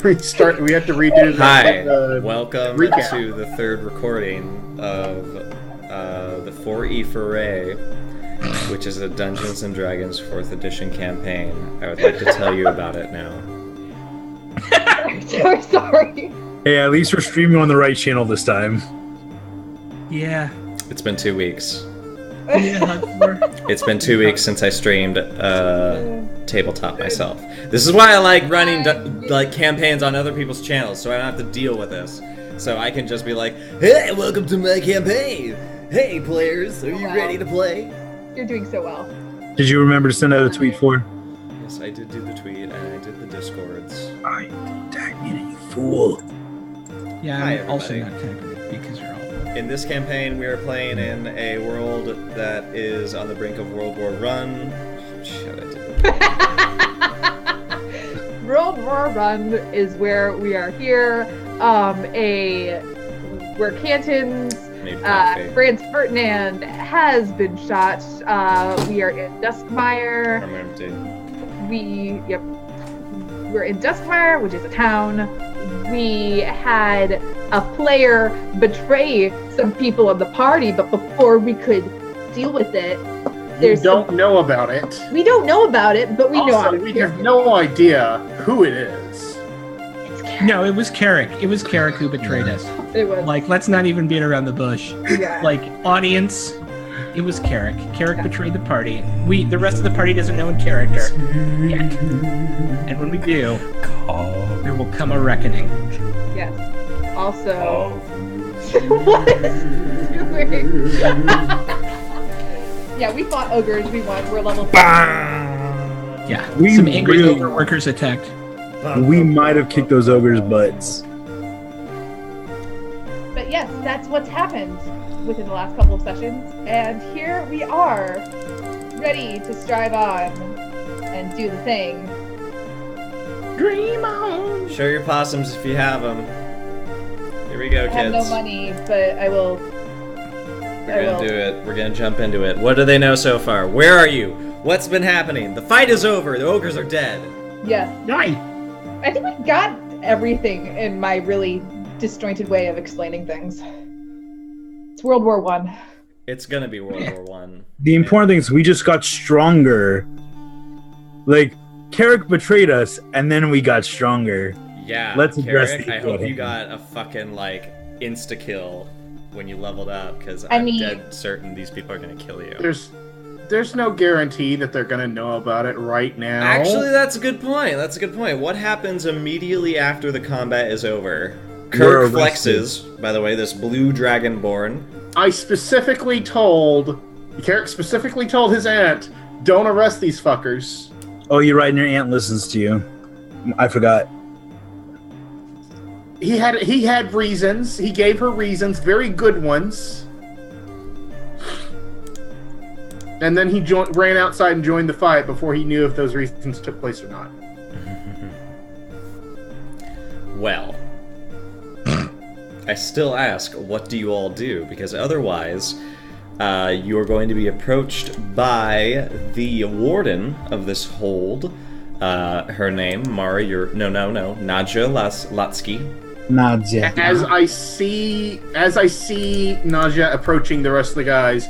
restart. We have to redo. Hi, welcome to the third recording of the Foray, which is a Dungeons and Dragons 4th edition campaign. I would like to tell you about it now. I'm so sorry. Hey, at least we're streaming on the right channel this time. Yeah. It's been 2 weeks. Yeah, It's been 2 weeks since I streamed tabletop myself. This is why I like running campaigns on other people's channels, so I don't have to deal with this. So I can just be like, "Hey, welcome to my campaign. Hey, players, are you ready to play?" You're doing so well. Did you remember to send out a tweet for? Yes, I did do the tweet, and I did the Discords. I tag me, you fool. Yeah, Hi, I'm also everybody. not tagged because you're awful. In this campaign, we are playing in a world that is on the brink of World War Run. Oh, shit, I did it. World War Run is where we are here. Where Canton's Franz Ferdinand has been shot. We are in Duskmire. I'm empty. We're in Duskmire, which is a town. We had a player betray some people in the party, but before we could deal with it, We don't know about it. We don't know about it, but we know. Also, we have no idea who it is. No, it was Carrick. It was Carrick who betrayed us. It was. Like, let's not even beat around the bush. Yeah. Like, audience, it was Carrick. Carrick betrayed the party. The rest of the party doesn't know in character yet. And when we do, there will come a reckoning. Yes. Also, what is doing? Yeah, we fought ogres. We won. We're level 5. Yeah, We some angry really- ogre workers attacked. We might have kicked those ogres' butts. But yes, that's what's happened within the last couple of sessions. And here we are, ready to strive on and do the thing. Dream on! Show your possums if you have them. Here we go, I have kids. no money, but I will. We're gonna do it. We're gonna jump into it. What do they know so far? Where are you? What's been happening? The fight is over. The ogres are dead. Yes. Nice! I think we got everything in my really disjointed way of explaining things. It's World War One. It's gonna be World War One. The important thing is we just got stronger. Like, Carrick betrayed us, and then we got stronger. Yeah. Let's address Carrick, the I hope issue. you got a fucking insta kill when you leveled up, because I I'm mean- dead certain these people are gonna kill you. There's no guarantee that they're gonna know about it right now. Actually, that's a good point. What happens immediately after the combat is over? We're Kirk arrested. flexes, by the way, this blue dragonborn. Carrick specifically told his aunt, "Don't arrest these fuckers." Oh, you're right, and your aunt listens to you. I forgot. He had reasons. He gave her reasons, very good ones. And then he ran outside and joined the fight before he knew if those reasons took place or not. Well, I still ask, what do you all do? Because otherwise, you are going to be approached by the warden of this hold. Her name, Nadja Latsky. Nadia. As I see Naja approaching the rest of the guys,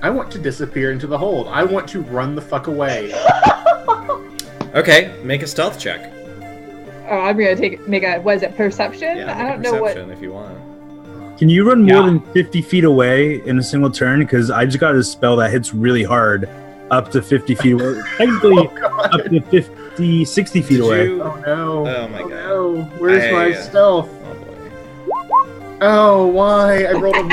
I want to disappear into the hold. I want to run the fuck away. Okay, make a stealth check. Oh, I'm gonna make a perception? Yeah, I make don't a know what. perception if you want. Can you run more Yeah. than 50 feet away in a single turn? Because I just got a spell that hits really hard, up to 50 feet away. Technically, up to 50, 60 feet Did away. you- Oh no. Oh my god. No. Where's my I- stealth? Oh boy. Oh, why? I rolled a 1.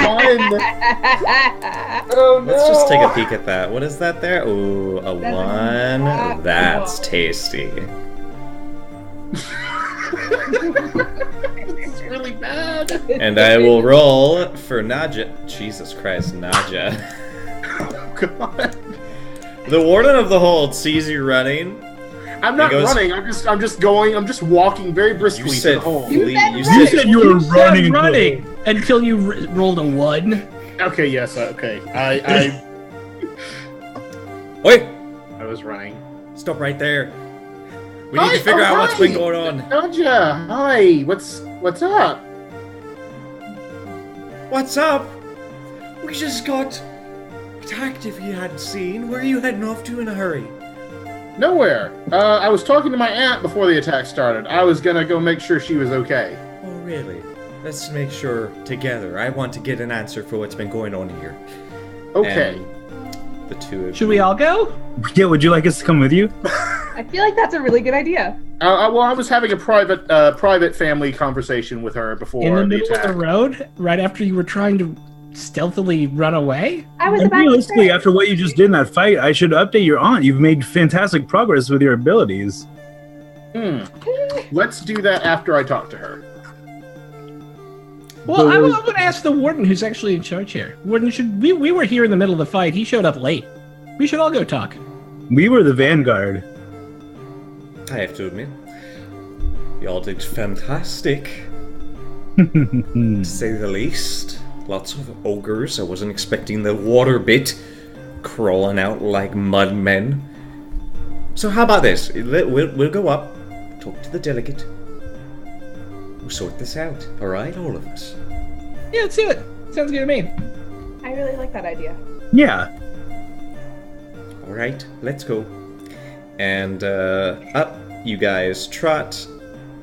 Oh no. Let's just take a peek at that. What is that there? Ooh, a That's a 1. black That's one. tasty. It's really bad. And I will roll for Nadja. Jesus Christ, Nadja. Oh god. The warden of the hold sees you running. I'm not He goes- running. I'm just walking very briskly You to said the hole. You flee. said You You said said you were running. running until you rolled a 1. Okay, yes, okay. I Wait! was running. Stop right there. We need to figure out what's been going on. Nadia, hi. What's up? What's up? We just got attacked if you hadn't seen. Where are you heading off to in a hurry? Nowhere. I was talking to my aunt before the attack started. I was gonna go make sure she was okay. Oh, really? Let's make sure together. I want to get an answer for what's been going on here. Okay. And the two of Should we all go? Yeah, would you like us to come with you? I feel like that's a really good idea. Well, I was having a private family conversation with her before In the the middle attack. of the road, right after you were trying to stealthily run away? I was And about to realistically, say. after what you just did in that fight, I should update your aunt. You've made fantastic progress with your abilities. Let's do that after I talk to her. Well, I'm going to ask the warden who's actually in charge here. Warden, we were here in the middle of the fight. He showed up late. We should all go talk. We were the vanguard. I have to admit, y'all did fantastic, to say the least. Lots of ogres. I wasn't expecting the water bit crawling out like mud men. So how about this? We'll go up, talk to the delegate. We'll sort this out, all right, all of us. Yeah, let's do it. Sounds good to me. I really like that idea. Yeah. All right, let's go. And up you guys trot.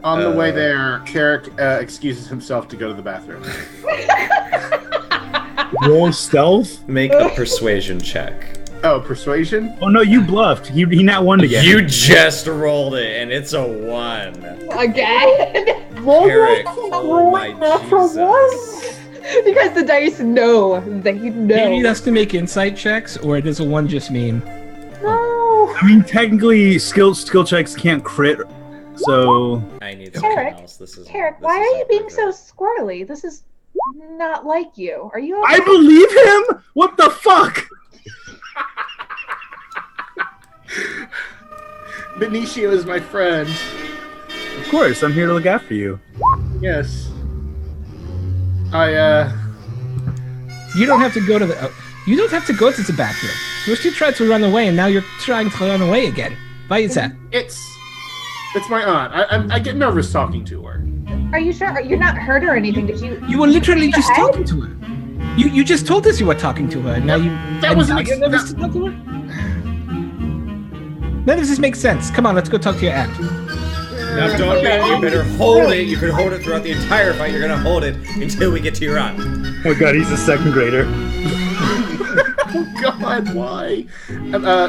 On the way there, Carrick excuses himself to go to the bathroom. Roll stealth? Make a persuasion check. Oh, persuasion? Oh no, you bluffed. He not won again. You just rolled it, and it's a 1. Again? Carrick, oh my Jesus. Because the dice know. They Do you know. need us to make insight checks, or does a 1 just mean? No. I mean, technically, skill checks can't crit, so I need Carrick, something else. This is Carrick, this why is are you being so appropriate. squirrely? This is not like you. Are you okay? I believe him. What the fuck? Benicio is my friend. Of course, I'm here to look after you. Yes. You don't have to go to the. You don't have to go to the bathroom. First you tried to run away, and now you're trying to run away again. Why is that? It's my aunt. I get nervous talking to her. Are you sure? You're not hurt or anything, did you? You were literally just What? talking to her. You just told us you were talking to her, and now you. That and was now an you're nervous to talk to her. None of this makes sense. Come on, let's go talk to your aunt. Now, don't you better hold it. You can hold it throughout the entire fight. You're gonna hold it until we get to your aunt. Oh god, he's a second grader. Oh God, why?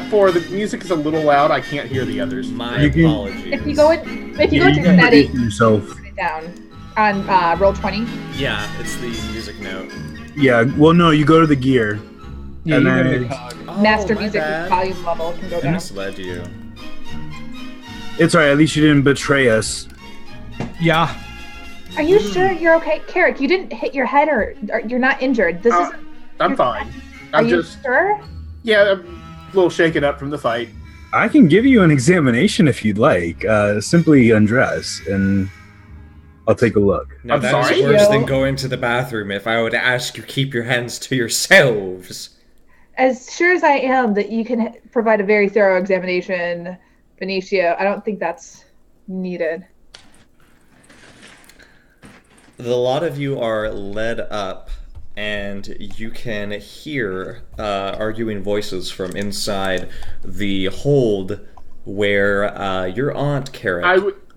For the music is a little loud. I can't hear the others. My You can- apologies. If you go to You can steady, predict yourself. put it down on roll 20. Yeah, it's the music note. Yeah, well, no, you go to the gear. Yeah, And you then- go to cog. Master my music bad. volume level can go I down. misled you. It's alright, at least you didn't betray us. Yeah. Are you sure you're okay, Carrick? You didn't hit your head, or you're not injured. This is. I'm fine. Are I'm you just sure? yeah, I'm a little shaken up from the fight. I can give you an examination if you'd like. Simply undress, and I'll take a look. Now, I'm that sorry? is worse Yo. than going to the bathroom if I would ask you keep your hands to yourselves. As sure as I am that you can provide a very thorough examination, Benicio, I don't think that's needed. The lot of you are led up, and you can hear arguing voices from inside the hold where your aunt Carrick.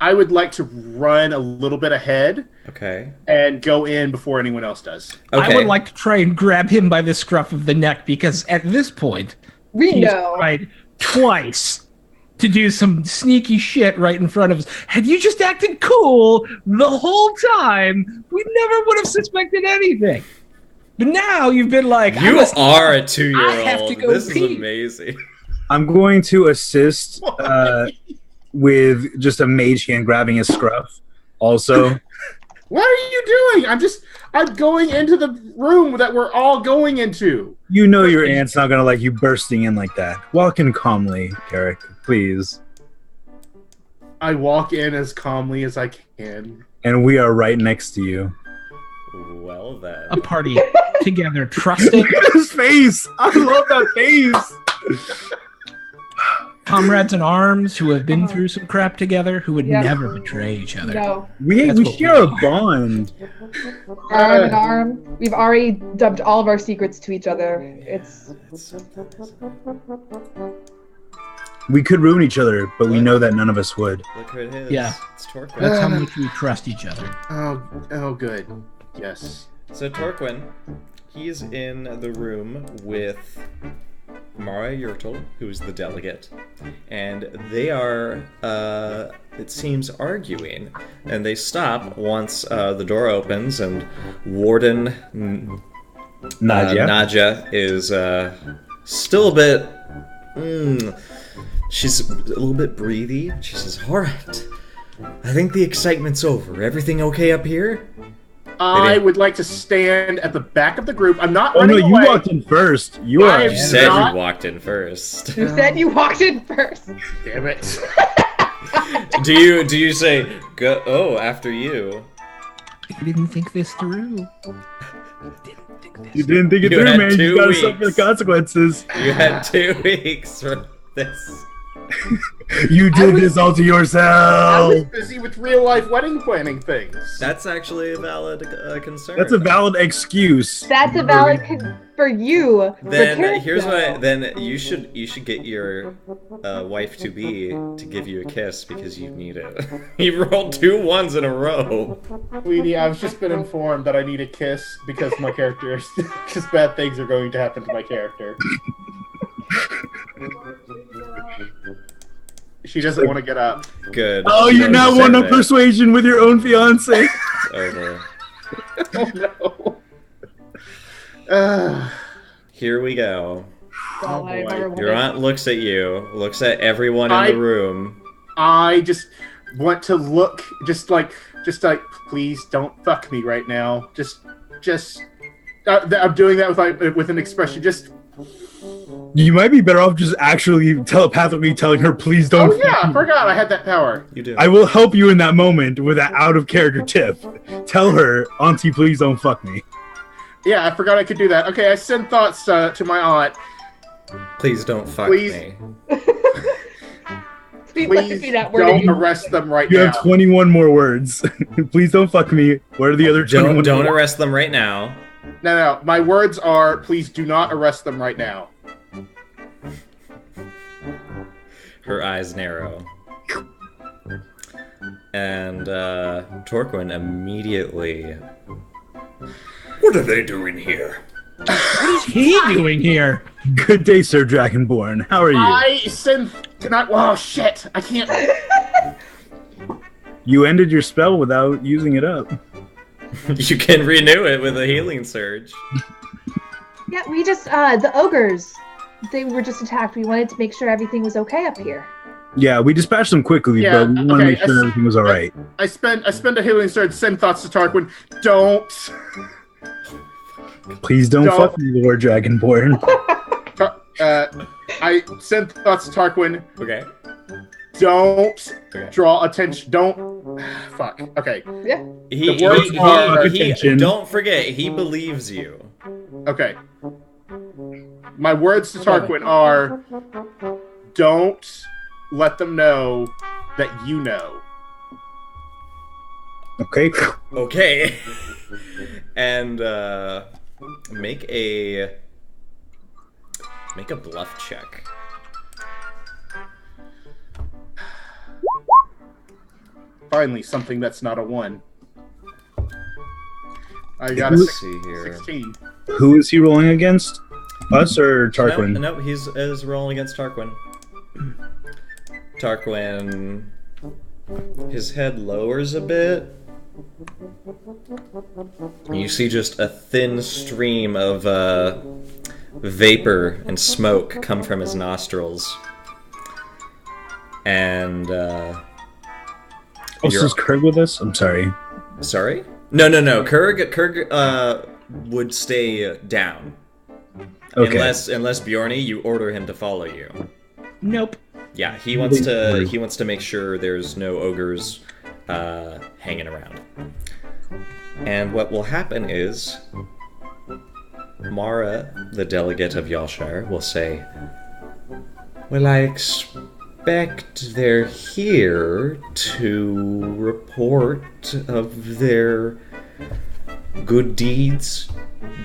I would like to run a little bit ahead Okay. and go in before anyone else does. Okay. I would like to try and grab him by the scruff of the neck because at this point, We he's know. tried twice to do some sneaky shit right in front of us. Had you just acted cool the whole time, we never would have suspected anything. But now you've been like, You I are a I have to 2-year-old. go This pee. is amazing. I'm going to assist with just a mage hand grabbing his scruff. Also, What are you doing? I'm going into the room that we're all going into. you know your aunt's not gonna like you bursting in like that. Walk in calmly, Carrick, please. I walk in as calmly as I can. And we are right next to you. Well then. a party together, trusting. Look at his face! I love that face! comrades in arms who have been through some crap together, who would Yeah. never betray each other. No. We That's what share a we are. bond. Arm in arm. We've already dubbed all of our secrets to each other. It's We could ruin each other, but we know that none of us would. Look who it is. Yeah. It's Torquin. That's how much we trust each other. Oh, good. Yes. So Torquin, he's in the room with Mara Yurtle, who's the delegate, and they are, it seems, arguing. And they stop once the door opens, and Warden Nadia. Nadia is still a bit. She's a little bit breathy. She says, "Alright, I think the excitement's over. Everything okay up here?" I would like to stand at the back of the group. I'm not Oh no, running you away. walked in first. You I are. am You said not- you walked in first. you said you walked in first. Damn it. do you say go? Oh, after you. You didn't think this through. You didn't think it You through, had man. 2 You gotta suffer the weeks. consequences. You had 2 weeks for this. You did was- this all to I yourself. was busy with real life wedding planning things. That's actually a valid concern. That's a valid excuse. That's a valid for you. Then here's what. Then you should get your wife to be to give you a kiss because you need it. You rolled 2 ones in a row. Sweetie, I've just been informed that I need a kiss because my character is. Because bad things are going to happen to my character. She doesn't want to get up. Good. Oh, She you're knows not to one say of that. persuasion with your own fiance. It's over. Oh no. Uh, Here we go. All I've boy. ever wanted. Your aunt looks at you, looks at everyone in I- the room. I just want to look, just like, please don't fuck me right now. I'm doing that with an expression. Just, You might be better off just actually telepathically telling her, please don't. oh yeah, I fuck me." forgot I had that power. You do. I will help you in that moment with that out of character tip. Tell her, Auntie, please don't fuck me. Yeah, I forgot I could do that. Okay, I send thoughts to my aunt. Please don't fuck Please. me. Please Please see that don't word. arrest them right You now. have 21 more words. Please don't fuck me. What are the other 21 Don't more? arrest them right now. No. My words are, please do not arrest them right now. Her eyes narrow. And Torquin immediately. What are they doing here? What is he doing here? Good day, Sir Dragonborn. How are you? I send. Oh shit! I can't. You ended your spell without using it up. You can renew it with a healing surge. Yeah, we just the ogres. They were just attacked. We wanted to make sure everything was okay up here. Yeah, we dispatched them quickly, Yeah, but we want to okay, make sure everything was all right. I spend a healing surge. Send thoughts to Tarquin. Don't. Please don't Don't. fuck me, Lord Dragonborn. I send thoughts to Tarquin. Okay. Don't Okay. draw attention. Don't. Fuck. Okay. Yeah. He, The words are attention. don't forget, he believes you. Okay. My words to Tarquin are, don't let them know that you know. Okay. Okay. And make a bluff check. Finally, something that's not a 1. I got a Let's see here. 16. Who is he rolling against? Us or Tarquin? No, he's is rolling against Tarquin. Tarquin, his head lowers a bit. You see just a thin stream of vapor and smoke come from his nostrils. And Oh, you're- so is Kurg with us? I'm sorry. sorry? No. Kurg would stay down. Okay. Unless Bjorny, you order him to follow you. Nope. Yeah, he wants to make sure there's no ogres hanging around. And what will happen is Mara, the delegate of Yalshire, will say, "Well, suspect they're here to report of their good deeds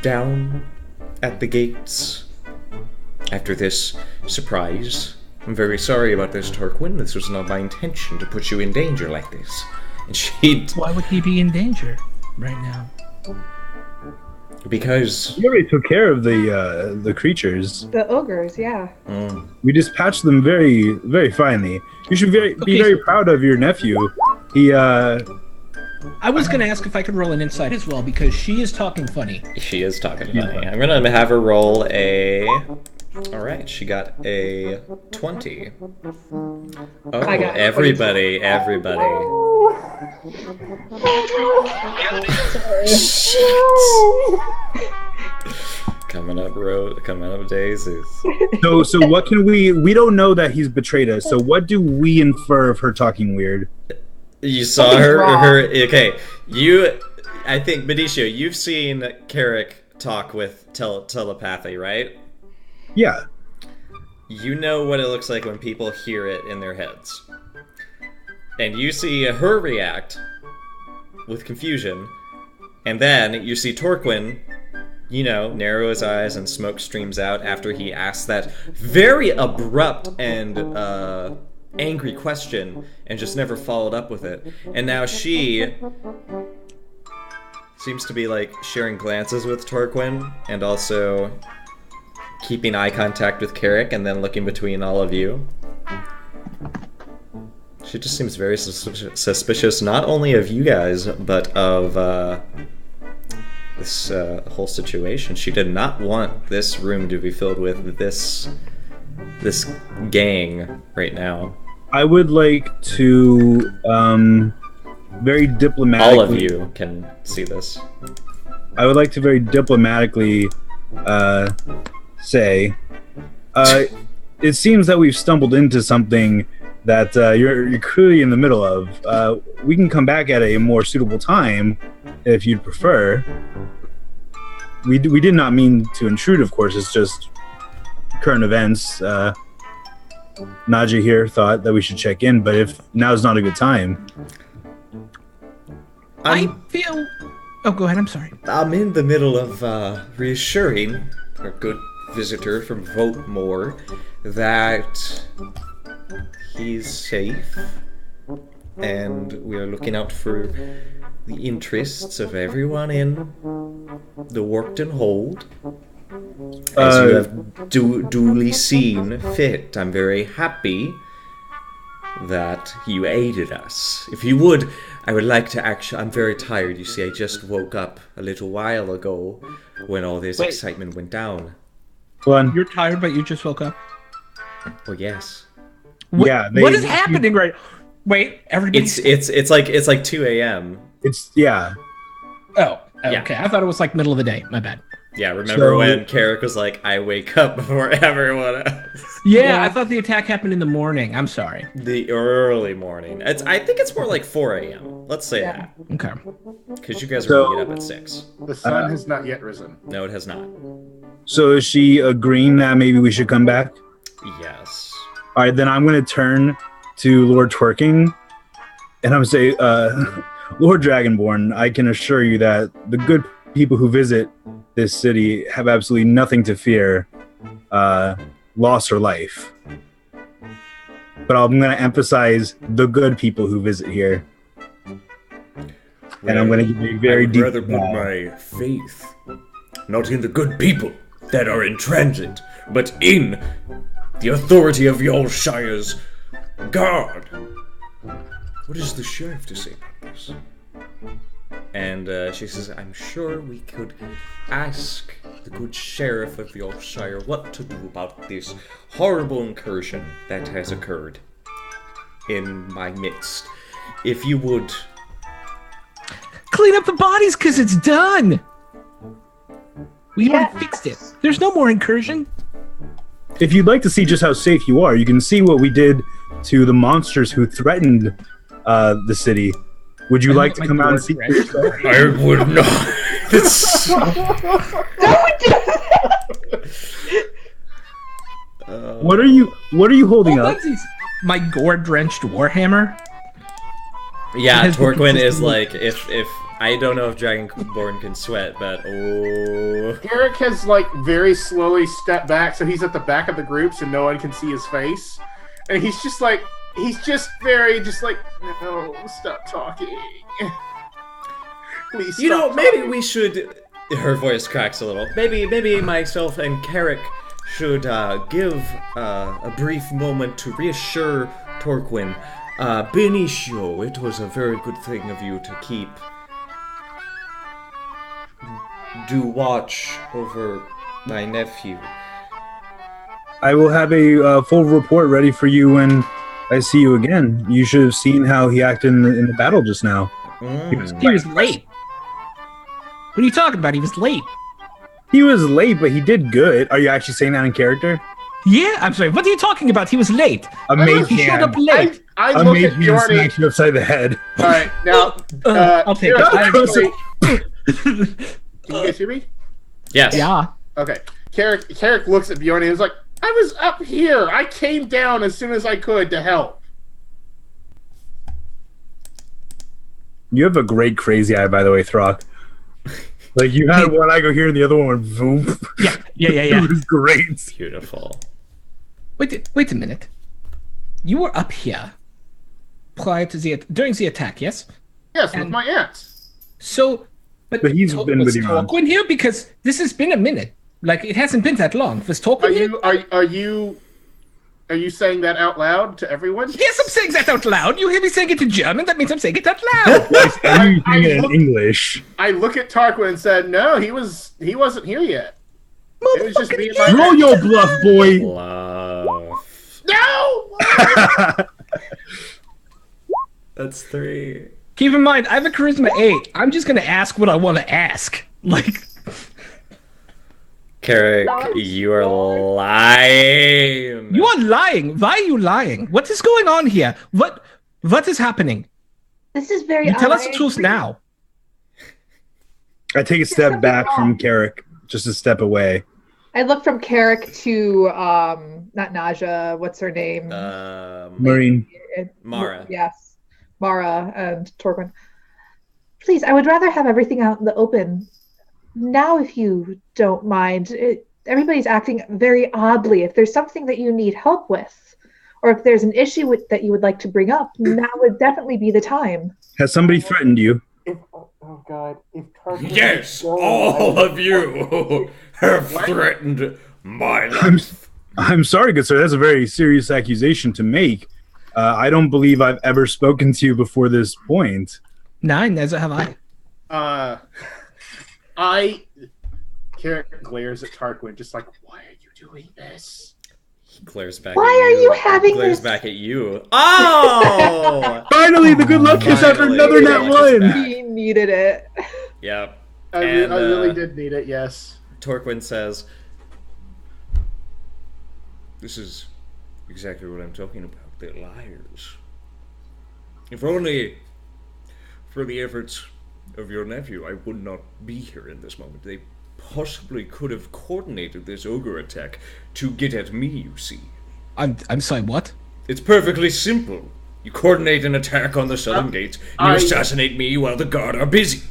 down at the gates after this surprise. I'm very sorry about this, Torquin. This was not my intention to put you in danger like this. And she... Why would he be in danger right now? Because... We already took care of the creatures. The ogres, yeah. We dispatched them very, very finely. You should be very proud of your nephew. He, I was going to ask if I could roll an insight as well, because she is talking funny. She is talking funny. I'm going to have her roll a... Alright, she got a 20. Oh, I got everybody. Coming up daisies. So what can we don't know that he's betrayed us, so what do we infer of her talking weird? You saw her, okay, I think, Benicio, you've seen Carrick talk with telepathy, right? Yeah. You know what it looks like when people hear it in their heads. And you see her react with confusion, and then you see Torquin, narrow his eyes and smoke streams out after he asks that very abrupt and angry question and just never followed up with it. And now she seems to be like sharing glances with Torquin and also keeping eye contact with Carrick and then looking between all of you. She just seems very suspicious, not only of you guys, but of this whole situation. She did not want this room to be filled with this gang right now. I would like to very diplomatically... All of you can see this. I would like to very diplomatically say, it seems that we've stumbled into something that you're clearly in the middle of. We can come back at a more suitable time if you'd prefer. We did not mean to intrude, of course. It's just current events. Naja here thought that we should check in, but if now's not a good time. I feel... Oh, go ahead, I'm sorry. I'm in the middle of reassuring our good visitor from Votemore that he's safe, and we are looking out for the interests of everyone in the Workton Hold. As you have duly seen fit, I'm very happy that you aided us. If you would, I would like to actually... I'm very tired, you see. I just woke up a little while ago when all this excitement went down. One. You're tired, but you just woke up? Well, yes. What, yeah. What is happening right... Wait, everybody... It's like 2 a.m. Yeah. Oh, okay. Yeah. I thought it was like middle of the day. My bad. Yeah, remember when Carrick was like, I wake up before everyone else? Yeah, I thought the attack happened in the morning. I'm sorry. The early morning. I think it's more like 4 a.m. Let's say that. Okay. Because you guys are waking up at 6. The sun has not yet risen. No, it has not. So is she agreeing that maybe we should come back? Yes. All right, then I'm going to turn to Lord Twerking, and I'm going to say, Lord Dragonborn, I can assure you that the good people who visit this city have absolutely nothing to fear, loss or life. But I'm going to emphasize the good people who visit here. And I'm going to give you a very deep... I'd rather put my faith not in the good people that are in transit, but in the authority of your Shire's guard. What does the sheriff to say about this? And she says, I'm sure we could ask the good sheriff of Yorkshire what to do about this horrible incursion that has occurred in my midst. If you would... Clean up the bodies, because it's done! We already fixed it. There's no more incursion. If you'd like to see just how safe you are, you can see what we did to the monsters who threatened the city. Would you like to come out and see? I would not. What are you holding up? my gore-drenched warhammer. Yeah, Has been Torquin is consistently- like, if I don't know if Dragonborn can sweat, but oh. Eric has like very slowly stepped back, so he's at the back of the group, so no one can see his face, and he's just like, no, stop talking, please. You know, stop maybe talking." we should. Her voice cracks a little. Maybe myself and Carrick should give a brief moment to reassure Torquin. Benicio, it was a very good thing of you to do watch over my nephew. I will have a full report ready for you when I see you again. You should have seen how he acted in the battle just now. He was late. What are you talking about? He was late. He was late, but he did good. Are you actually saying that in character? Yeah, I'm sorry. What are you talking about? He was late. A mage He showed hand. up late. I A look mage at hand Bjorny. smacks you upside the head. All right, now I'll take Eric, it. actually- Can you guys hear me? Yes. Yeah. Okay. Carrick looks at Bjorny and is like, I was up here. I came down as soon as I could to help. You have a great crazy eye, by the way, Throck. Like, you had one eye go here and the other one went boom. Yeah. It was great. Beautiful. Wait a minute. You were up here prior to during the attack, yes? Yes, with And- my aunt. So, But he's been was with you on. Torquin here? Because this has been a minute. Like, it hasn't been that long. Was Torquin here? Are you saying that out loud to everyone? Yes, I'm saying that out loud. You hear me saying it in German? That means I'm saying it out loud. Are you I saying it in look- English? I look at Tarquin and said, "No, he wasn't here yet. It was just me and my Roll aunt." your bluff, boy! Bluff. No. That's 3. Keep in mind, I have a charisma 8. I'm just gonna ask what I want to ask. Like, Carrick, you are lying. you are lying. Why are you lying? What is going on here? What is happening? This is very You tell us odd. the truth now. I take a step back from Carrick, just a step away. I look from Carrick to not Naja. What's her name? Marine. Mara. Yes, Mara and Torquin. Please, I would rather have everything out in the open now, if you don't mind. Everybody's acting very oddly. If there's something that you need help with, or if there's an issue that you would like to bring up, now would definitely be the time. Has somebody threatened you? Oh God! If Tarquin Yes, all of you have threatened my life. I'm sorry, good sir. That's a very serious accusation to make. I don't believe I've ever spoken to you before this point. Nine, as have I. Carrick glares at Tarquin, just like, "Why are you doing this?" He glares back Why at are you having glares this? back at you. Oh! Finally, the good luck is after Finally, another the nat good luck is one. back. He needed it. Yep. I And, really did need it. Yes. Torquin says, This is exactly what I'm talking about. They're liars. If only for the efforts of your nephew, I would not be here in this moment. They possibly could have coordinated this ogre attack to get at me, you see. I'm sorry, what? It's perfectly simple. You coordinate an attack on the southern gates, and you assassinate me while the guard are busy.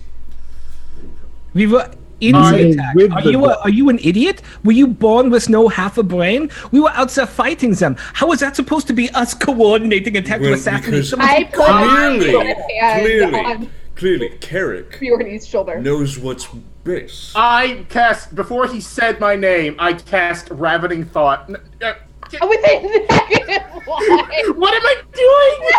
We were in the attack. with Are the you, are you an idiot? Were you born with no half a brain? We were out there fighting them. How is that supposed to be us coordinating attack to Well, assassinate because- someone? I put Clearly, a hand on clearly, Carrick Bjorny's shoulder. knows what's best. I cast before he said my name. I cast Ravening Thought. With a negative one. What am I doing?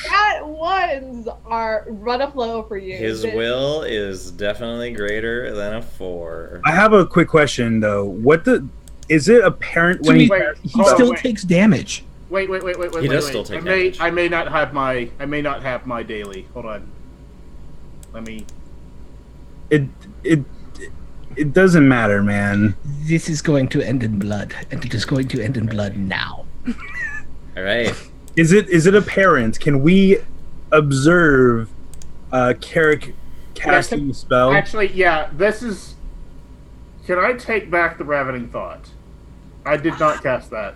That ones are run a flow for you. his will is definitely greater than a 4. I have a quick question though. Is it apparent when he? Wait, He hold on, still wait. takes damage. Wait. He does still take damage. I may not have my daily. Hold on. Let me. It doesn't matter, man. This is going to end in blood, and it is going to end in blood now. All right. Is it apparent? Can we observe Carrick casting the spell? Actually, yeah. This is. Can I take back the Ravening Thought? I did not cast that.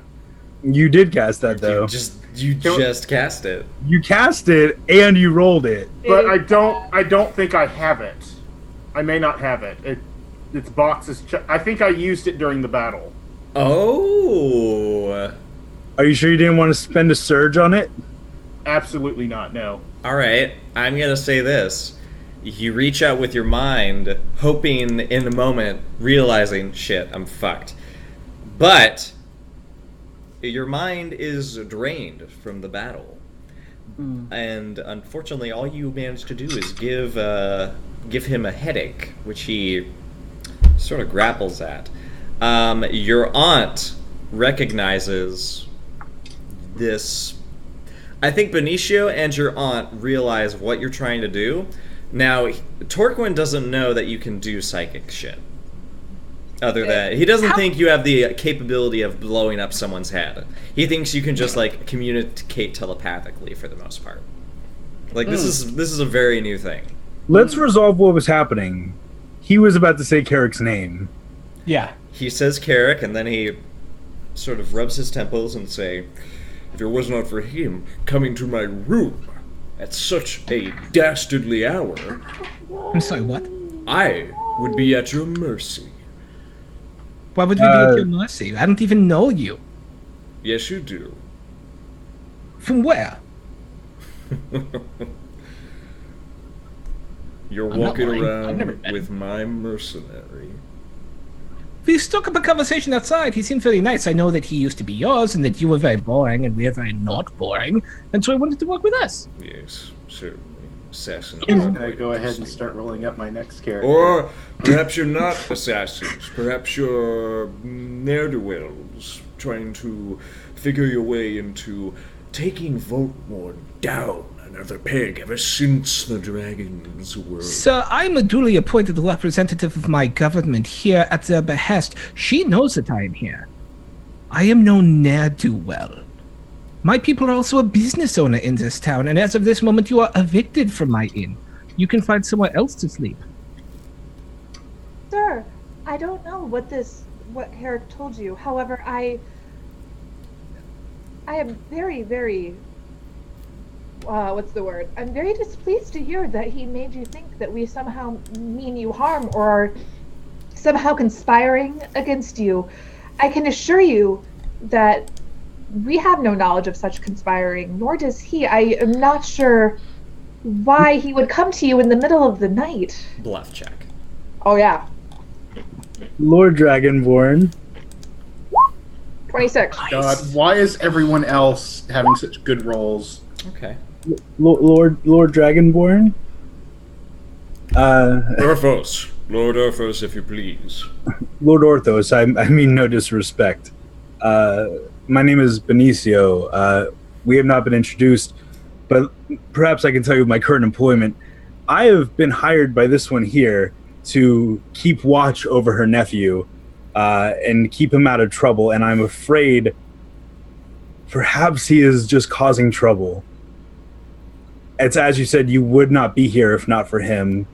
You did cast that though. You just cast it. You cast it and you rolled it. But I don't think I have it. I may not have it. Its box is. I think I used it during the battle. Oh. Are you sure you didn't want to spend a surge on it? Absolutely not. No. All right. I'm gonna say this. You reach out with your mind, hoping in the moment, realizing, shit, I'm fucked. But your mind is drained from the battle. And unfortunately, all you manage to do is give him a headache, which he sort of grapples at. Your aunt recognizes this. I think Benicio and your aunt realize what you're trying to do. Now, Torquin doesn't know that you can do psychic shit. Other than he doesn't think you have the capability of blowing up someone's head. He thinks you can just like communicate telepathically for the most part. Like this is a very new thing. Let's resolve what was happening. He was about to say Carrick's name. Yeah. He says Carrick, and then he sort of rubs his temples and say, If it was not for him coming to my room at such a dastardly hour, I'm sorry, what? I would be at your mercy. Why would we be at your mercy? I don't even know you. Yes, you do. From where? You're I'm not walking lying. I've never around met with my mercenary. We struck up a conversation outside. He seemed very nice. I know that he used to be yours and that you were very boring and we are very not boring. And so I wanted to work with us. Yes, certainly. Assassin. I'm gonna go ahead and start rolling up my next character. Or perhaps you're not assassins. Perhaps you're ne'er-do-wells trying to figure your way into taking Voltmore down another peg ever since the Dragon's World. Sir, I'm a duly appointed representative of my government here at their behest. She knows that I am here. I am no ne'er-do-well. My people are also a business owner in this town, and as of this moment, you are evicted from my inn. You can find somewhere else to sleep. Sir, I don't know what Herrick told you. However, I am very, very, what's the word? I'm very displeased to hear that he made you think that we somehow mean you harm or are somehow conspiring against you. I can assure you that we have no knowledge of such conspiring, nor does he. I am not sure why he would come to you in the middle of the night. bluff check. Oh, yeah. Lord Dragonborn. 26. God, why is everyone else having such good rolls? Okay. Lord Dragonborn. Orthos. Lord Orthos, if you please. Lord Orthos. I mean no disrespect. My name is Benicio. We have not been introduced, but perhaps I can tell you my current employment. I have been hired by this one here to keep watch over her nephew and keep him out of trouble, and I'm afraid perhaps he is just causing trouble. It's as you said, you would not be here if not for him,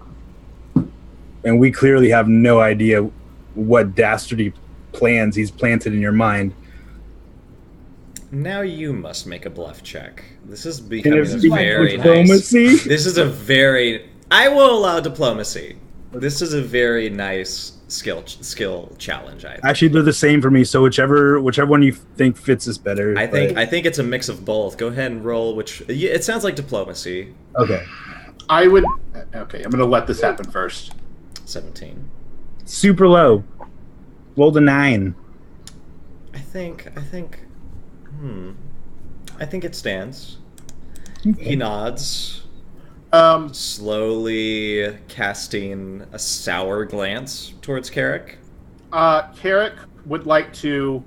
and we clearly have no idea what dastardly plans he's planted in your mind. Now you must make a bluff check. This is becoming a Can it be very diplomacy? nice. This is a very. I will allow diplomacy. This is a very nice skill challenge. I think. Actually, they're the same for me. So whichever one you think fits is better. I think it's a mix of both. Go ahead and roll. It sounds like diplomacy. Okay. I would. Okay, I'm gonna let this happen first. 17. Super low. Rolled a 9. I think it stands. He nods, slowly casting a sour glance towards Carrick. Carrick would like to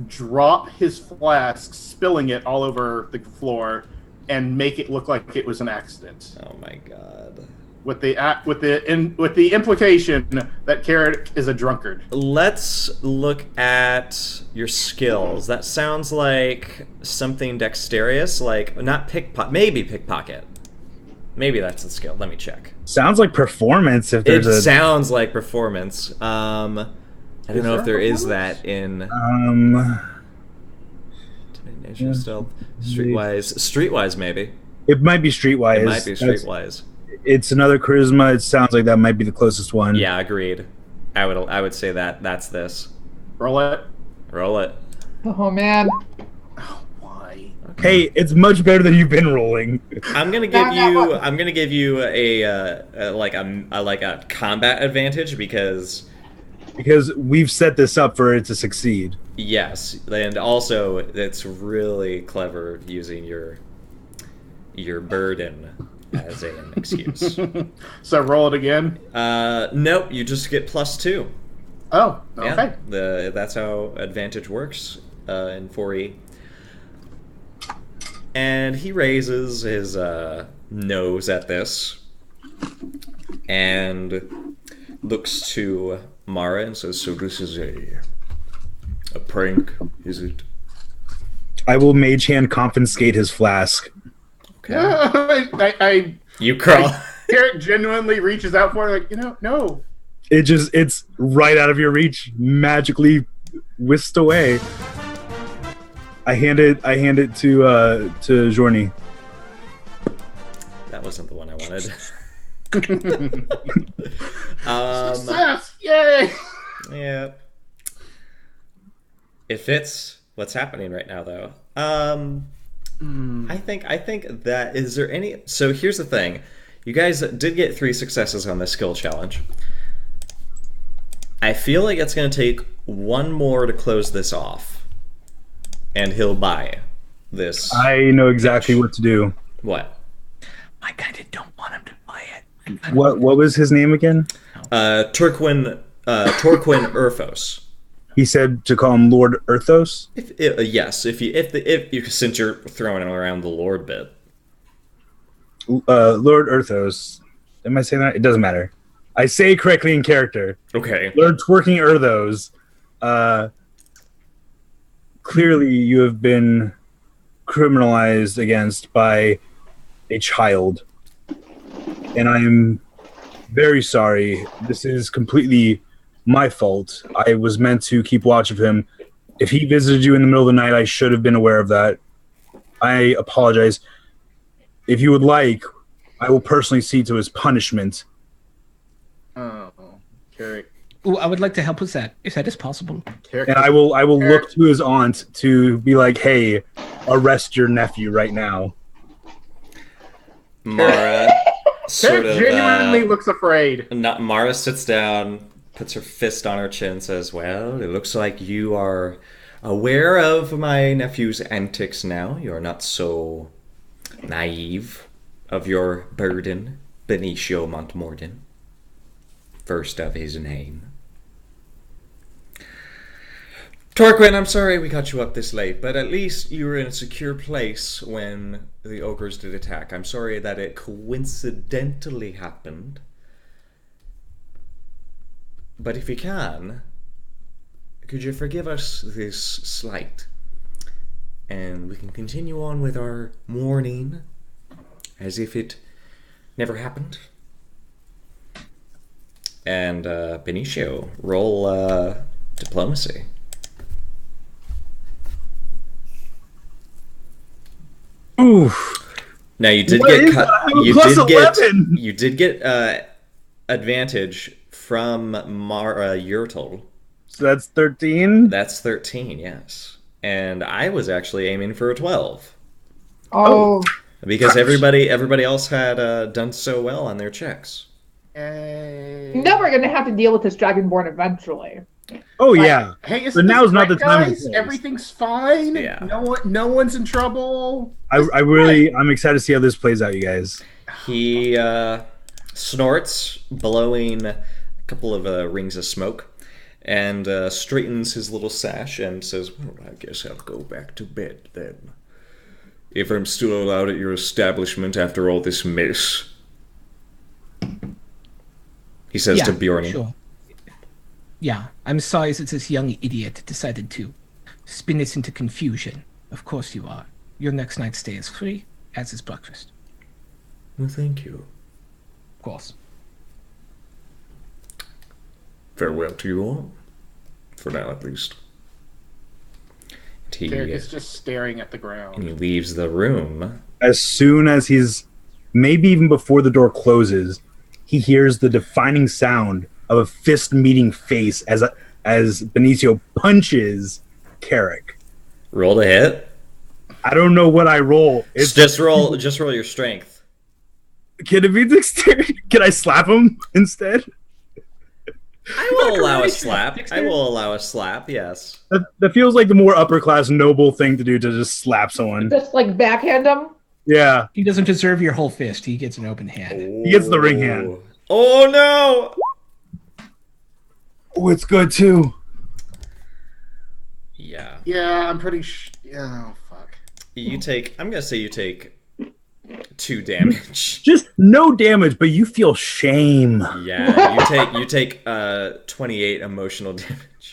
drop his flask, spilling it all over the floor, and make it look like it was an accident. Oh my god. With the implication that Carrick is a drunkard. Let's look at your skills. That sounds like something dexterous, like not pickpocket, maybe pickpocket. Maybe that's the skill. Let me check. Sounds like performance. If there's It sounds like performance. I don't know if there is that in. Nature stealth. Streetwise maybe. It might be streetwise. It might be streetwise. It's another charisma. It sounds like that might be the closest one. Yeah, agreed. I would say that's this. Roll it. Roll it. Oh man. Why? Hey, it's much better than you've been rolling. I'm gonna give you a combat advantage because we've set this up for it to succeed. yes, and also it's really clever using your burden as an excuse. So roll it again. Nope, you just get +2. Oh, okay. Yeah, that's how advantage works in 4E. And he raises his nose at this and looks to Mara and says, "So this is a prank, is it?" I will mage hand confiscate his flask. Okay. You crawl. Carrot genuinely reaches out for it, like, no. It's right out of your reach, magically whisked away. I hand it to Jorny. That wasn't the one I wanted. Success! Yay! Yeah. It fits what's happening right now, though. I think that is there any. So here's the thing: you guys did get 3 successes on this skill challenge. I feel like it's going to take one more to close this off, and he'll buy this. I know exactly what to do. What? I kind of don't want him to buy it. What was his name again? Torquin Urfos. He said to call him Lord Urthos. Yes, if you since you're throwing around the Lord bit. Lord Urthos. Am I saying that? It doesn't matter. I say it correctly in character. Okay. Lord Twerking Urthos. Clearly, you have been criminalized against by a child, and I am very sorry. This is completely my fault. I was meant to keep watch of him. If he visited you in the middle of the night, I should have been aware of that. I apologize. If you would like, I will personally see to his punishment. Oh, Carrot. Ooh, I would like to help with that, if that is possible. Carrot. And I will look to his aunt to be like, hey, arrest your nephew right now. Mara sort of genuinely looks afraid. Mara sits down, puts her fist on her chin, says, "Well, it looks like you are aware of my nephew's antics now. You're not so naive of your burden, Benicio Montmorton, first of his name. Torquin, I'm sorry we got you up this late, but at least you were in a secure place when the ogres did attack. I'm sorry that it coincidentally happened. But if you can, could you forgive us this slight? And we can continue on with our mourning as if it never happened." And Benicio, roll diplomacy. Oof. Now you did What get is that? I have a plus 11. You did get advantage from Mara Yurtle. So that's 13? That's 13, yes. And I was actually aiming for a 12 Oh. because everybody else had done so well on their checks. No, we're gonna have to deal with this Dragonborn eventually. Oh, yeah. Hey, But now's not the time. guys. Everything's fine. Yeah. No one's in trouble. I'm excited to see how this plays out, you guys. He snorts, blowing a couple of rings of smoke, and straightens his little sash and says, "Well, I guess I'll go back to bed then. If I'm still allowed at your establishment after all this mess." He says to Bjorn. Sure. Yeah, I'm sorry that this young idiot decided to spin this into confusion. Of course you are. Your next night's stay is free, as is breakfast. Well, thank you. Of course. Farewell to you all. For now, at least. he Carrick is just staring at the ground. leaves the room. As soon as maybe even before the door closes, he hears the defining sound of a fist meeting face as Benicio punches Carrick. Roll to hit. I don't know what I roll. It's Just roll your strength. Can it be dexterity? Can I slap him instead? I will allow a slap. I will allow a slap, yes. That feels like the more upper class noble thing to do, to just slap someone. Just like backhand him. Yeah. He doesn't deserve your whole fist. He gets an open hand. He gets the ring hand. Oh no! Oh, it's good too. Yeah. Yeah, I'm pretty oh, fuck. I'm gonna say you take 2 damage. Just no damage, but you feel shame. Yeah, you take 28 emotional damage.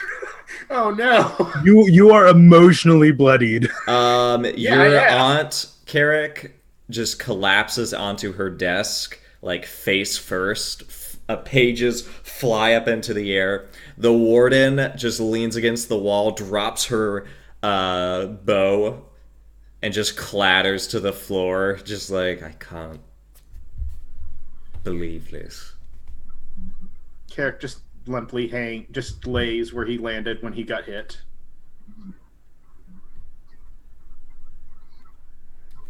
Oh no! You are emotionally bloodied. Your aunt Carrick just collapses onto her desk, like face first. Pages fly up into the air. The warden just leans against the wall, drops her bow, and just clatters to the floor, just like, I can't believe this. Carrick just limply just lays where he landed when he got hit.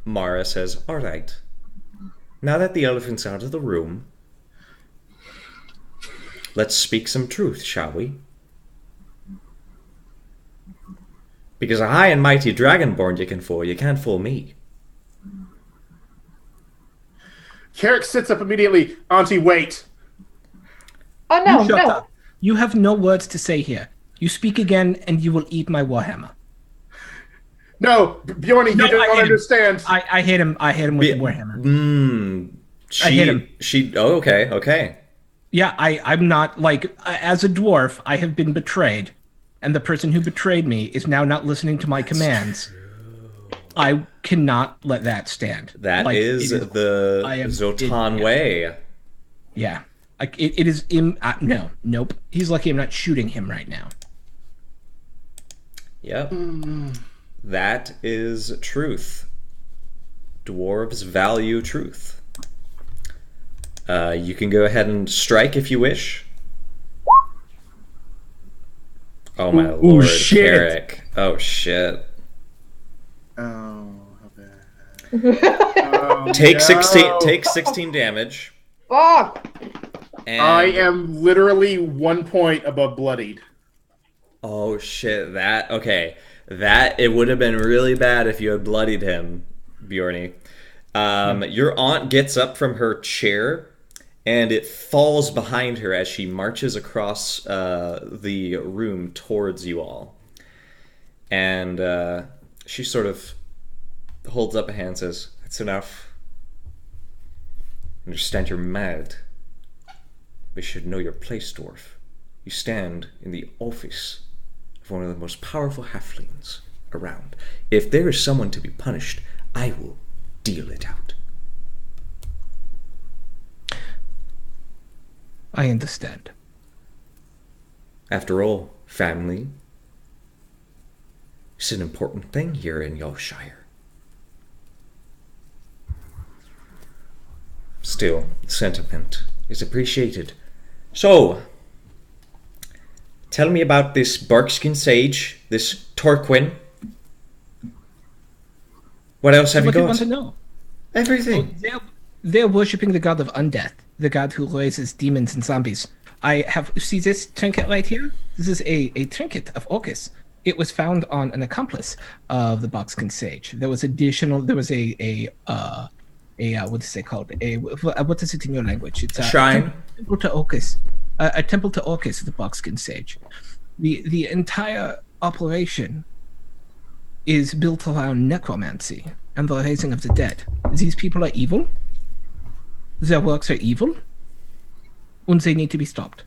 Mara says, all right. Now that the elephant's out of the room, let's speak some truth, shall we? Because a high and mighty dragonborn you can't fool me. Carrick sits up immediately. Auntie, wait. Oh no, Shut no. up. You have no words to say here. You speak again, and you will eat my warhammer. No, Bjorny, you No, don't I hate him. understand. I hit him. I hit him with the warhammer. I hit him. Oh, okay. Yeah, I'm not, like, as a dwarf, I have been betrayed. And the person who betrayed me is now not listening to my commands. I cannot let that stand. That Like, is the Zotan way. Yeah. Like, it is... Nope. He's lucky I'm not shooting him right now. Yep. That is truth. Dwarves value truth. You can go ahead and strike if you wish. Oh my lord, shit. Carrick. Oh shit. Oh, how bad. Take no. 16 take 16 damage. Fuck. And I am literally 1 point above bloodied. oh shit, that it would have been really bad if you had bloodied him, Bjorny. Your aunt gets up from her chair, and it falls behind her as she marches across the room towards you all. And she sort of holds up a hand and says, "That's enough. I understand you're mad. We should know your place, dwarf. You stand in the office of one of the most powerful halflings around. If there is someone to be punished, I will deal it out." I understand. After all, family is an important thing here in Yorkshire. Still, sentiment is appreciated. So, tell me about this Barkskin Sage, this Torquin. What else have What you do you got? want to know? Everything. They're worshipping the god of undeath, the god who raises demons and zombies. I have see this trinket right here. This is a trinket of Orcus. It was found on an accomplice of the Boxkin Sage. There was a what is it called? What is it in your language? It's a Shrine. temple to Orcus. A temple to Orcus, the Boxkin Sage. The entire operation is built around necromancy and the raising of the dead. These people are evil. Their works are evil. And they need to be stopped.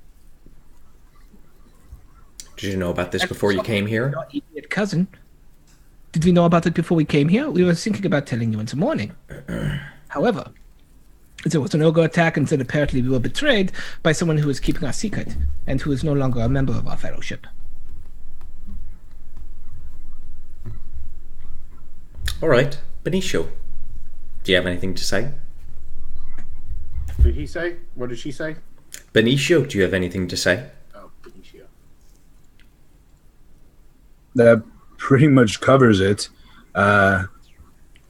Did you know about this before you came here? Your idiot cousin. Did we know about it before we came here? We were thinking about telling you in the morning. However, there was an ogre attack, and then apparently we were betrayed by someone who was keeping our secret and who is no longer a member of our fellowship. All right, Benicio. Do you have anything to say? Did he say? What did she say? Benicio, do you have anything to say? Oh, Benicio. That pretty much covers it. For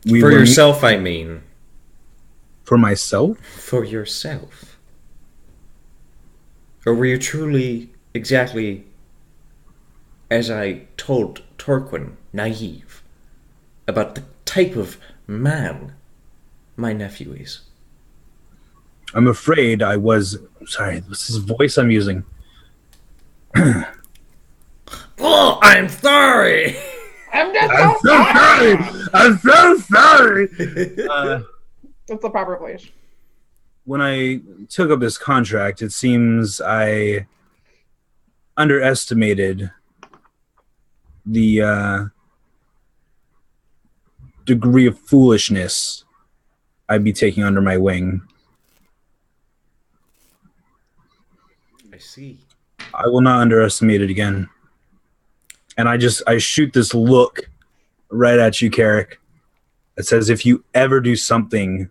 yourself, I mean. For myself? For yourself. Or were you truly exactly, as I told Torquin, naive about the type of man my nephew is? I'm afraid I was... Sorry, what's this voice I'm using? Oh, I'm sorry! I'm just I'm so sorry! I'm so sorry! That's the proper voice. When I took up this contract, it seems I underestimated the degree of foolishness I'd be taking under my wing. I see. I will not underestimate it again. And I shoot this look right at you, Carrick. It says, if you ever do something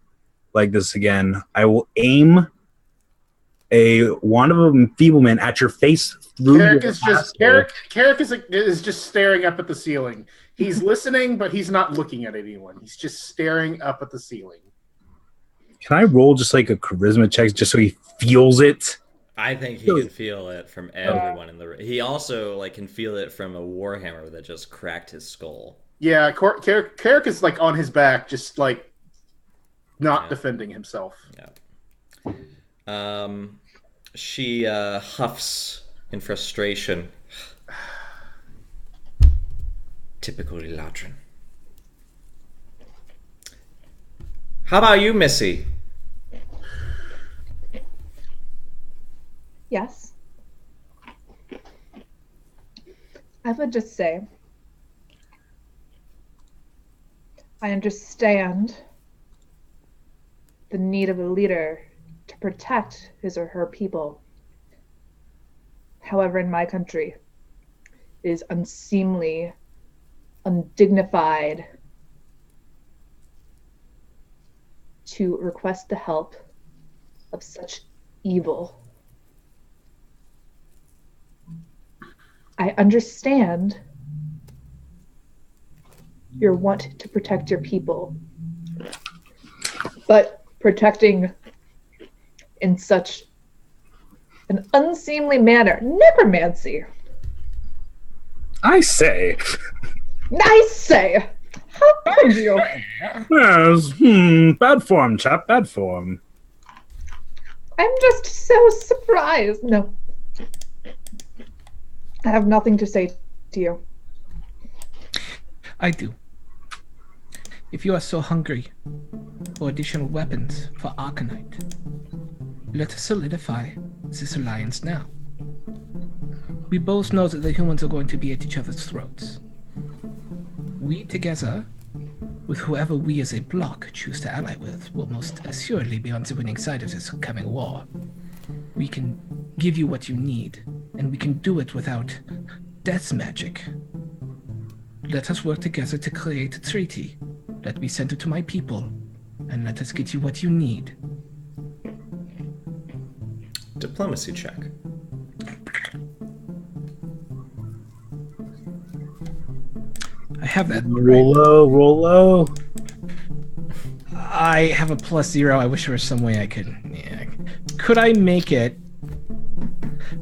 like this again, I will aim a wand of enfeeblement at your face through Carrick your is just Carrick is just staring up at the ceiling. He's listening, but he's not looking at anyone. He's just staring up at the ceiling. Can I roll just like a charisma check just so he feels it? I think he can feel it from everyone in the room. He also can feel it from a warhammer that just cracked his skull. Yeah, Carrick is on his back, just not defending himself. Yeah. She huffs in frustration. Typical Eladrin. How about you, Missy? Yes. I would just say, I understand the need of a leader to protect his or her people. However, in my country, it is unseemly, undignified to request the help of such evil. I understand your want to protect your people, but protecting in such an unseemly manner, necromancy. I say. I say, how could you? Yes, bad form, chap, bad form. I'm just so surprised. No. I have nothing to say to you. I do. If you are so hungry for additional weapons for Arcanite, let us solidify this alliance now. We both know that the humans are going to be at each other's throats. We together, with whoever we as a bloc choose to ally with, will most assuredly be on the winning side of this coming war. We can give you what you need, and we can do it without death magic. Let us work together to create a treaty. Let me send it to my people, and let us get you what you need. Diplomacy check. I have that. Roll low. I have a +0. I wish there was some way I could... Yeah. Could I make it...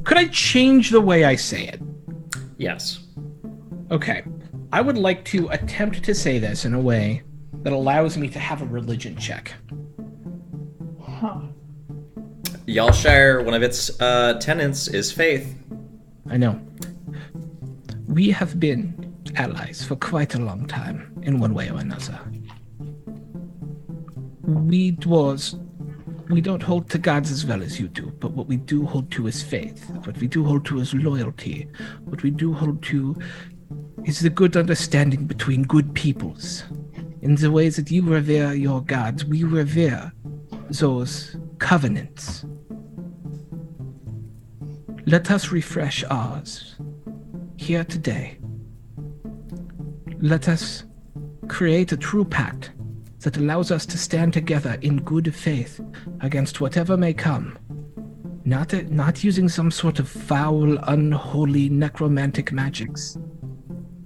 Could I change the way I say it? Yes. Okay. I would like to attempt to say this in a way that allows me to have a religion check. Y'all share one of its tenets is faith. I know. We have been allies for quite a long time, in one way or another. We dwarves, we don't hold to gods as well as you do, but what we do hold to is faith. What we do hold to is loyalty. What we do hold to is the good understanding between good peoples. In the ways that you revere your gods, we revere those covenants. Let us refresh ours here today. Let us create a true pact that allows us to stand together in good faith against whatever may come. Not using some sort of foul, unholy, necromantic magics,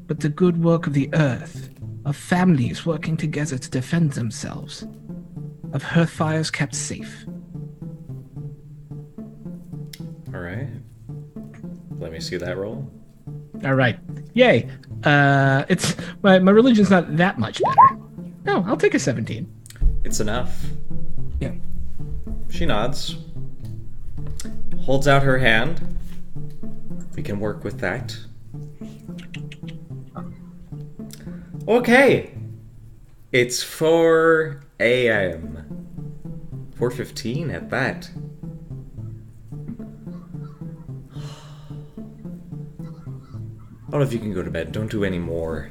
but the good work of the earth, of families working together to defend themselves, of hearthfires kept safe. All right. Let me see that roll. All right. Yay. It's my religion's not that much better. No, I'll take a 17. It's enough. Yeah. She nods. Holds out her hand. We can work with that. Okay. It's 4 a.m. 4:15 at that. All of you can go to bed. Don't do any more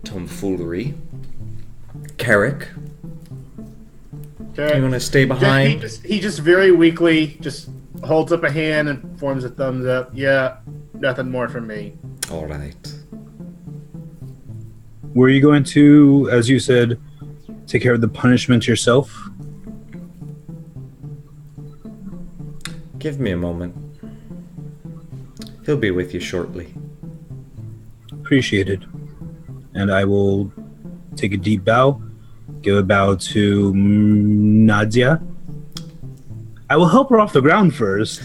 tomfoolery. Carrick, Okay. you want to stay behind? He just very weakly just holds up a hand and forms a thumbs up. Yeah, nothing more from me. All right. Were you going to, as you said, take care of the punishment yourself? Give me a moment. He'll be with you shortly. Appreciated. And I will take a deep bow, give a bow to Nadia. I will help her off the ground first.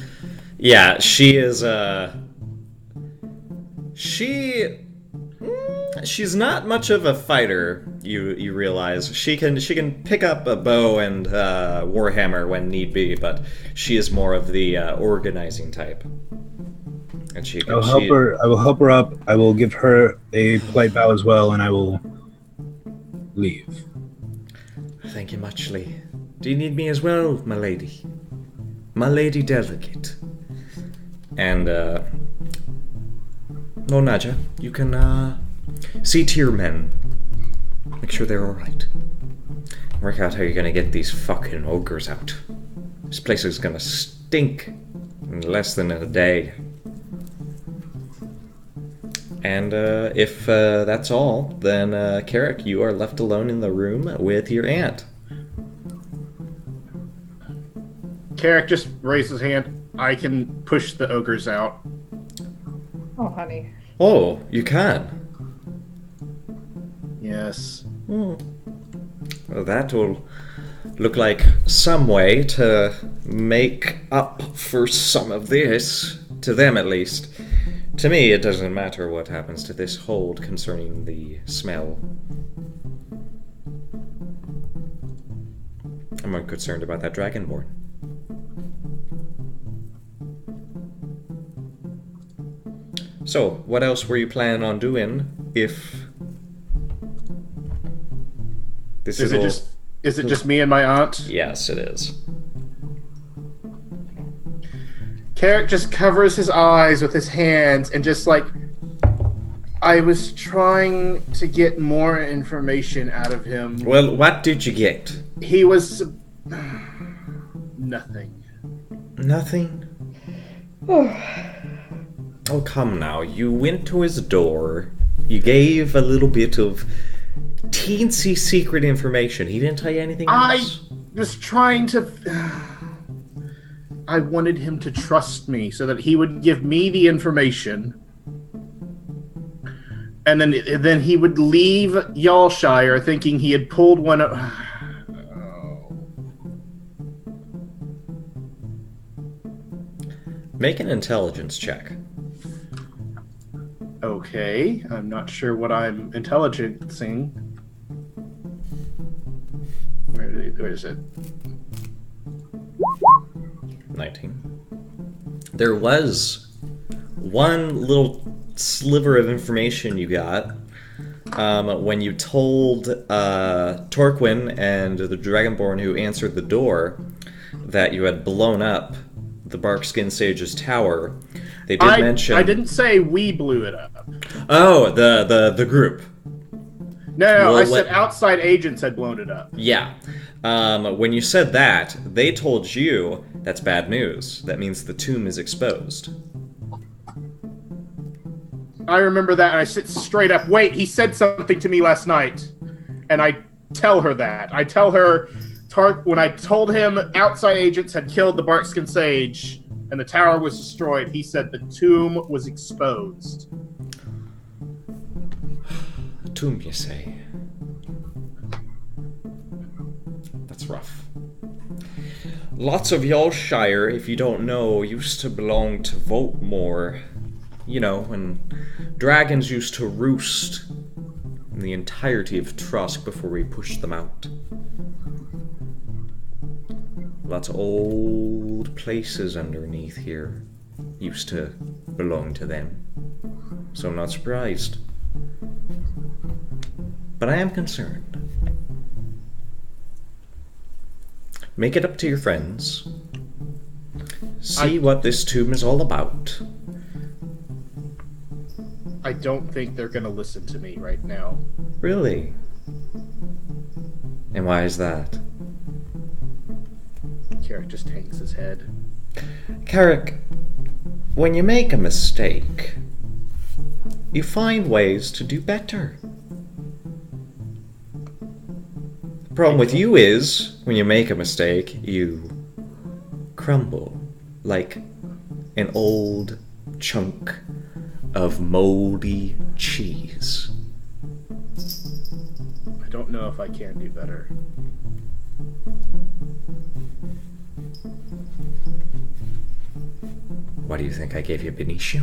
Yeah, she is, she's not much of a fighter, you realize. She can pick up a bow and warhammer when need be, but she is more of the organizing type. And I will help her up. I will give her a polite bow as well, and I will leave. Thank you muchly. Do you need me as well, my lady? My lady delicate. And, no, Nadja, you can, see to your men. Make sure they're alright. Work out how you're gonna get these fucking ogres out. This place is gonna stink in less than a day. And, if, that's all, then, Carrick, you are left alone in the room with your aunt. Carrick just raised his hand. I can push the ogres out. Oh, honey. Oh, you can. Yes. Well, that will look like some way to make up for some of this, to them at least. To me, it doesn't matter what happens to this hold concerning the smell. I'm more concerned about that dragonborn. So, what else were you planning on doing if this Is it just me and my aunt? Yes, it is. Carrick just covers his eyes with his hands and just like, I was trying to get more information out of him. Well, what did you get? He was nothing. Nothing? Oh, come now. You went to his door. You gave a little bit of teensy secret information. He didn't tell you anything else? I was trying to... I wanted him to trust me so that he would give me the information. And then he would leave Yalshire thinking he had pulled one up. Make an intelligence check. Okay, I'm not sure what I'm intelligencing. Where is it? 19. There was one little sliver of information you got when you told Torquin and the Dragonborn who answered the door that you had blown up the Barkskin Sage's tower. They did mention... I didn't say we blew it up. Oh, the group. No, I said outside agents had blown it up. Yeah. When you said that, they told you that's bad news. That means the tomb is exposed. I remember that, and I sit straight up. Wait, he said something to me last night. And I tell her that. I tell her when I told him outside agents had killed the Barkskin Sage and the tower was destroyed, he said the tomb was exposed. A tomb, you say? That's rough. Lots of y'all Shire, if you don't know, used to belong to Votemore. You know, when dragons used to roost in the entirety of Trusk before we pushed them out. Lots of old places underneath here used to belong to them. So I'm not surprised. But I am concerned. Make it up to your friends. See what this tomb is all about. I don't think they're gonna listen to me right now. Really? And why is that? Carrick just hangs his head. Carrick, when you make a mistake, you find ways to do better. The problem with you is, when you make a mistake, you crumble like an old chunk of moldy cheese. I don't know if I can do better. Why do you think I gave you Benicio?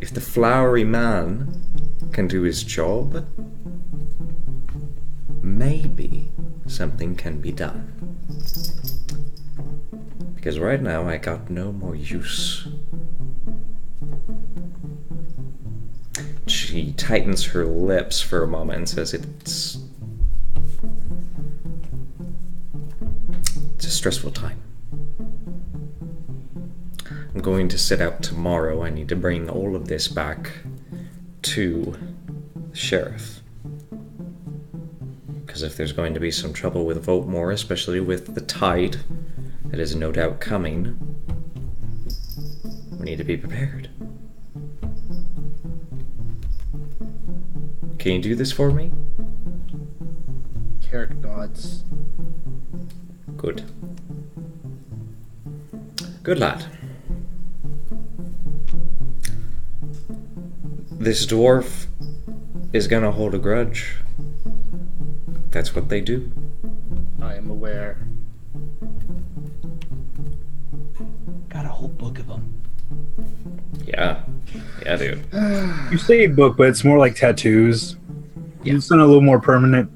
If the flowery man can do his job, maybe something can be done. Because right now I got no more use. She tightens her lips for a moment and says it's a stressful time. I'm going to set out tomorrow. I need to bring all of this back to the sheriff. Because if there's going to be some trouble with Votemore, especially with the tide that is no doubt coming, we need to be prepared. Can you do this for me? Carrick nods. Good. Good lad. This dwarf is gonna hold a grudge. That's what they do. I am aware. Got a whole book of them. Yeah. Yeah, dude. You say book, but it's more like tattoos. Yeah. It's not a little more permanent.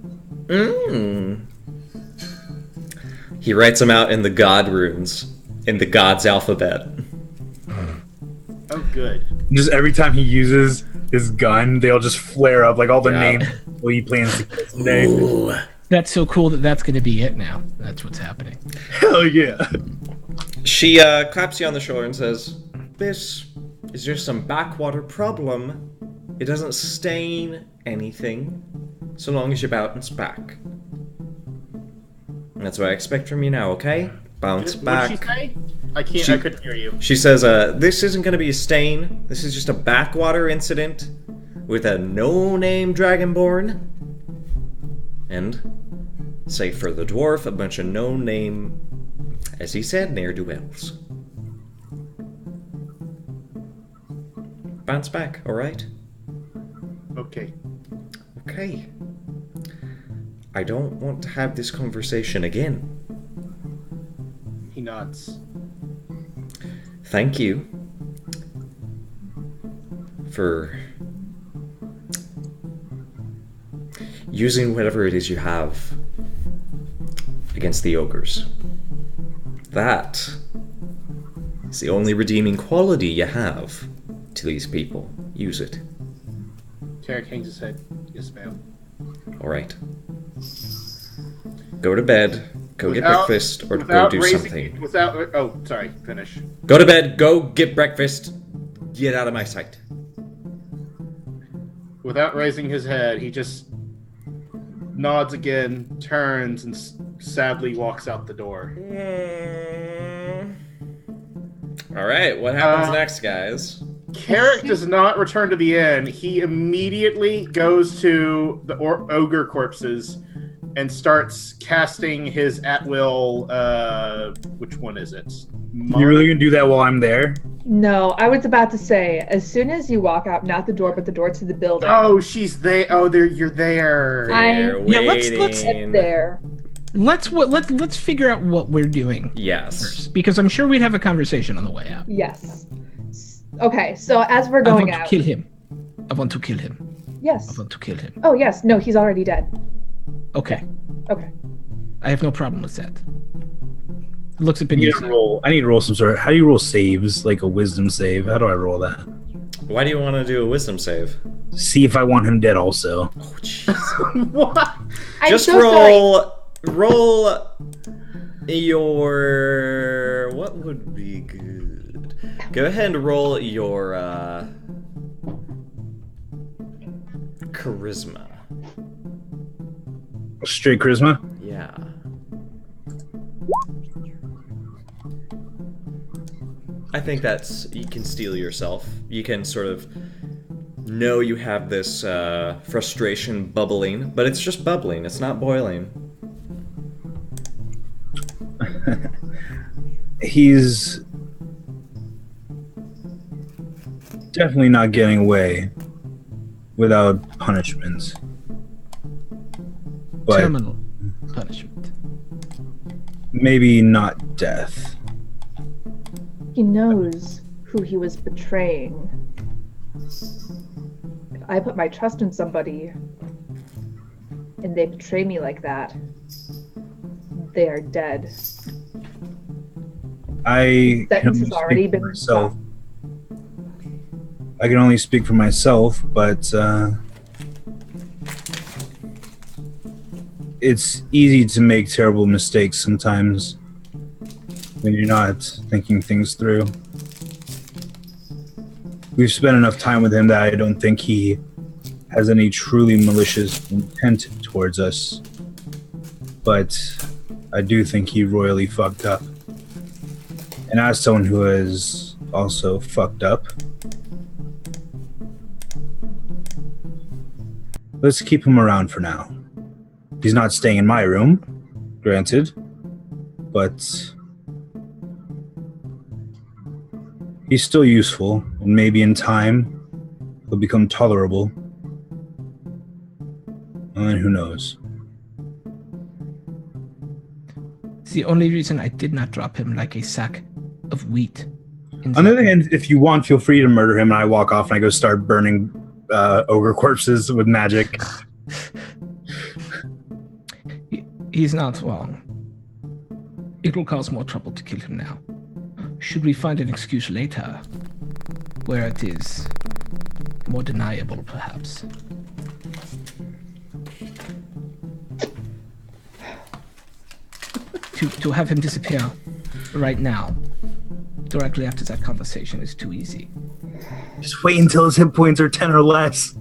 He writes them out in the god runes, in the god's alphabet. Oh, good. Just every time he uses his gun, they'll just flare up like all the Yeah. names he plans to kill today. Ooh. That's so cool that that's going to be it now. That's what's happening. Hell yeah. She claps you on the shoulder and says, "This is just some backwater problem. It doesn't stain anything, so long as you bounce back. And that's what I expect from you now, okay? Bounce back." What'd she say? I couldn't hear you. She says, this isn't going to be a stain. This is just a backwater incident with a no-name dragonborn. And, save for the dwarf, a bunch of no-name, as he said, ne'er-do-wells. Bounce back, alright? Okay. Okay. I don't want to have this conversation again. He nods. Thank you for using whatever it is you have against the ogres. That is the only redeeming quality you have to these people. Use it. Carrick hangs his head. Yes, ma'am. Alright. Go to bed, go get breakfast, or go do something. Oh, sorry, finish. Go to bed, go get breakfast, get out of my sight. Without raising his head, he just nods again, turns, and sadly walks out the door. Alright, what happens next, guys? Carrick does not return to the inn. He immediately goes to the ogre corpses and starts casting his at-will, which one is it? You really gonna do that while I'm there? No, I was about to say, as soon as you walk out, not the door, but the door to the building. Oh, she's there. Oh, you're there. Yeah, let's Get there. let's figure out what we're doing Yes. first, because I'm sure we'd have a conversation on the way out. Yes. Okay, so as we're I going want out. to kill him. I want to kill him. I Yes. want to kill him. Oh, yes. No, he's already dead. Okay. Okay. I have no problem with that. Looks at I need Benicio. to roll. I need to roll some sort of. How do you roll saves? Like a wisdom save? How do I roll that? Why do you want to do a wisdom save? See if I want him dead. Also, Oh, jeez. What? I'm Just so sorry. roll your. What would be good? Go ahead and roll your charisma. straight charisma. Yeah. I think that's, you can steel yourself. You can sort of know you have this frustration bubbling, but it's just bubbling, it's not boiling. He's definitely not getting away without punishment. But Terminal punishment. maybe not death. He knows who he was betraying. If I put my trust in somebody and they betray me like that, they are dead. I can Sentence only has already speak for been myself. I can only speak for myself, but it's easy to make terrible mistakes sometimes when you're not thinking things through. We've spent enough time with him that I don't think he has any truly malicious intent towards us. But I do think he royally fucked up. And as someone who has also fucked up, let's keep him around for now. He's not staying in my room, granted, but he's still useful, and maybe in time he'll become tolerable. And who knows? It's the only reason I did not drop him like a sack of wheat. On the other hand, if you want, feel free to murder him, and I walk off and I go start burning ogre corpses with magic. He's not wrong. It will cause more trouble to kill him now. Should we find an excuse later, where it is more deniable, perhaps? To have him disappear right now, directly after that conversation, is too easy. Just wait until his hit points are 10 or less.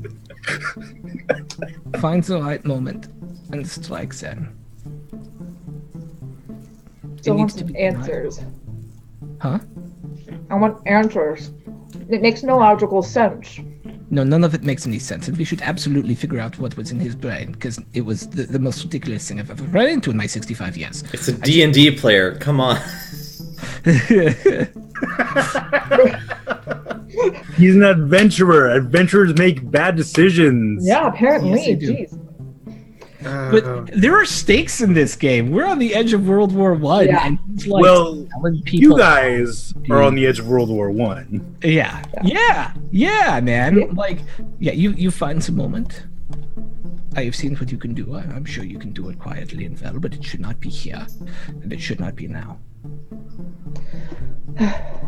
Find the right moment and strike then. So I want needs to some be deniable. answers. Huh? I want answers. It makes no logical sense. No, none of it makes any sense, and we should absolutely figure out what was in his brain, because it was the most ridiculous thing I've ever run into in my 65 years. It's a D&D player, come on. He's an adventurer. Adventurers make bad decisions. Yeah, apparently. Yes, they do. Jeez. But there are stakes in this game. We're on the edge of World War One, Yeah. and it's like Well, telling people, you guys are on the edge of World War One. yeah, man. Yeah. Like, yeah, you find some moment. I have seen what you can do. I'm sure you can do it quietly and well, but it should not be here, and it should not be now.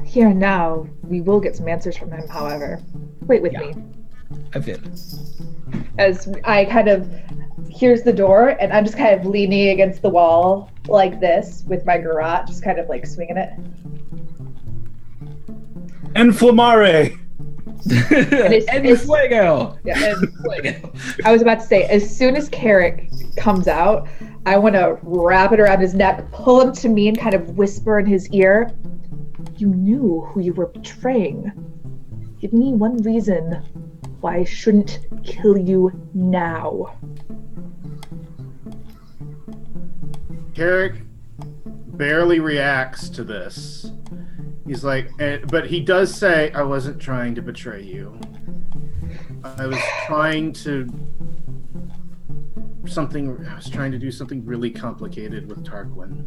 Here and now, we will get some answers from him, however. Wait with Yeah. me. I will. As I kind of, here's the door, and I'm just kind of leaning against the wall like this with my garrote, just kind of like swinging it. Enflammare! En fuego. Yeah, and Fuego. I was about to say, as soon as Carrick comes out, I want to wrap it around his neck, pull him to me, and kind of whisper in his ear, "You knew who you were betraying. Give me one reason why I shouldn't kill you now. Carrick barely reacts to this. He's like, but he does say, I wasn't trying to betray you. I was trying to do something really complicated with Tarquin.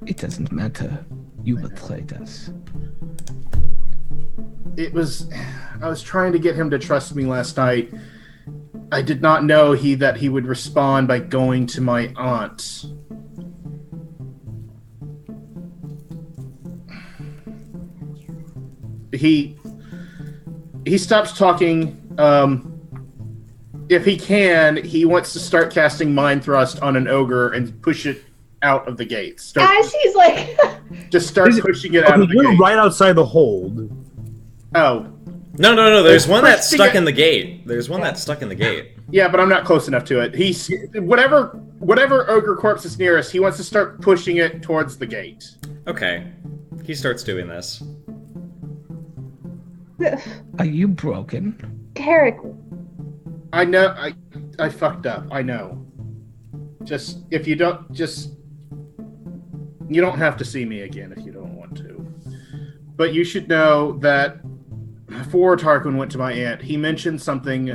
It doesn't matter. You betrayed us. I was trying to get him to trust me last night. I did not know that he would respond by going to my aunt. He stops talking. If he can, he wants to start casting Mind Thrust on an ogre and push it out of the gates. As he's like... Just start pushing it out of the We're gate. right outside the hold. Oh. No. There's one that's stuck in the gate. There's one that's stuck in the gate. Yeah, but I'm not close enough to it. He's whatever ogre corpse is nearest, he wants to start pushing it towards the gate. Okay. He starts doing this. Are you broken? Carrick, I know I fucked up. I know. Just if you don't you don't have to see me again if you don't want to. But you should know that before Tarquin went to my aunt, he mentioned something.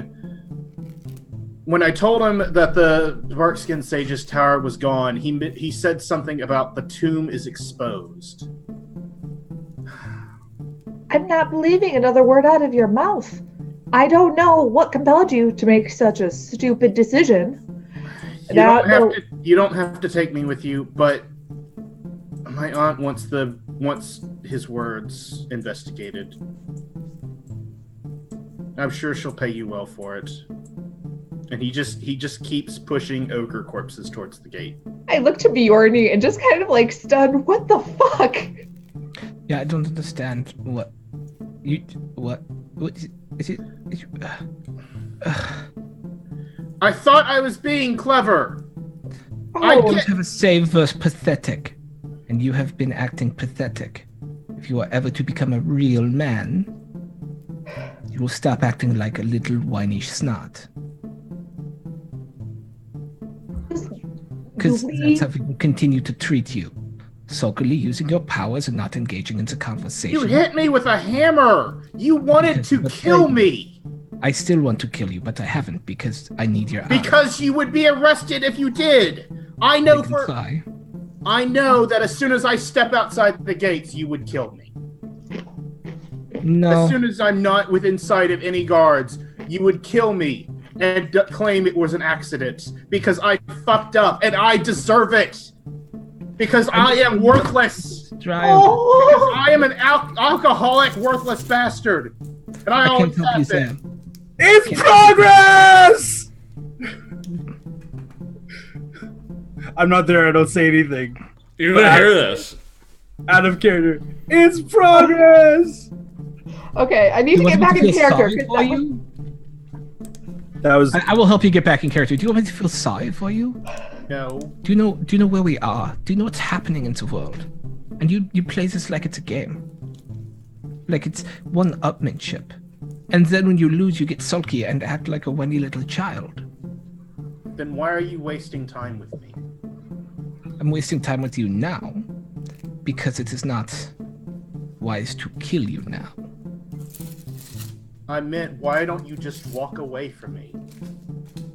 When I told him that the Darkskin Sage's tower was gone, he said something about the tomb is exposed. I'm not believing another word out of your mouth. I don't know what compelled you to make such a stupid decision. You don't have to take me with you, but my aunt wants his words investigated. I'm sure she'll pay you well for it. And he just keeps pushing ogre corpses towards the gate. I look to Bjorny and just kind of like stunned. What the fuck? Yeah, I don't understand what is it? I thought I was being clever. I don't have a save versus pathetic, and you have been acting pathetic. If you are ever to become a real man, you will stop acting like a little whiny snot. Because that's how people continue to treat you. Sulkily using your powers and not engaging into conversation. You hit me with a hammer! You wanted to kill me! I still want to kill you, but I haven't because I need your Because you would be arrested if you did! I know that as soon as I step outside the gates, you would kill me. No. As soon as I'm not within sight of any guards, you would kill me and claim it was an accident because I fucked up and I deserve it. Because I am worthless. Because I am an alcoholic, worthless bastard. And I always can't help you, have been. Sam. It's progress! I'm not there. I don't say anything. You're gonna hear this. Out of character. It's progress! Okay, I need to get back in character. That was. I will help you get back in character. Do you want me to feel sorry for you? No. Do you know where we are? Do you know what's happening in the world? And you play this like it's a game. Like it's one-upmanship. And then when you lose, you get sulky and act like a whiny little child. Then why are you wasting time with me? I'm wasting time with you now because it is not wise to kill you now. I meant, why don't you just walk away from me?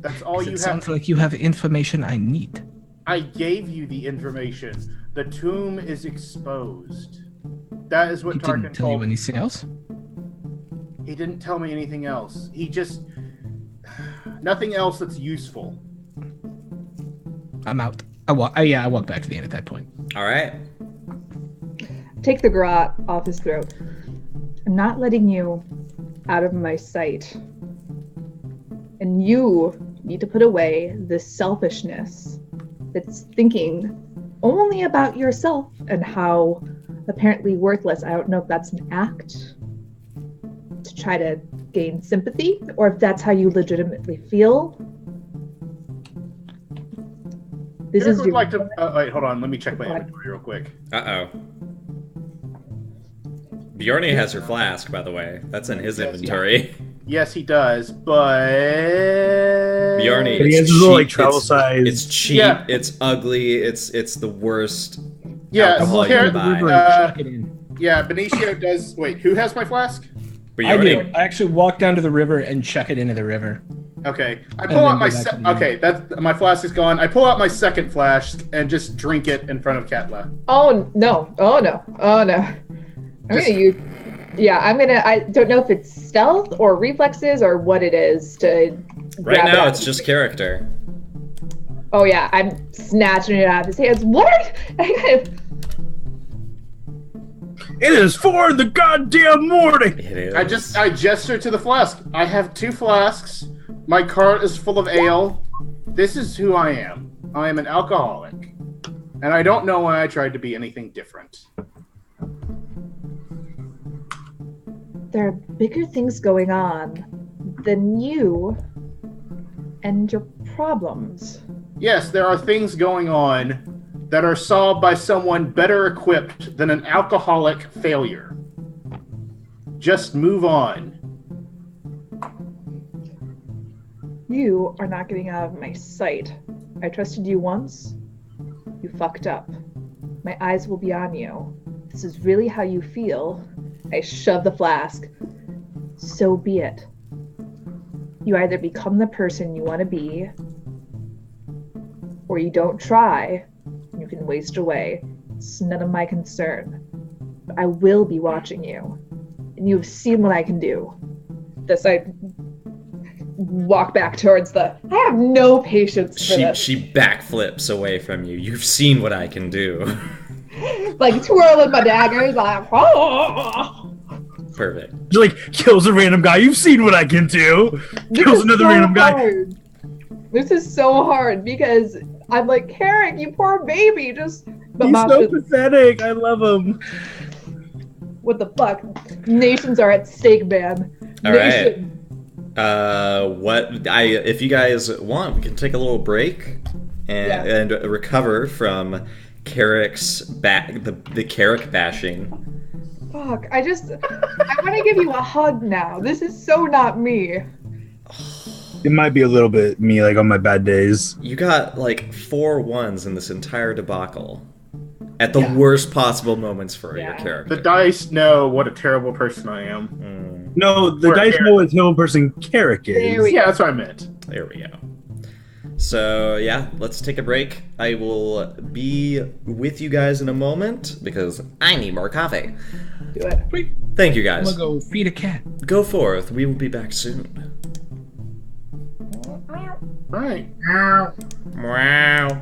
That's all you have. It sounds like you have information I need. I gave you the information. The tomb is exposed. That is what He Tarkin didn't tell you told me. anything else? He didn't tell me anything else. He just... Nothing else that's useful. I'm out. I walked back to the inn at that point. All right. Take the garrote off his throat. I'm not letting you out of my sight. And you need to put away this selfishness that's thinking only about yourself and how apparently worthless. I don't know if that's an act to try to gain sympathy or if that's how you legitimately feel. This is your... wait, hold on. Let me check my inventory real quick. Uh-oh. Bjarni has your flask, by the way. That's in his inventory. Yes, he does, but Bjarni, But he it's has his cheap. little, like, travel size. It's cheap. Yeah. It's ugly. It's the worst. Yeah, alcohol Walk you down can to the buy. river and chuck it in. Yeah, Benicio does. Wait, who has my flask? I Bjarni, do. I actually walk down to the river and chuck it into the river. Okay, I And pull then out my go back to the okay. That my flask is gone. I pull out my second flask and just drink it in front of Katla. Oh no! Oh no! Oh no! I'm Just- gonna use. Yeah, I'm gonna. I don't know if it's stealth or reflexes or what it is to. right grab now it. it's just character. Oh yeah, I'm snatching it out of his hands. What? It is 4 in the goddamn morning. It is. I gesture to the flask. I have 2 flasks. My cart is full of ale. This is who I am. I am an alcoholic, and I don't know why I tried to be anything different. There are bigger things going on than you and your problems. Yes, there are things going on that are solved by someone better equipped than an alcoholic failure. Just move on. You are not getting out of my sight. I trusted you once. You fucked up. My eyes will be on you. This is really how you feel. I shove the flask. So be it. You either become the person you want to be, or you don't try. You can waste away. It's none of my concern. But I will be watching you. And you've seen what I can do. This I walk back towards the. I have no patience for this. She backflips away from you. You've seen what I can do. Like twirling my daggers. Like, oh. Perfect. She, like, kills a random guy. You've seen what I can do. This Kills is another so random guy. hard. This is so hard because I'm like, Carrick, you poor baby. But He's Mom so just, pathetic. I love him. what the fuck? Nations are at stake, man. All right. Nation. If you guys want, we can take a litlittle break and recover from Carrick's the Carrick bashing. Fuck. I want to give you a hug now. This is so not me. It might be a little bit me, like, on my bad days. You got like 4 1s in this entire debacle. At the worst possible moments for your character. The dice know what a terrible person I am. No, the Or dice Carrick. know what terrible person Carrick is. There we Yeah, that's what I meant. There we go. So, yeah, let's take a break. I will be with you guys in a moment because I need more coffee. Do it. Wait, Thank you I'm guys. gonna go feed a cat. Go forth. We will be back soon. Right. Wow.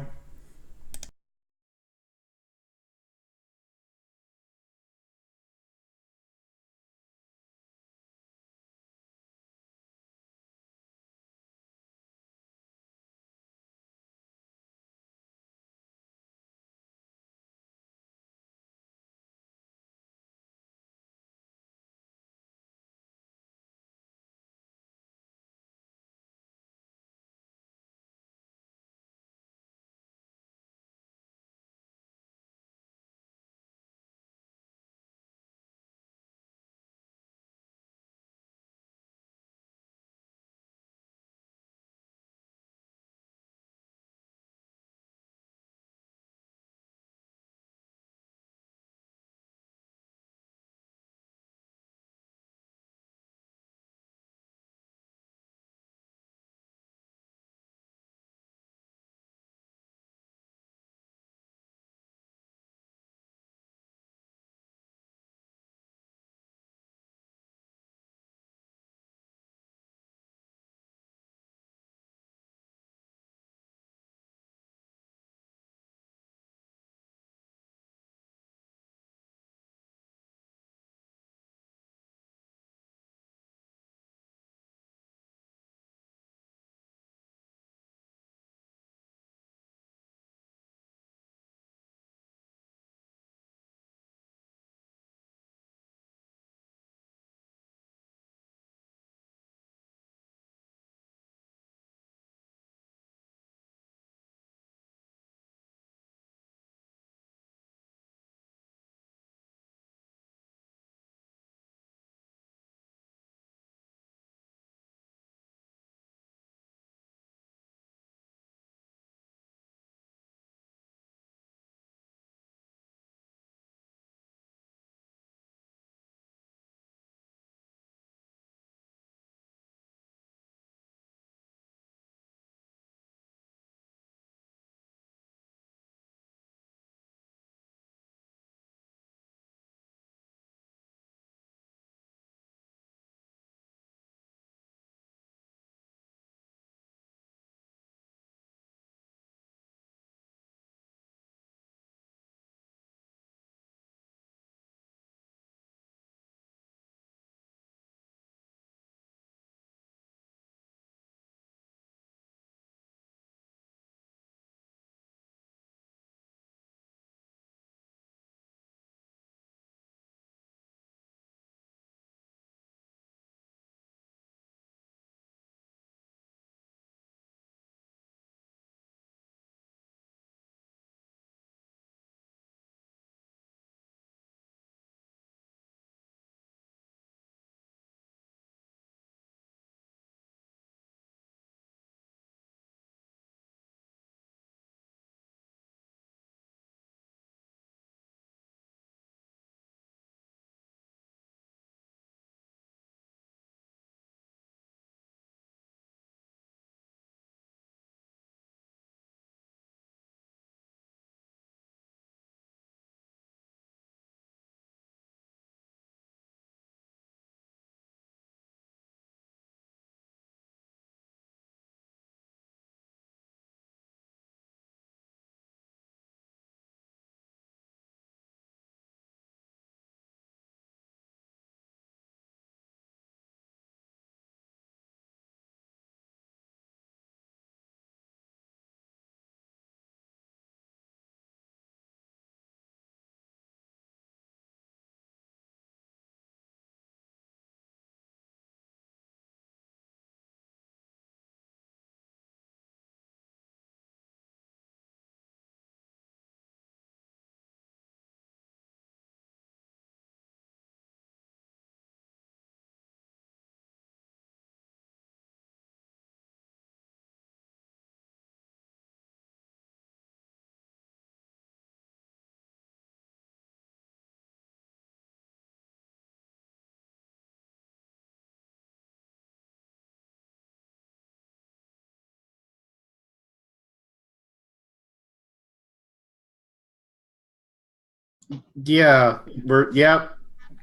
Yeah,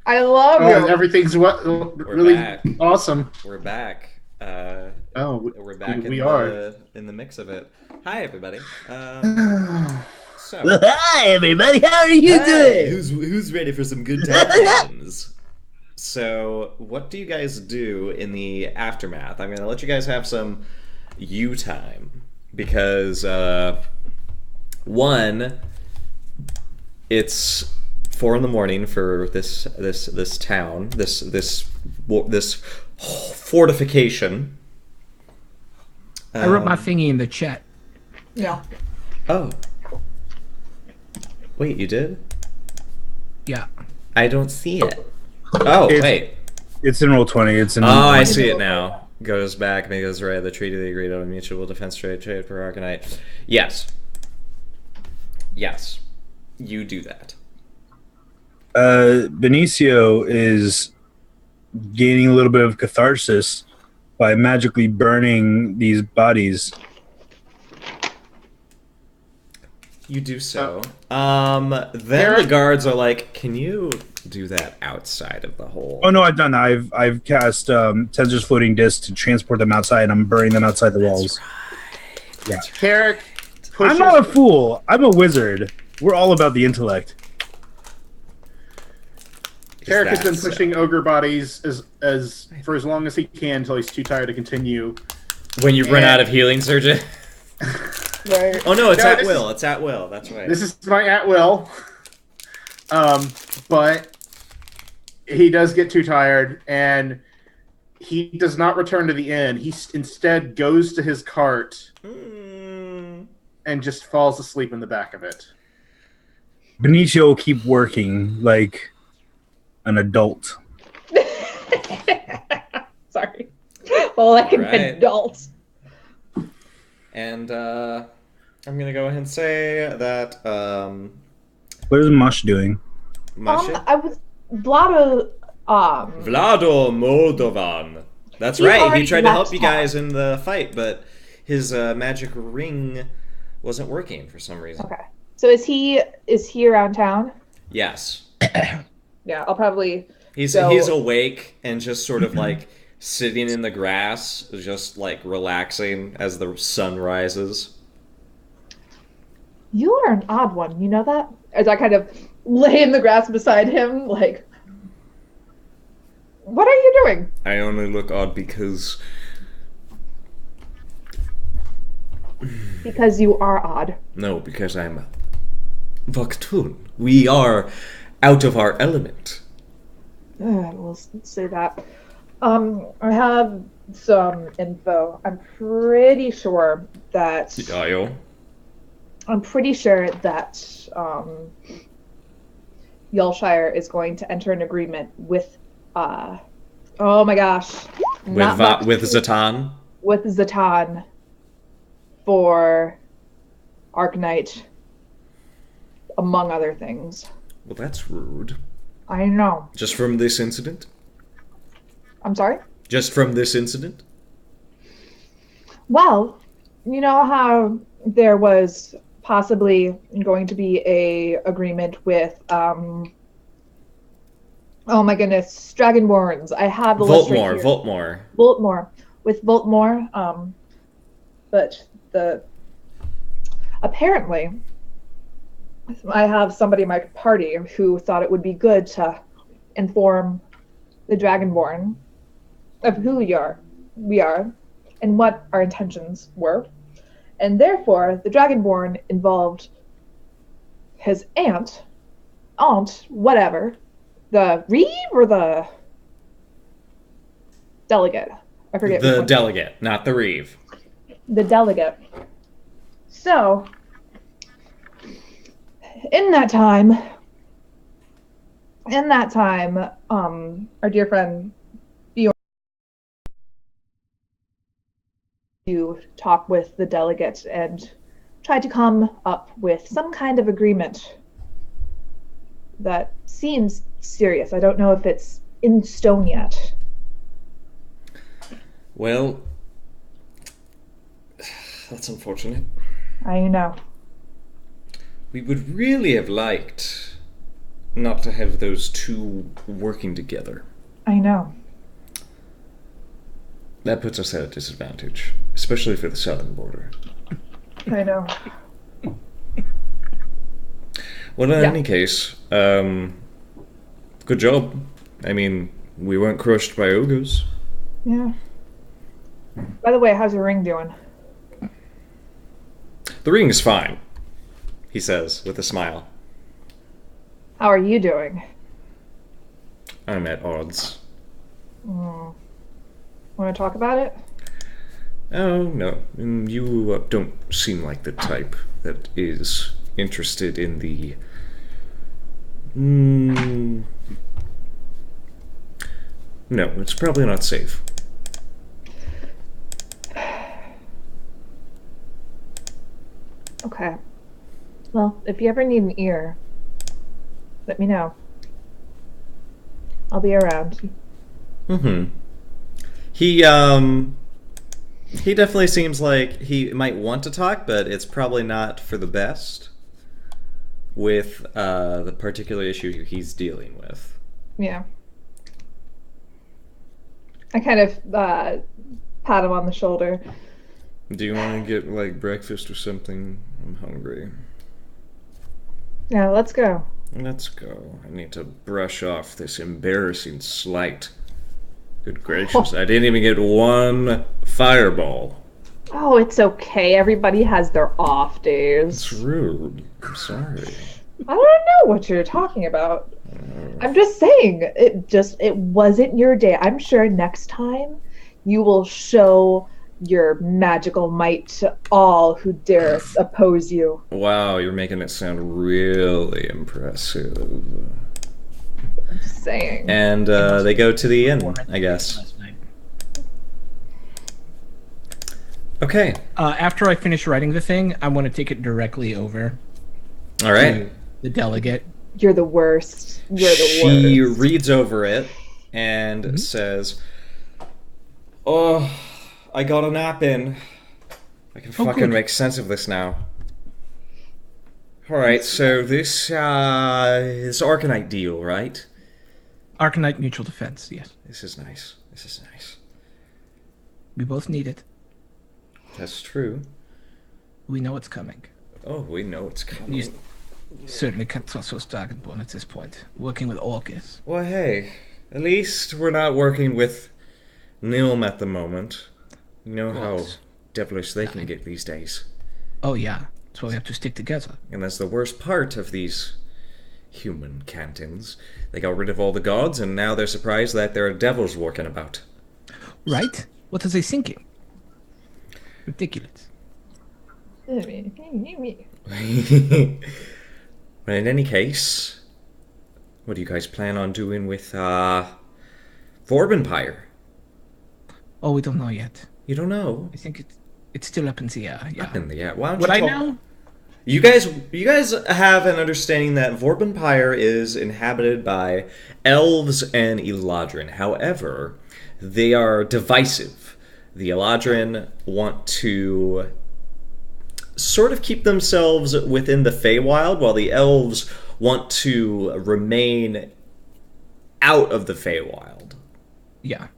I love you. everything's really back. awesome. We're back. Oh, We're back we in are. the mix of it. Hi, everybody. So, Hi, everybody. How are you hey, doing? who's ready for some good times? So, what do you guys do in the aftermath? I'm gonna let you guys have some you time because one, it's 4 a.m. for this town, this fortification. I wrote my thingy in the chat. Yeah. Oh. Wait, you did? Yeah. I don't see it. Oh, wait. It's in roll 20. It's in. Oh, I see it now. Goes back, makes right. The treaty they agreed on mutual defense trade per Arcanite. Yes. Yes. You do that. Benicio is gaining a little bit of catharsis by magically burning these bodies. You do so. Then the guards are like, "Can you do that outside of the hole?" Oh no, I've done that. I've cast Tensor's floating disc to transport them outside. And I'm burning them outside the walls. Yeah, Carrick pushes. I'm not a fool. I'm a wizard. We're all about the intellect. Carrick has been That's, pushing ogre bodies as for as long as he can until he's too tired to continue. When you run out of healing surgeon. Right. Oh no, it's No, at this will. It's at will. That's right. This is my at will. But he does get too tired, and he does not return to the inn. He instead goes to his cart and just falls asleep in the back of it. Benicio will keep working like an adult. Sorry. Well, like an Alright. adult. And I'm gonna go ahead and say that What is Mush doing? Masha? I was Vlado. Vlado Moldovan. That's He right. He already tried to help left you guys in the fight, but his magic ring wasn't working for some reason. Okay. So is he around town? Yes. Yeah, I'll probably. He's go- he's awake and just sort of like sitting in the grass, just like relaxing as the sun rises. You are an odd one. You know that? As I kind of lay in the grass beside him, like, what are you doing? I only look odd because Because you are odd. no, because I'm Voktun. We are out of our element. We'll say that. I have some info. I'm pretty sure that Dio. Yulshire is going to enter an agreement with oh my gosh. With Zatan. With Zatan for Arcanite, among other things. Well, that's rude. I know. Just from this incident? I'm sorry? Just from this incident? Well, you know how there was possibly going to be a agreement with oh my goodness, Dragonborns. I have the list right here. Voltmore. With Voltmore, but apparently I have somebody in my party who thought it would be good to inform the Dragonborn of who we are, and what our intentions were. And therefore, the Dragonborn involved his aunt, whatever, the Reeve or the delegate? I forget. The delegate, not the Reeve. The delegate. So, in that time, our dear friend Bjorn to talk with the delegate and try to come up with some kind of agreement that seems serious. I don't know if it's in stone yet. Well, that's unfortunate. I know. We would really have liked not to have those two working together. I know. That puts us at a disadvantage, especially for the southern border. I know. Well, in any case, good job. I mean, we weren't crushed by ogres. Yeah. By the way, how's your ring doing? The ring is fine, he says with a smile. How are you doing? I'm at odds. Want to talk about it? Oh, no. You don't seem like the type that is interested in the... No, it's probably not safe. Okay. Well, if you ever need an ear, let me know. I'll be around. He definitely seems like he might want to talk, but it's probably not for the best with the particular issue he's dealing with. Yeah. I kind of pat him on the shoulder. Do you want to get, like, breakfast or something? I'm hungry. Yeah, let's go. Let's go. I need to brush off this embarrassing slight. Good gracious, I didn't even get one fireball. Oh, it's okay. Everybody has their off days. It's rude. I'm sorry. I don't know what you're talking about. I'm just saying, it wasn't your day. I'm sure next time you will show your magical might to all who dare oppose you. Wow, you're making it sound really impressive. I'm just saying. And they go to the inn, I guess. Okay. After I finish writing the thing, I want to take it directly over All right. to the delegate. You're the worst. You're the She worst. reads over it and says, "Oh, I got a nap in. I can fucking good. make sense of this now." All right, so this Arcanite deal, right? Arcanite mutual defense, yes. This is nice. This is nice. We both need it. That's true. We know it's coming. Oh, we know it's coming. You certainly can't trust those Dragonborn at this point. Working with Orcus. Well, hey, at least we're not working with Nilm at the moment. You know how What? devilish they can get these days. Oh yeah, so we have to stick together. And that's the worst part of these human cantons. They got rid of all the gods, and now they're surprised that there are devils walking about. Right? What are they thinking? Ridiculous. But in any case, what do you guys plan on doing with Vorbenpire? Oh, we don't know yet. You don't know. I think it's still up in the air. Yeah. Up in the air. Why don't What you I talk- know? You guys have an understanding that Vorbenpire is inhabited by elves and Eladrin. However, they are divisive. The Eladrin want to sort of keep themselves within the Feywild, while the elves want to remain out of the Feywild. Yeah.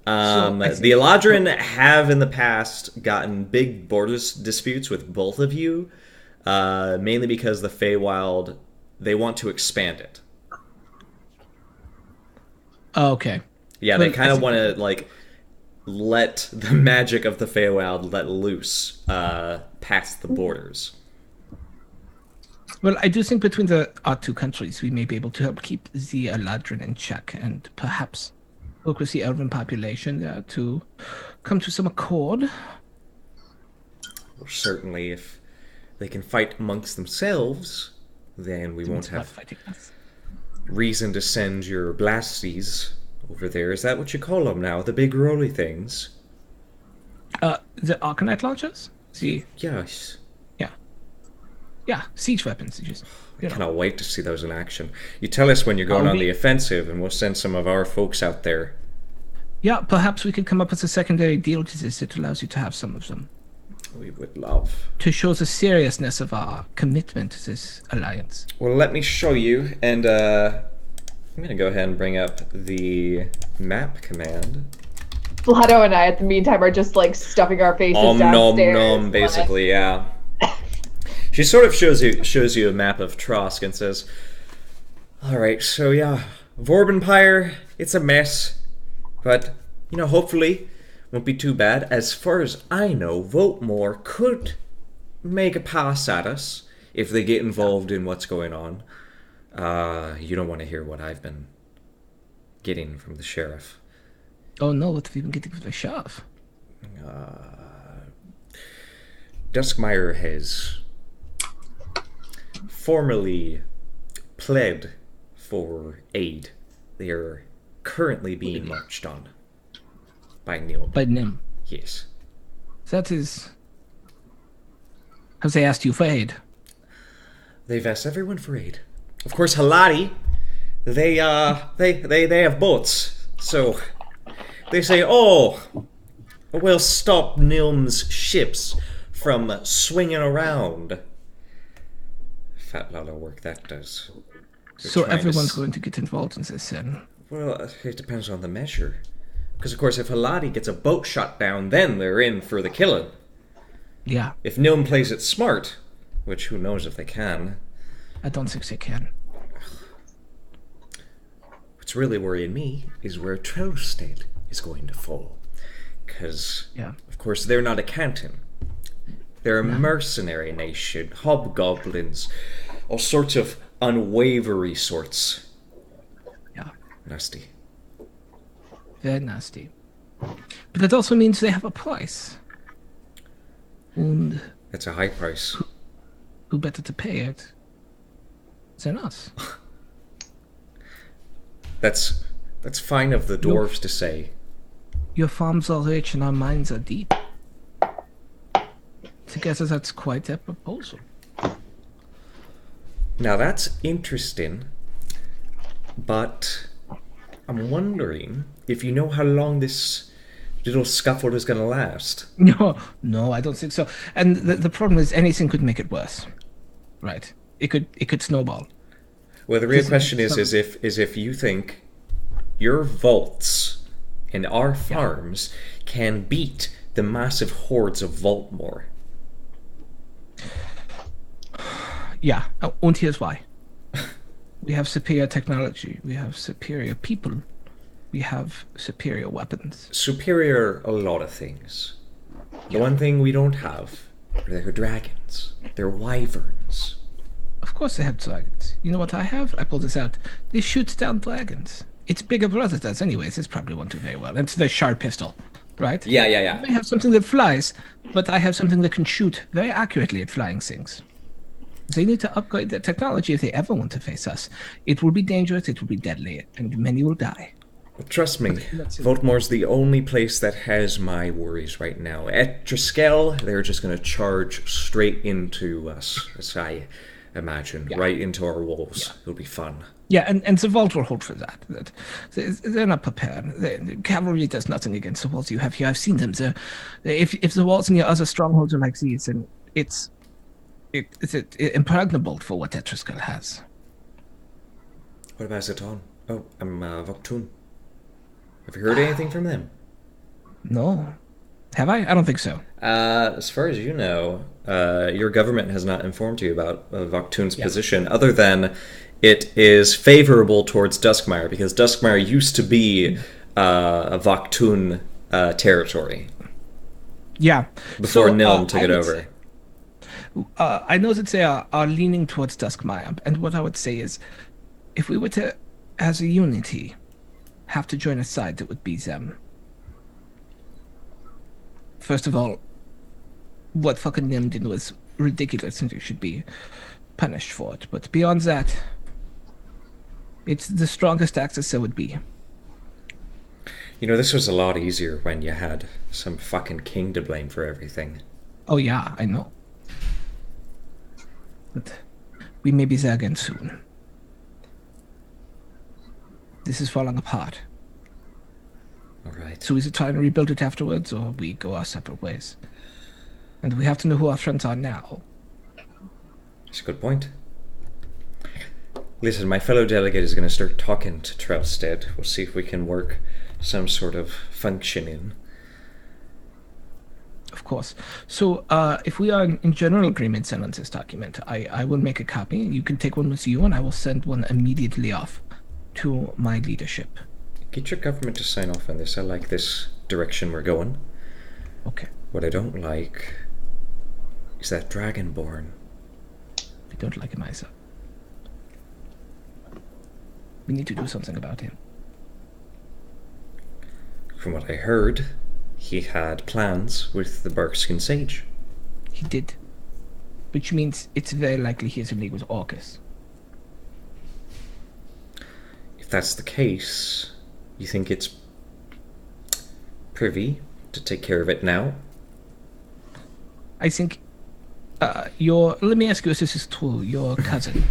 I think- The Eladrin have in the past gotten big border disputes with both of you, mainly because the Feywild, they want to expand it. Oh, okay. Yeah, they But kind I of think- want to, like, let the magic of the Feywild let loose past the borders. Well, I do think between our two countries, we may be able to help keep the Eladrin in check and perhaps work with the elven population there to come to some accord. Or certainly, if they can fight amongst themselves, then we won't It's not have fighting us. reason to send your blasties over there. Is that what you call them now? The big rolly things? The Arcanite launchers? Yes. Yeah, siege weapons. Just, I cannot wait to see those in action. You tell us when you're going I'll on be- the offensive, and we'll send some of our folks out there. Yeah, perhaps we could come up with a secondary deal to this that allows you to have some of them. We would love. To show the seriousness of our commitment to this alliance. Well, let me show you, and I'm gonna go ahead and bring up the map command. Blotto and I, at the meantime, are just like stuffing our faces Nom downstairs. nom, basically, yeah. She sort of shows you a map of Trosk and says, "All right, so yeah, Vorbenpire, it's a mess, but you know, hopefully, won't be too bad. As far as I know, Votemore could make a pass at us if they get involved in what's going on. You don't want to hear what I've been getting from the sheriff." Oh no, what have you been getting from the sheriff? Duskmire has formally pled for aid. They are currently being marched on by Neil. By Nim. Yes. That is... Have they asked you for aid? They've asked everyone for aid. Of course, Haladi, they have boats, so they say, "Oh, we'll stop Nilm's ships from swinging around." Fat lot of work that does. They're So trying to everyone's going to get involved in this then? Well, it depends on the measure. Because, of course, if Haladi gets a boat shot down, then they're in for the killing. Yeah, If Nilm plays it smart, which who knows if they can, I don't think they can. what's really worrying me is where Trollstead is going to fall. Because, Yeah. of course, they're not a canton. They're a mercenary nation, hobgoblins, all sorts of unwavery sorts. Yeah, Nasty. very nasty. But that also means they have a price. And That's a high price. who better to pay it than us? That's fine of the dwarves to say. Your farms are rich and our mines are deep. Together, that's quite a proposal. Now that's interesting, but I'm wondering if you know how long this little scuffle is going to last. No, I don't think so. And the problem is anything could make it worse. Right. It could snowball. Well, the real Is it question is some- if you think your vaults and our farms can beat the massive hordes of Vaultmore. Yeah, and here's why. We have superior technology. We have superior people. We have superior weapons. Superior a lot of things. The one thing we don't have are their dragons. They're wyverns. Of course they have dragons. You know what I have? I pulled this out. This shoots down dragons. Its bigger brother does anyways. This probably won't do very well. It's the sharp pistol, right? Yeah. I may have something that flies, but I have something that can shoot very accurately at flying things. They need to upgrade their technology if they ever want to face us. It will be dangerous, it will be deadly, and many will die. Trust me, That's it. Voldemort's the only place that has my worries right now. At Triskel, they're just going to charge straight into us, as I imagine, right into our walls. It'll be fun. Yeah, and the vault will hold for that. They're not prepared. The cavalry does nothing against the walls you have here. I've seen them. If the walls near other strongholds are like these, then it's impregnable for what Etriskal has. What about Zeton? Oh, I'm Voktun. Have you heard anything from them? No. Have I? I don't think so. As far as you know, your government has not informed you about Voktun's position, other than it is favorable towards Duskmire, because Duskmire used to be a Voktun territory Yeah. before So, Nilm took I it would over. say- I know that they are leaning towards Duskmire, and what I would say is, if we were to, as a unity, have to join a side that would be them. First of all, what fucking Nim did was ridiculous, and you should be punished for it. But beyond that, it's the strongest axis there would be. You know, this was a lot easier when you had some fucking king to blame for everything. Oh yeah, I know. But we may be there again soon. This is falling apart. All right. So is it trying to rebuild it afterwards, or we go our separate ways? And we have to know who our friends are now. That's a good point. Listen, my fellow delegate is going to start talking to Trelstead. We'll see if we can work some sort of function in. Of course. So, if we are in general agreement then on this document, I will make a copy. You can take one with you, and I will send one immediately off to my leadership. Get your government to sign off on this. I like this direction we're going. Okay. What I don't like is that Dragonborn. I don't like him either. We need to do something about him. From what I heard, he had plans with the Barkskin Sage. He did. Which means it's very likely he is in league with Orcus. If that's the case, you think it's privy to take care of it now? I think let me ask you if this is true. Your cousin,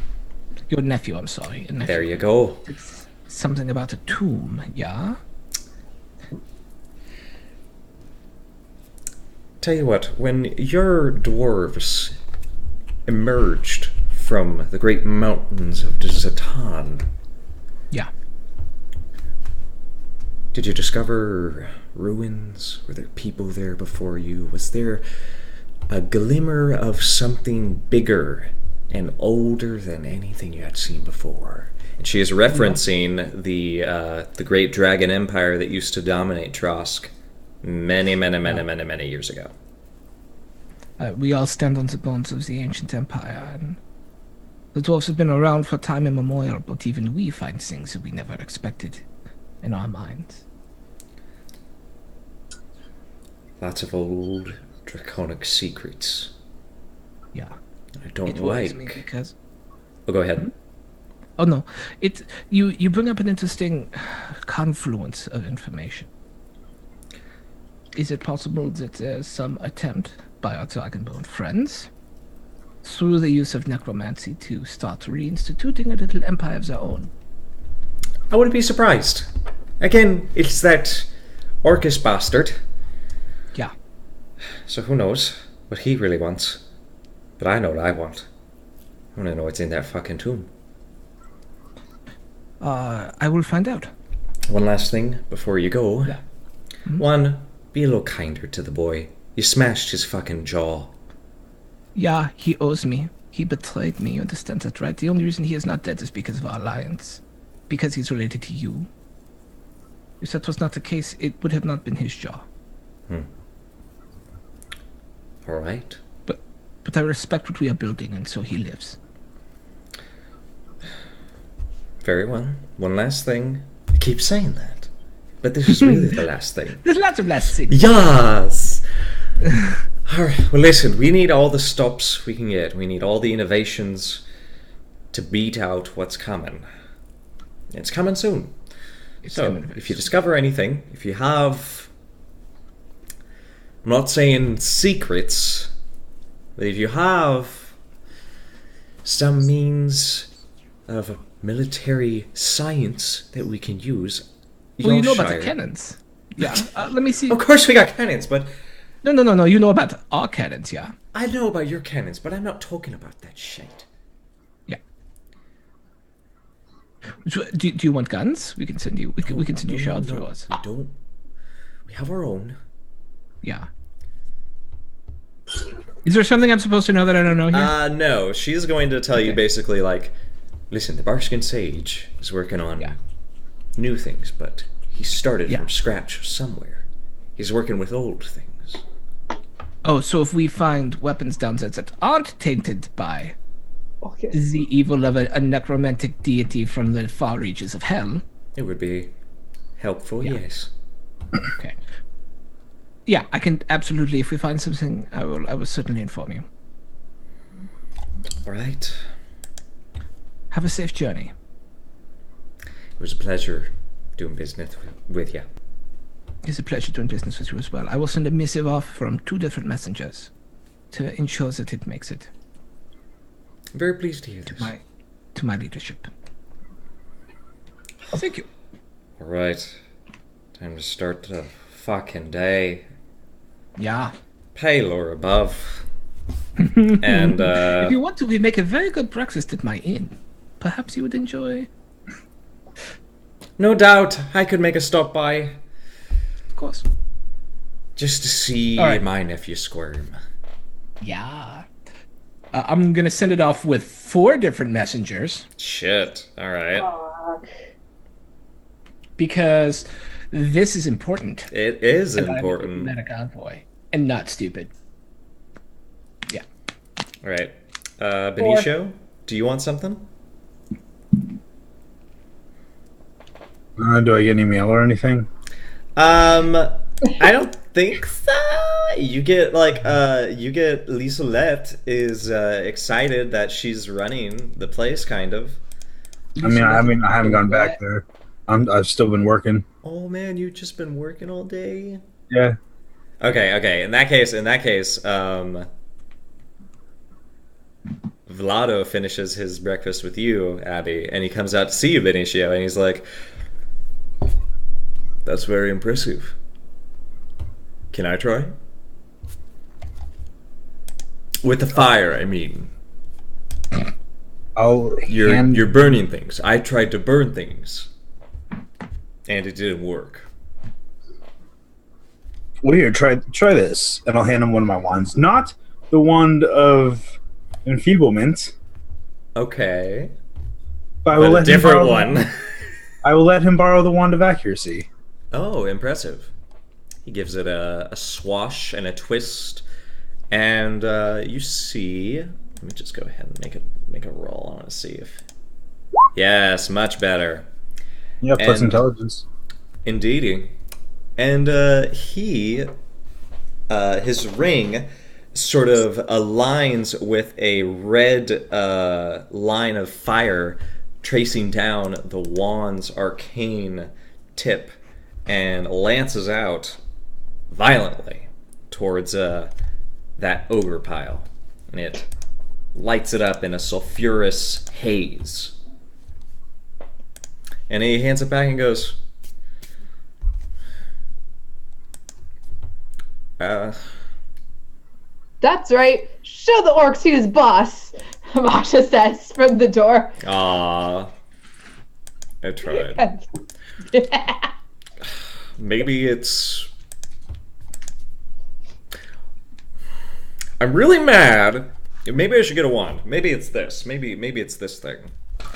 your nephew, I'm sorry. Nephew, There you go. it's something about a tomb, yeah? Tell you what, when your dwarves emerged from the great mountains of Zatan, Yeah. did you discover ruins? Were there people there before you? Was there a glimmer of something bigger and older than anything you had seen before? And she is referencing the great dragon empire that used to dominate Trosk many years ago. We all stand on the bones of the ancient empire, and the dwarves have been around for time immemorial, but even we find things that we never expected in our minds. Lots of old draconic secrets. Yeah. I don't It worries me like. because... Oh, go ahead. Oh no, you bring up an interesting confluence of information. Is it possible that there's some attempt by our Dragonborn friends, through the use of necromancy, to start reinstituting a little empire of their own? I wouldn't be surprised. Again, it's that Orcus bastard. Yeah. So who knows what he really wants. But I know what I want. I want to know what's in that fucking tomb. I will find out. One last thing before you go. Yeah. One, be a little kinder to the boy. You smashed his fucking jaw. Yeah, he owes me. He betrayed me, you understand that, right? The only reason he is not dead is because of our alliance. Because he's related to you. If that was not the case, it would have not been his jaw. Alright. But I respect what we are building, and so he lives. Very well. One last thing. I keep saying that. But this is really the last thing. There's lots of last things. Yes! Alright, well listen, we need all the stops we can get. We need all the innovations to beat out what's coming. It's coming soon. So, if you discover anything, if you have... I'm not saying secrets, but if you have some means of military science that we can use... Well, you know about the Yorkshire- cannons. Yeah, let me see. Of course we got cannons, but... No, you know about our cannons, yeah? I know about your cannons, but I'm not talking about that shit. Yeah. Do you want guns? We can send you. We can send you shards through us. We don't. We have our own. Yeah. Is there something I'm supposed to know that I don't know here? No. She's going to tell you basically like, listen, the Barkskin Sage is working on new things, but he started from scratch somewhere. He's working with old things. Oh, so if we find weapons down there that aren't tainted by Okay. the evil of a necromantic deity from the far reaches of hell. It would be helpful, yes. Okay. Yeah, I can absolutely. If we find something, I will certainly inform you. All right. Have a safe journey. It was a pleasure doing business with you. It's a pleasure doing business with you as well. I will send a missive off from 2 different messengers to ensure that it makes it I'm very pleased to hear this. to my leadership. Thank you. All right. Time to start the fucking day. Yeah. pale or above. And if you want to, we make a very good breakfast at my inn. Perhaps you would enjoy. No doubt, I could make a stop by. Of course. Just to see my nephew squirm. Yeah. I'm gonna send it off with 4 different messengers. Shit. All right. Because This is important. It is And I'm important. a diplomatic envoy, and not stupid. Yeah. All right. Benicio, do you want something? Do I get any mail or anything? I don't think so. You get Lisa Lett is excited that she's running the place, kind of. I haven't gone back there. I've still been working. Oh man, you've just been working all day. Yeah. Okay. In that case, Vlado finishes his breakfast with you, Abby, and he comes out to see you, Benicio, and he's like, "That's very impressive. Can I try?" With the fire, I mean. You're burning things. I tried to burn things, and it didn't work. Well, here, try this, and I'll hand him one of my wands. Not the wand of enfeeblement. Okay. But I will But a let him different borrow one. I will let him borrow the wand of accuracy. Oh, impressive. He gives it a swash and a twist, and you see. Let me just go ahead and make a roll. I want to see if. Yes, much better. Yeah, plus And- intelligence. Indeedy. And his ring sort of aligns with a red line of fire tracing down the wand's arcane tip and lances out violently towards that ogre pile. And it lights it up in a sulfurous haze. And he hands it back and goes, That's right. Show the orcs who's boss, Masha says from the door. "Aw, I tried. Maybe it's... I'm really mad. Maybe I should get a wand. Maybe it's this. Maybe it's this thing."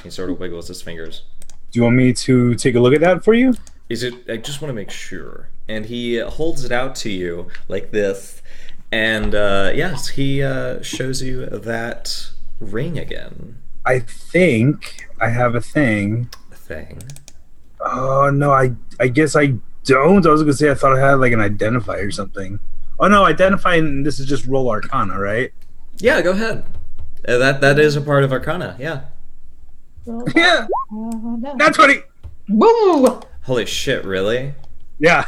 He sort of wiggles his fingers. Do you want me to take a look at that for you? Is it... I just want to make sure. And he holds it out to you like this. And, yes, he shows you that ring again. I think I have a thing. Thing. Oh, no, I guess I don't. I was going to say I thought I had like an identify or something. Oh, no, identify, and this is just roll arcana, right? Yeah, go ahead. That is a part of Arcana, yeah. Yeah, No. that's 20. Woo! Holy shit, really? Yeah.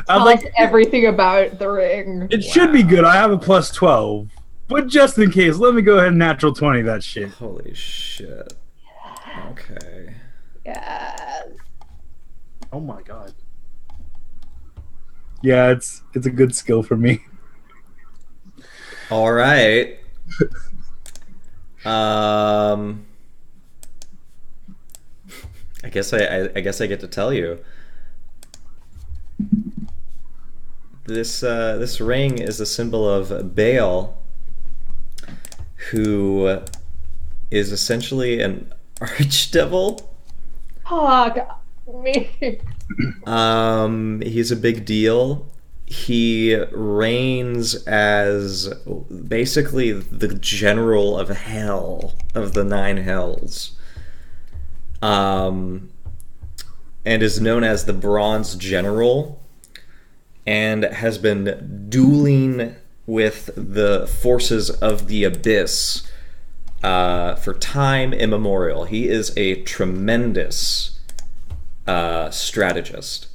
I'm Tell like, us everything about the ring. it should be good. I have a plus 12. But just in case, let me go ahead and natural 20 that shit. Holy shit. Okay. Yes. Oh my god. Yeah, it's a good skill for me. All right. I guess I get to tell you. This ring is a symbol of Baal, who is essentially an archdevil. Fuck me. He's a big deal. He reigns as basically the general of hell, of the 9 hells. And is known as the Bronze General, and has been dueling with the forces of the Abyss for time immemorial. He is a tremendous strategist.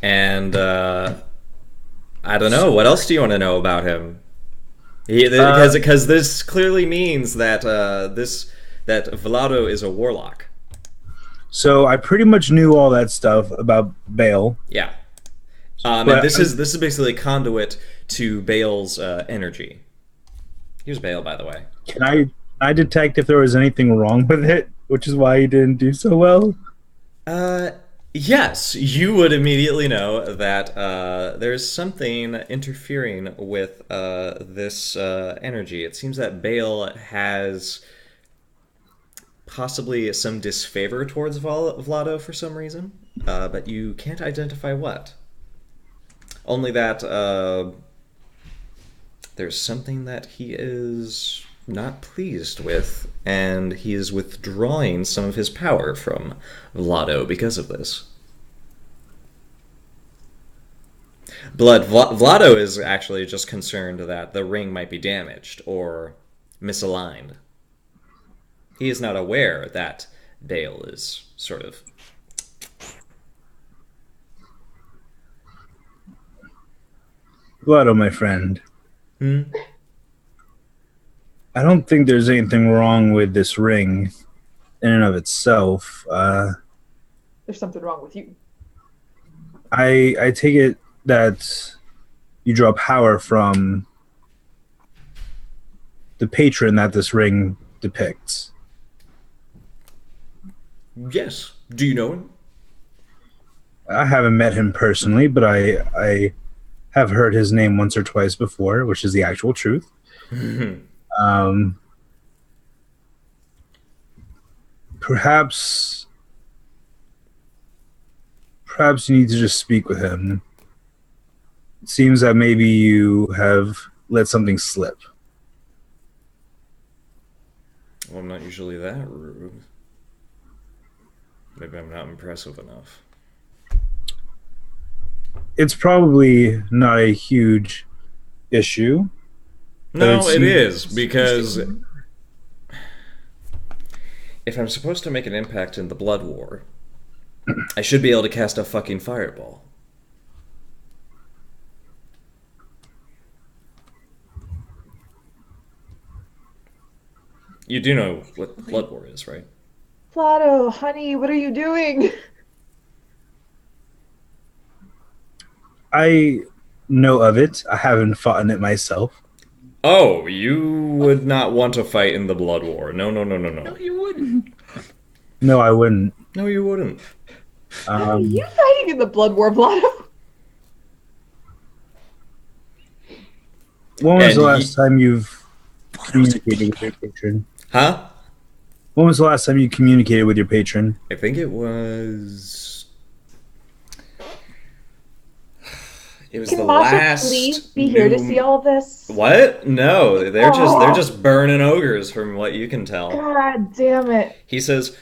And I don't know. What else do you want to know about him? Because this clearly means that that Vlado is a warlock. So I pretty much knew all that stuff about Baal. Yeah. And But this is basically a conduit to Bale's energy. Here's Bale, by the way. can I detect if there was anything wrong with it, which is why he didn't do so well? Yes, you would immediately know that there's something interfering with this energy. It seems that Bale has possibly some disfavor towards Vlado for some reason, but you can't identify what. Only that there's something that he is not pleased with, and he is withdrawing some of his power from Vlado because of this. Vlado is actually just concerned that the ring might be damaged or misaligned. He is not aware that Bale is sort of... Vlado, my friend. Hmm? I don't think there's anything wrong with this ring in and of itself. There's something wrong with you. I take it that you draw power from the patron that this ring depicts. Yes. Do you know him? I haven't met him personally, but I have heard his name once or twice before, which is the actual truth. Perhaps you need to just speak with him. It seems that maybe you have let something slip. Well, I'm not usually that rude. Maybe I'm not impressive enough. It's probably not a huge issue. No, it is, because if I'm supposed to make an impact in the Blood War, I should be able to cast a fucking fireball. You do know what Blood War is, right? Vlado, honey, what are you doing? I know of it. I haven't fought in it myself. Oh, you would not want to fight in the Blood War. No, no, no, no, no. No, you wouldn't. No, I wouldn't. No, you wouldn't. Are you fighting in the Blood War, Vlado? When was And the last time you've communicated with your patron? Huh? When was the last time you communicated with your patron? I think it was... It was Can the Masha last... please be here to see all this? What? No, they're just burning ogres from what you can tell. God damn it. He says,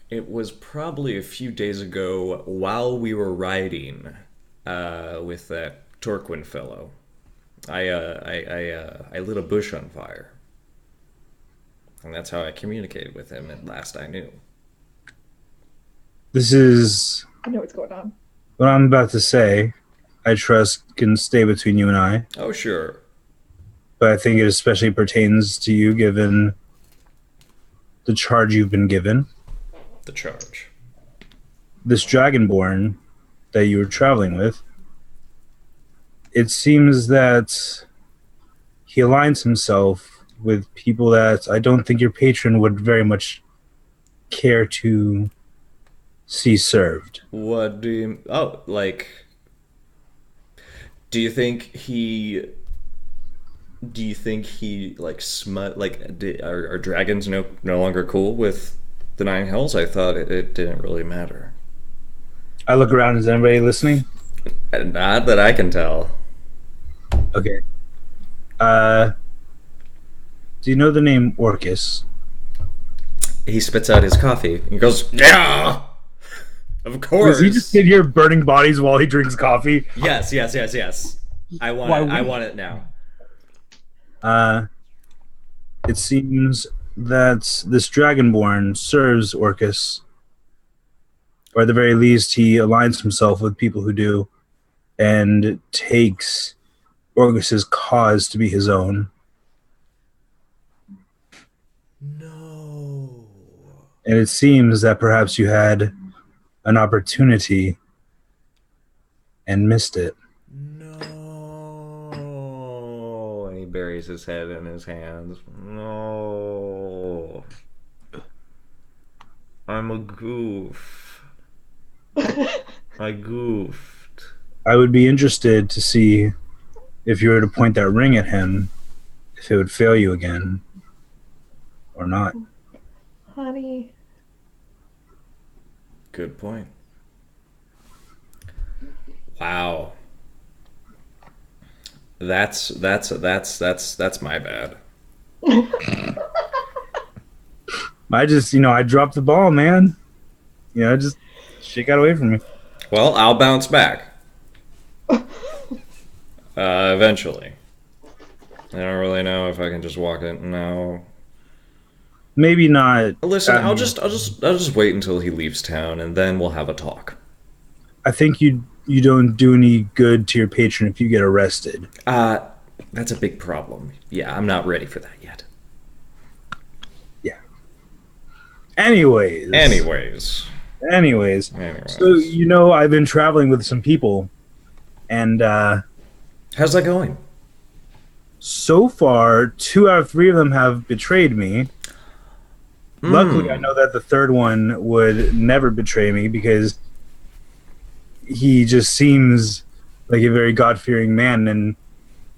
it was probably a few days ago while we were riding with that Torquin fellow. I lit a bush on fire. And that's how I communicated with him at last I knew. This is I know what's going on. what I'm about to say. I trust can stay between you and I, Oh, sure. but I think it especially pertains to you given the charge you've been given. The charge. This Dragonborn that you were traveling with, it seems that he aligns himself with people that I don't think your patron would very much care to see served. What do you... Oh, like... Do you think he, like, are dragons no longer cool with the Nine Hells? I thought it didn't really matter. I look around, is anybody listening? Not that I can tell. Okay. Do you know the name Orcus? He spits out his coffee. He goes, yeah! Of course! Does he just sit here burning bodies while he drinks coffee? Yes. I want it now. It seems that this Dragonborn serves Orcus, or at the very least, he aligns himself with people who do, and takes Orcus's cause to be his own. No. And it seems that perhaps you had an opportunity and missed it. No. And he buries his head in his hands. No. I'm a goof. I goofed. I would be interested to see if you were to point that ring at him, if it would fail you again or not. Honey. Good point. Wow. That's my bad. I dropped the ball, man. Shit got away from me. Well, I'll bounce back. Eventually. I don't really know if I can just walk it now. Maybe not. Listen, I'll just wait until he leaves town, and then we'll have a talk. I think you don't do any good to your patron if you get arrested. That's a big problem. Yeah, I'm not ready for that yet. Yeah. Anyways. So, I've been traveling with some people, and how's that going? So far, 2 out of 3 of them have betrayed me. Luckily, I know that the third one would never betray me because he just seems like a very God-fearing man and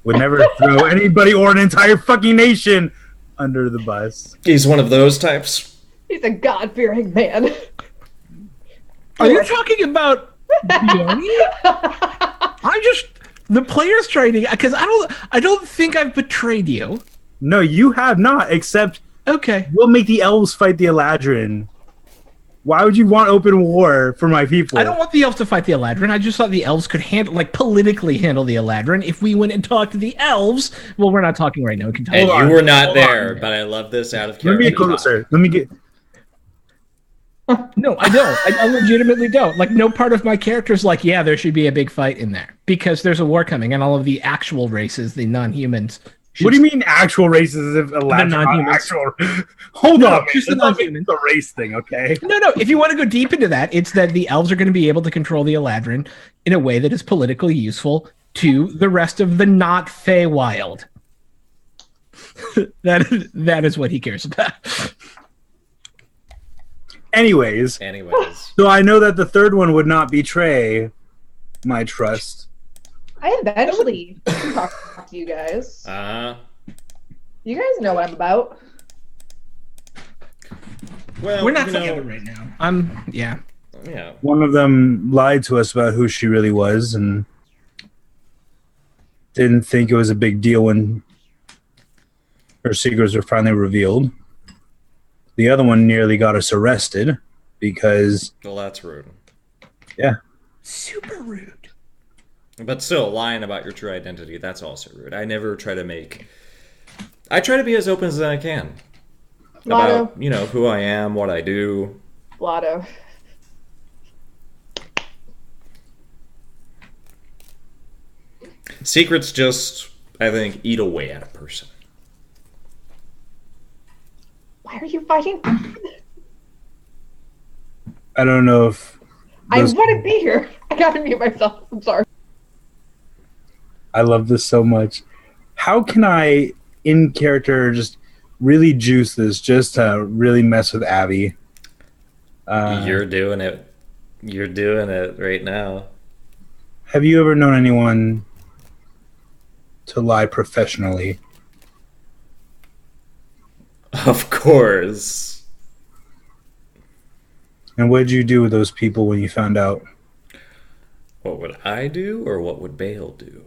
would never throw anybody or an entire fucking nation under the bus. He's one of those types. He's a God-fearing man. Are you talking about Bjorny? The player's trading, because I don't think I've betrayed you. No, you have not, except we'll make the elves fight the Eladrin. Why would you want open war for my people? I don't want the elves to fight the Eladrin. I just thought the elves could politically handle the Eladrin. If we went and talked to the elves, well, we're not talking right now. We can talk. And you were not there, but I love this out of character. Let me get closer. Let me get. No, I don't. I legitimately don't. No part of my character is yeah, there should be a big fight in there because there's a war coming, and all of the actual races, the non-humans. What do you mean actual races? If non-humans. Actual... Hold on, just the non-humans. The race thing, okay? No. If you want to go deep into that, it's that the elves are going to be able to control the Eladrin in a way that is politically useful to the rest of the not Feywild. that is what he cares about. Anyways. So I know that the third one would not betray my trust. I eventually talk to you guys. You guys know what I'm about. Well, we're not together right now. Yeah. One of them lied to us about who she really was and didn't think it was a big deal when her secrets were finally revealed. The other one nearly got us arrested because... Well, that's rude. Yeah. Super rude. But still, lying about your true identity, that's also rude. I never try to make... I try to be as open as I can. Lotto. About, who I am, what I do. Lotto. Secrets just, I think, eat away at a person. Why are you fighting? I don't know if... I wouldn't be here. I gotta mute myself. I'm sorry. I love this so much. How can I, in character, just really juice this just to really mess with Abby? You're doing it. You're doing it right now. Have you ever known anyone to lie professionally? Of course. And what did you do with those people when you found out? What would I do, or what would Bale do?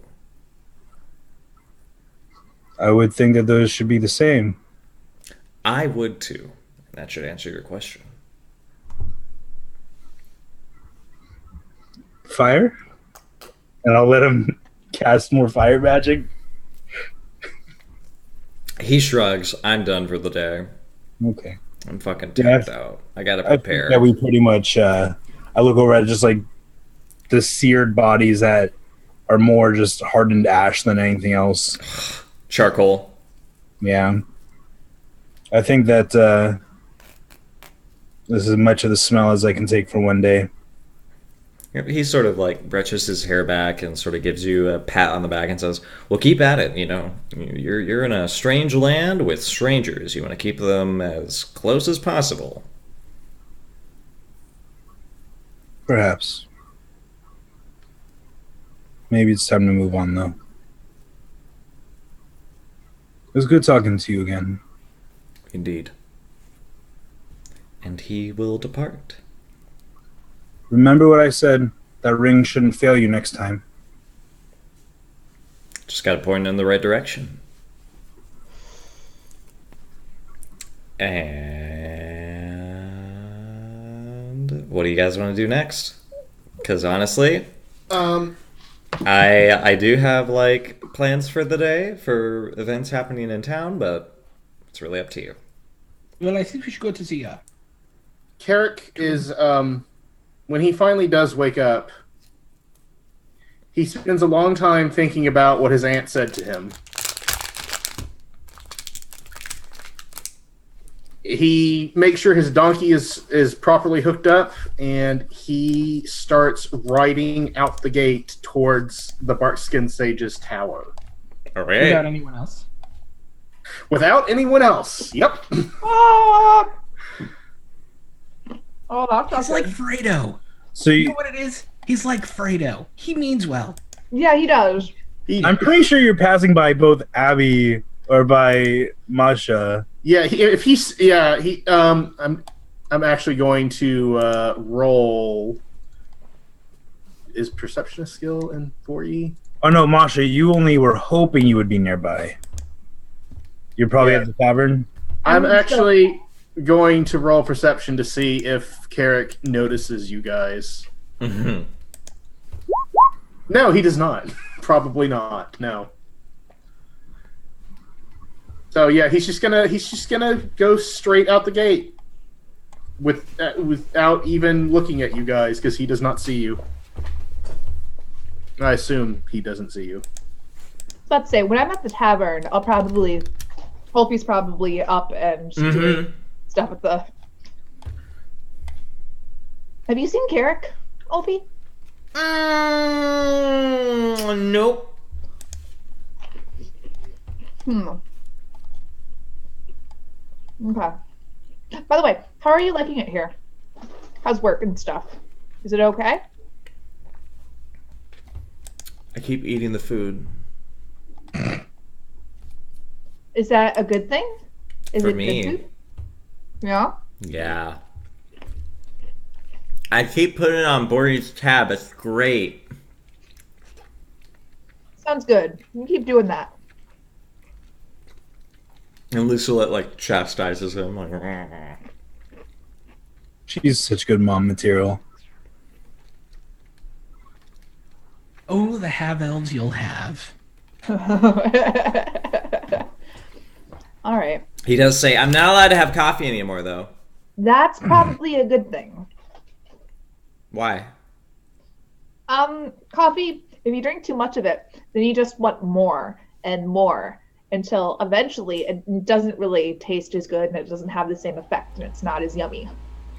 I would think that those should be the same. I would too. That should answer your question. Fire? And I'll let him cast more fire magic. He shrugs. I'm done for the day. Okay. I'm fucking tapped out. I gotta prepare. I think that we pretty much... I look over at just the seared bodies that are more just hardened ash than anything else. Charcoal. Yeah. I think that this is as much of the smell as I can take for one day. He sort of like brushes his hair back and sort of gives you a pat on the back and says, "Well, keep at it. You know, you're in a strange land with strangers. You want to keep them as close as possible." Perhaps. Maybe it's time to move on, though. It was good talking to you again. Indeed. And he will depart. Remember what I said. That ring shouldn't fail you next time. Just got to point in the right direction. And what do you guys want to do next? Because honestly, I do have like plans for the day for events happening in town, but it's really up to you. Well, I think we should go to the. Carrick is when he finally does wake up. He spends a long time thinking about what his aunt said to him. He makes sure his donkey is properly hooked up, and he starts riding out the gate towards the Barkskin Sage's tower. All right. Without anyone else. Without anyone else. Yep. Oh, that's not He's like good. Fredo. So You know what it is? He's like Fredo. He means well. Yeah, he does. I'm pretty sure you're passing by both Abby or by Masha. Yeah, I'm actually going to roll. Is perception a skill in 4E? Oh no, Masha, you only were hoping you would be nearby. You're probably at the tavern. I'm actually going to roll perception to see if Carrick notices you guys. Mm-hmm. No, he does not. Probably not. No. So yeah, he's just gonna go straight out the gate without even looking at you guys because he does not see you. I assume he doesn't see you. Let's say when I'm at the tavern, Wolfie's probably up and doing stuff at the. Have you seen Carrick, Wolfie? Nope. Okay. By the way, how are you liking it here? How's work and stuff? Is it okay? I keep eating the food. Is that a good thing? Is For it me. good food? Yeah. Yeah. I keep putting it on Bordy's tab. It's great. Sounds good. You keep doing that. And Lucilla like chastises him like. She's such good mom material. Oh, the have elves you'll have. All right. He does say, "I'm not allowed to have coffee anymore, though." That's probably a good thing. Why? Coffee, if you drink too much of it, then you just want more and more until eventually it doesn't really taste as good and it doesn't have the same effect and it's not as yummy.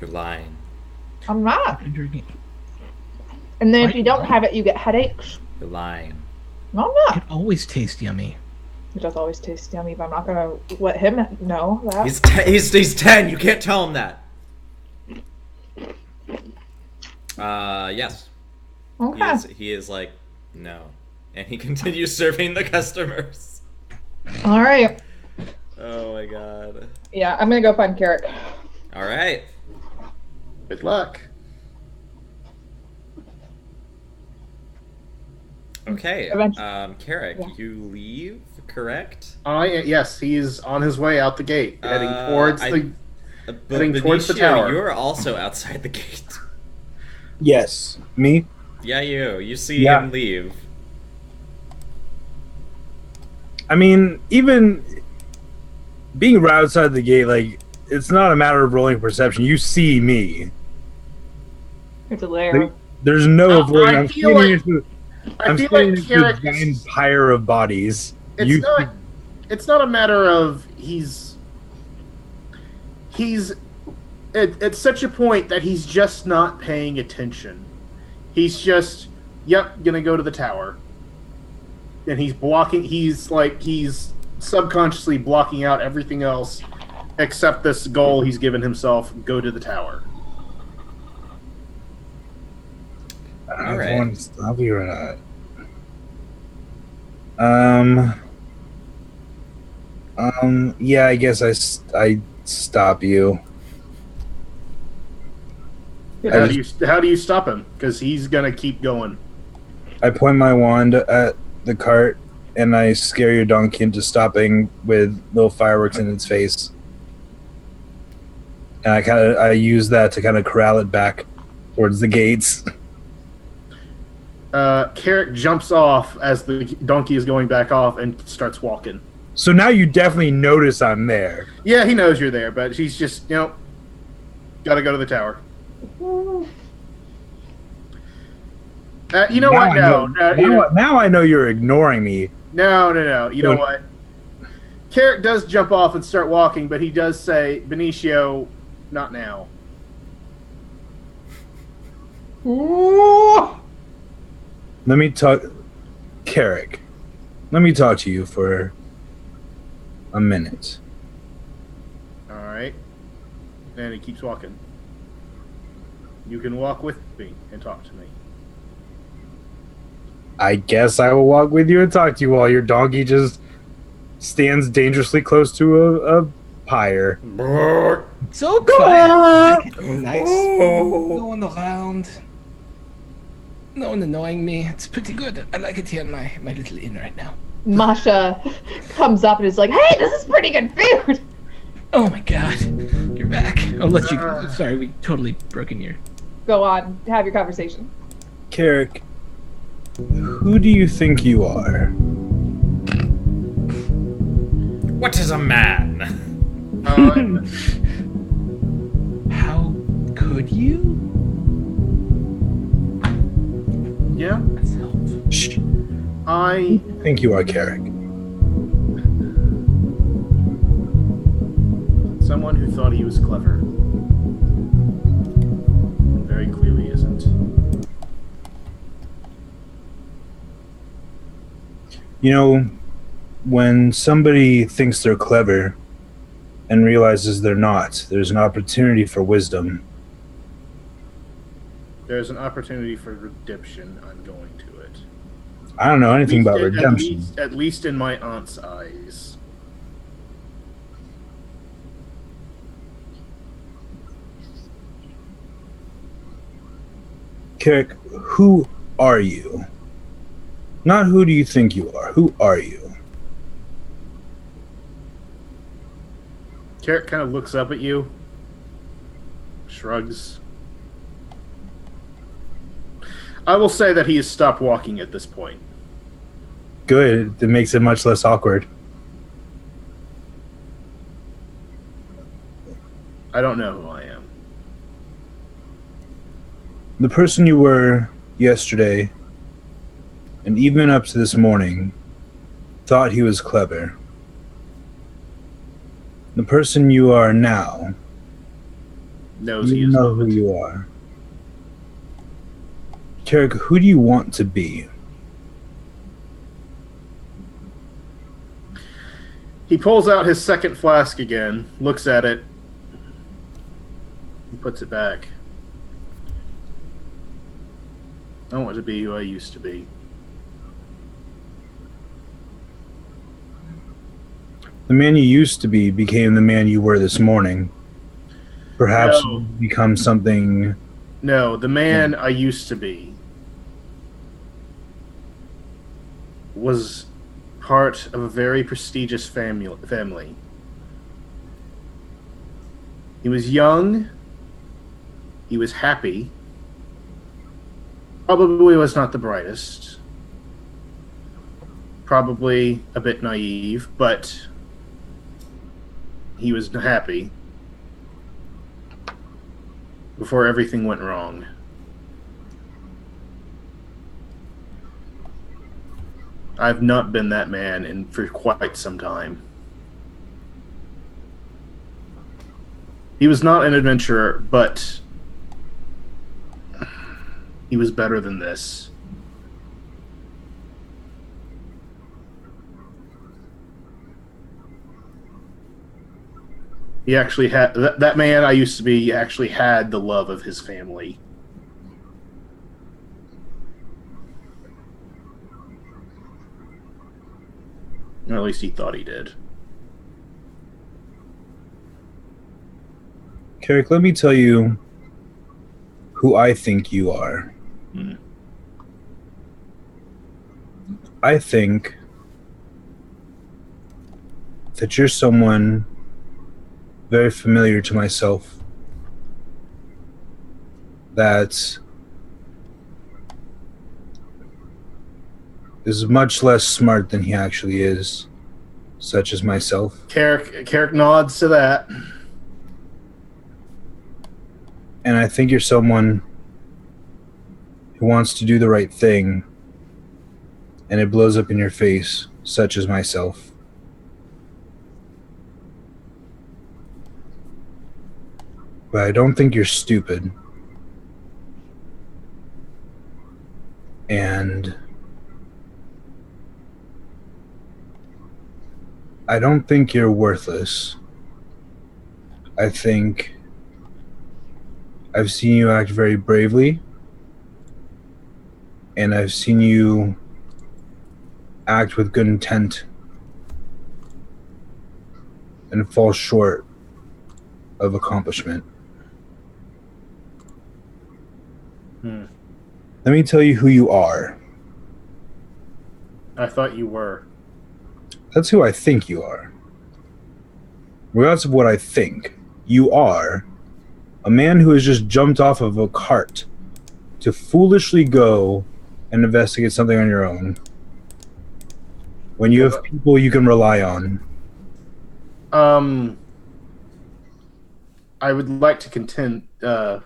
You're lying. I'm not. I'm drinking. And then if Right. you don't have it, you get headaches. You're lying. No, I'm not. It always tastes yummy. It does always taste yummy, but I'm not gonna let him know that. He's 10. You can't tell him that. Yes. Okay. He is like, no. And he continues serving the customers. All right. Oh my god. Yeah, I'm gonna go find Carrick. All right. Good luck. Okay. Eventually. Carrick, Yeah. you leave, correct? Yes, he's on his way out the gate, heading towards heading But towards the Benicio, tower. you're also outside the gate. Yes. Me? Yeah, you. You see Yeah. him leave. I mean, even being right outside the gate, like, it's not a matter of rolling perception. You see me. It's a lair. There's no No, avoiding. I I'm feel standing like- into, I I'm feel standing like into Carrick a giant is, pyre of bodies. it's not a matter of it's such a point that he's just not paying attention. He's just, yep, gonna go to the tower. And he's subconsciously blocking out everything else except this goal he's given himself, go to the tower. I don't know All if I right. want to stop you or not. Yeah, I guess I stop you. How do you stop him? Because he's gonna keep going. I point my wand at the cart and I scare your donkey into stopping with little fireworks in its face. And I use that to kind of corral it back towards the gates. Carrick jumps off as the donkey is going back off and starts walking. So now you definitely notice I'm there. Yeah, he knows you're there, but he's just, gotta go to the tower. You know what? Now I know you're ignoring me. No. You know what? Carrick does jump off and start walking, but he does say, Benicio, not now. Let me talk, Carrick. Let me talk to you for a minute. All right. And he keeps walking. You can walk with me and talk to me. I guess I will walk with you and talk to you while your donkey just stands dangerously close to a pyre. So quiet. Nice. No one around. No one annoying me. It's pretty good. I like it here in my little inn right now. Masha comes up and is like, "Hey, this is pretty good food." Oh my god. You're back. I'll let you go. Sorry, we totally broke in your... Go on, have your conversation. Carrick, who do you think you are? What is a man? How could you? Yeah? Shh. I Think you are Carrick. someone who thought he was clever. Very clearly isn't. You know, when somebody thinks they're clever and realizes they're not, there's an opportunity for wisdom. There's an opportunity for redemption. I'm going to it. I don't know anything about redemption. At least in my aunt's eyes. Carrick, who are you? Not who do you think you are. Who are you? Carrick kind of looks up at you, shrugs. I will say that he has stopped walking at this point. Good. That makes it much less awkward. I don't know who I am. The person you were yesterday, and even up to this morning, thought he was clever. The person you are now, Knows he you is know not. who you are. Carrick, who do you want to be? He pulls out his second flask again, looks at it, and puts it back. I want to be who I used to be. The man you used to be became the man you were this morning. Perhaps No. you've become something. No, the man I used to be was part of a very prestigious family. He was young. He was happy. Probably was not the brightest. Probably a bit naive, but he was happy before everything went wrong. I've not been that man for quite some time. He was not an adventurer, but He was better than this. He actually had that man I used to be actually had the love of his family. Or at least he thought he did. Carrick, let me tell you who I think you are. I think that you're someone very familiar to myself that is much less smart than he actually is, such as myself. Carrick nods to that. And I think you're someone who wants to do the right thing, and it blows up in your face, such as myself. But I don't think you're stupid. And I don't think you're worthless. I think I've seen you act very bravely, and I've seen you act with good intent and fall short of accomplishment. Let me tell you who you are. I thought you were. That's who I think you are. Regardless of what I think, you are a man who has just jumped off of a cart to foolishly go and investigate something on your own when you have people you can rely on. I would like to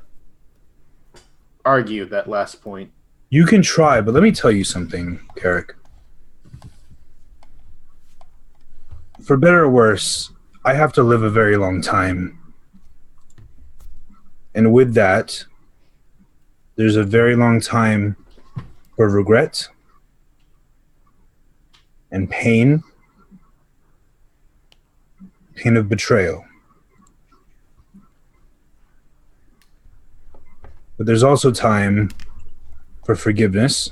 argue that last point. You can try, but let me tell you something, Carrick. For better or worse, I have to live a very long time. And with that, there's a very long time for regret and pain of betrayal. But there's also time for forgiveness,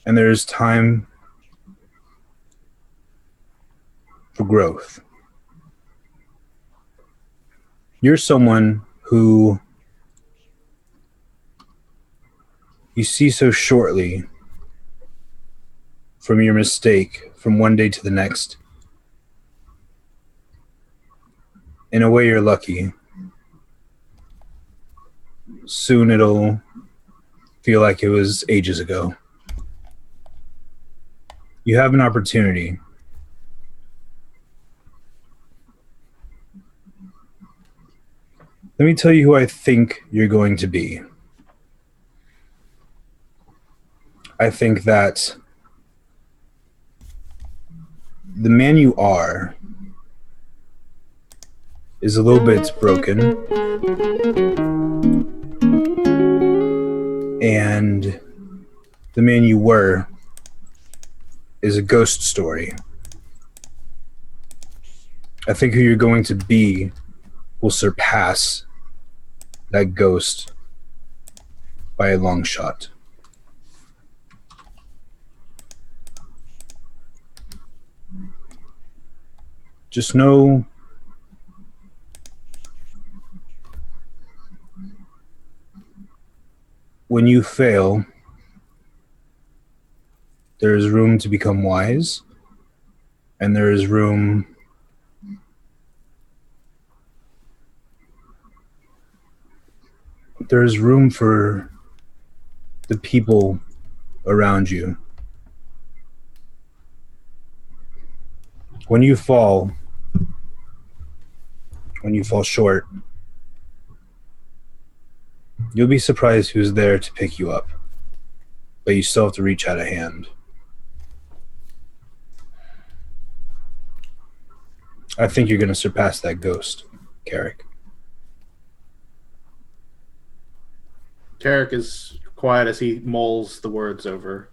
and there's time for growth. You're someone who you see so shortly from your mistake from one day to the next. In a way, you're lucky. Soon it'll feel like it was ages ago. You have an opportunity. Let me tell you who I think you're going to be. I think that the man you are is a little bit broken, and the man you were is a ghost story. I think who you're going to be will surpass that ghost by a long shot. Just know when you fail, there is room to become wise, and there is room for the people around you. When you fall short, you'll be surprised who's there to pick you up, but you still have to reach out a hand. I think you're going to surpass that ghost, Carrick. Carrick is quiet as he mulls the words over.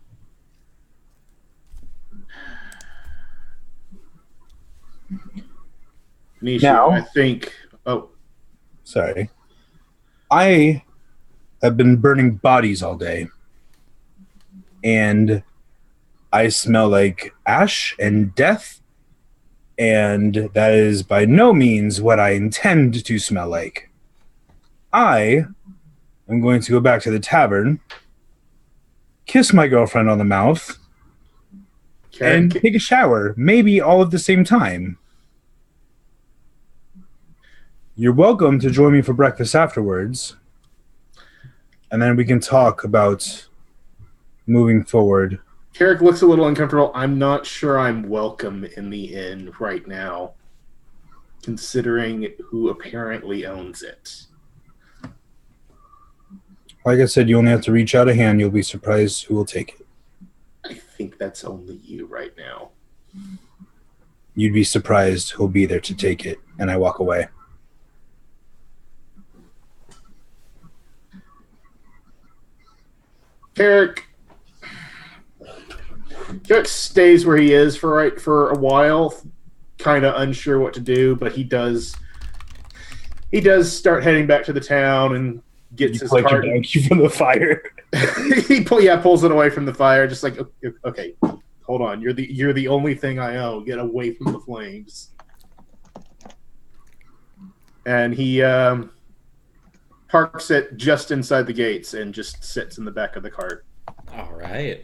Nisha, Now- I think... Oh, Sorry. I have been burning bodies all day. And I smell like ash and death. And that is by no means what I intend to smell like. I am going to go back to the tavern, kiss my girlfriend on the mouth, and Carrick, take a shower, maybe all at the same time. You're welcome to join me for breakfast afterwards, and then we can talk about moving forward. Carrick looks a little uncomfortable. I'm not sure I'm welcome in the inn right now, considering who apparently owns it. Like I said, you only have to reach out a hand. You'll be surprised who will take it. I think that's only you right now. You'd be surprised who'll be there to take it. And I walk away. Carrick stays where he is for a while, kind of unsure what to do, but he does start heading back to the town and gets his Collect your cart. donkey from the fire. He pulls it away from the fire, just like, okay, hold on, you're the only thing I owe. Get away from the flames. And he parks it just inside the gates and just sits in the back of the cart. All right.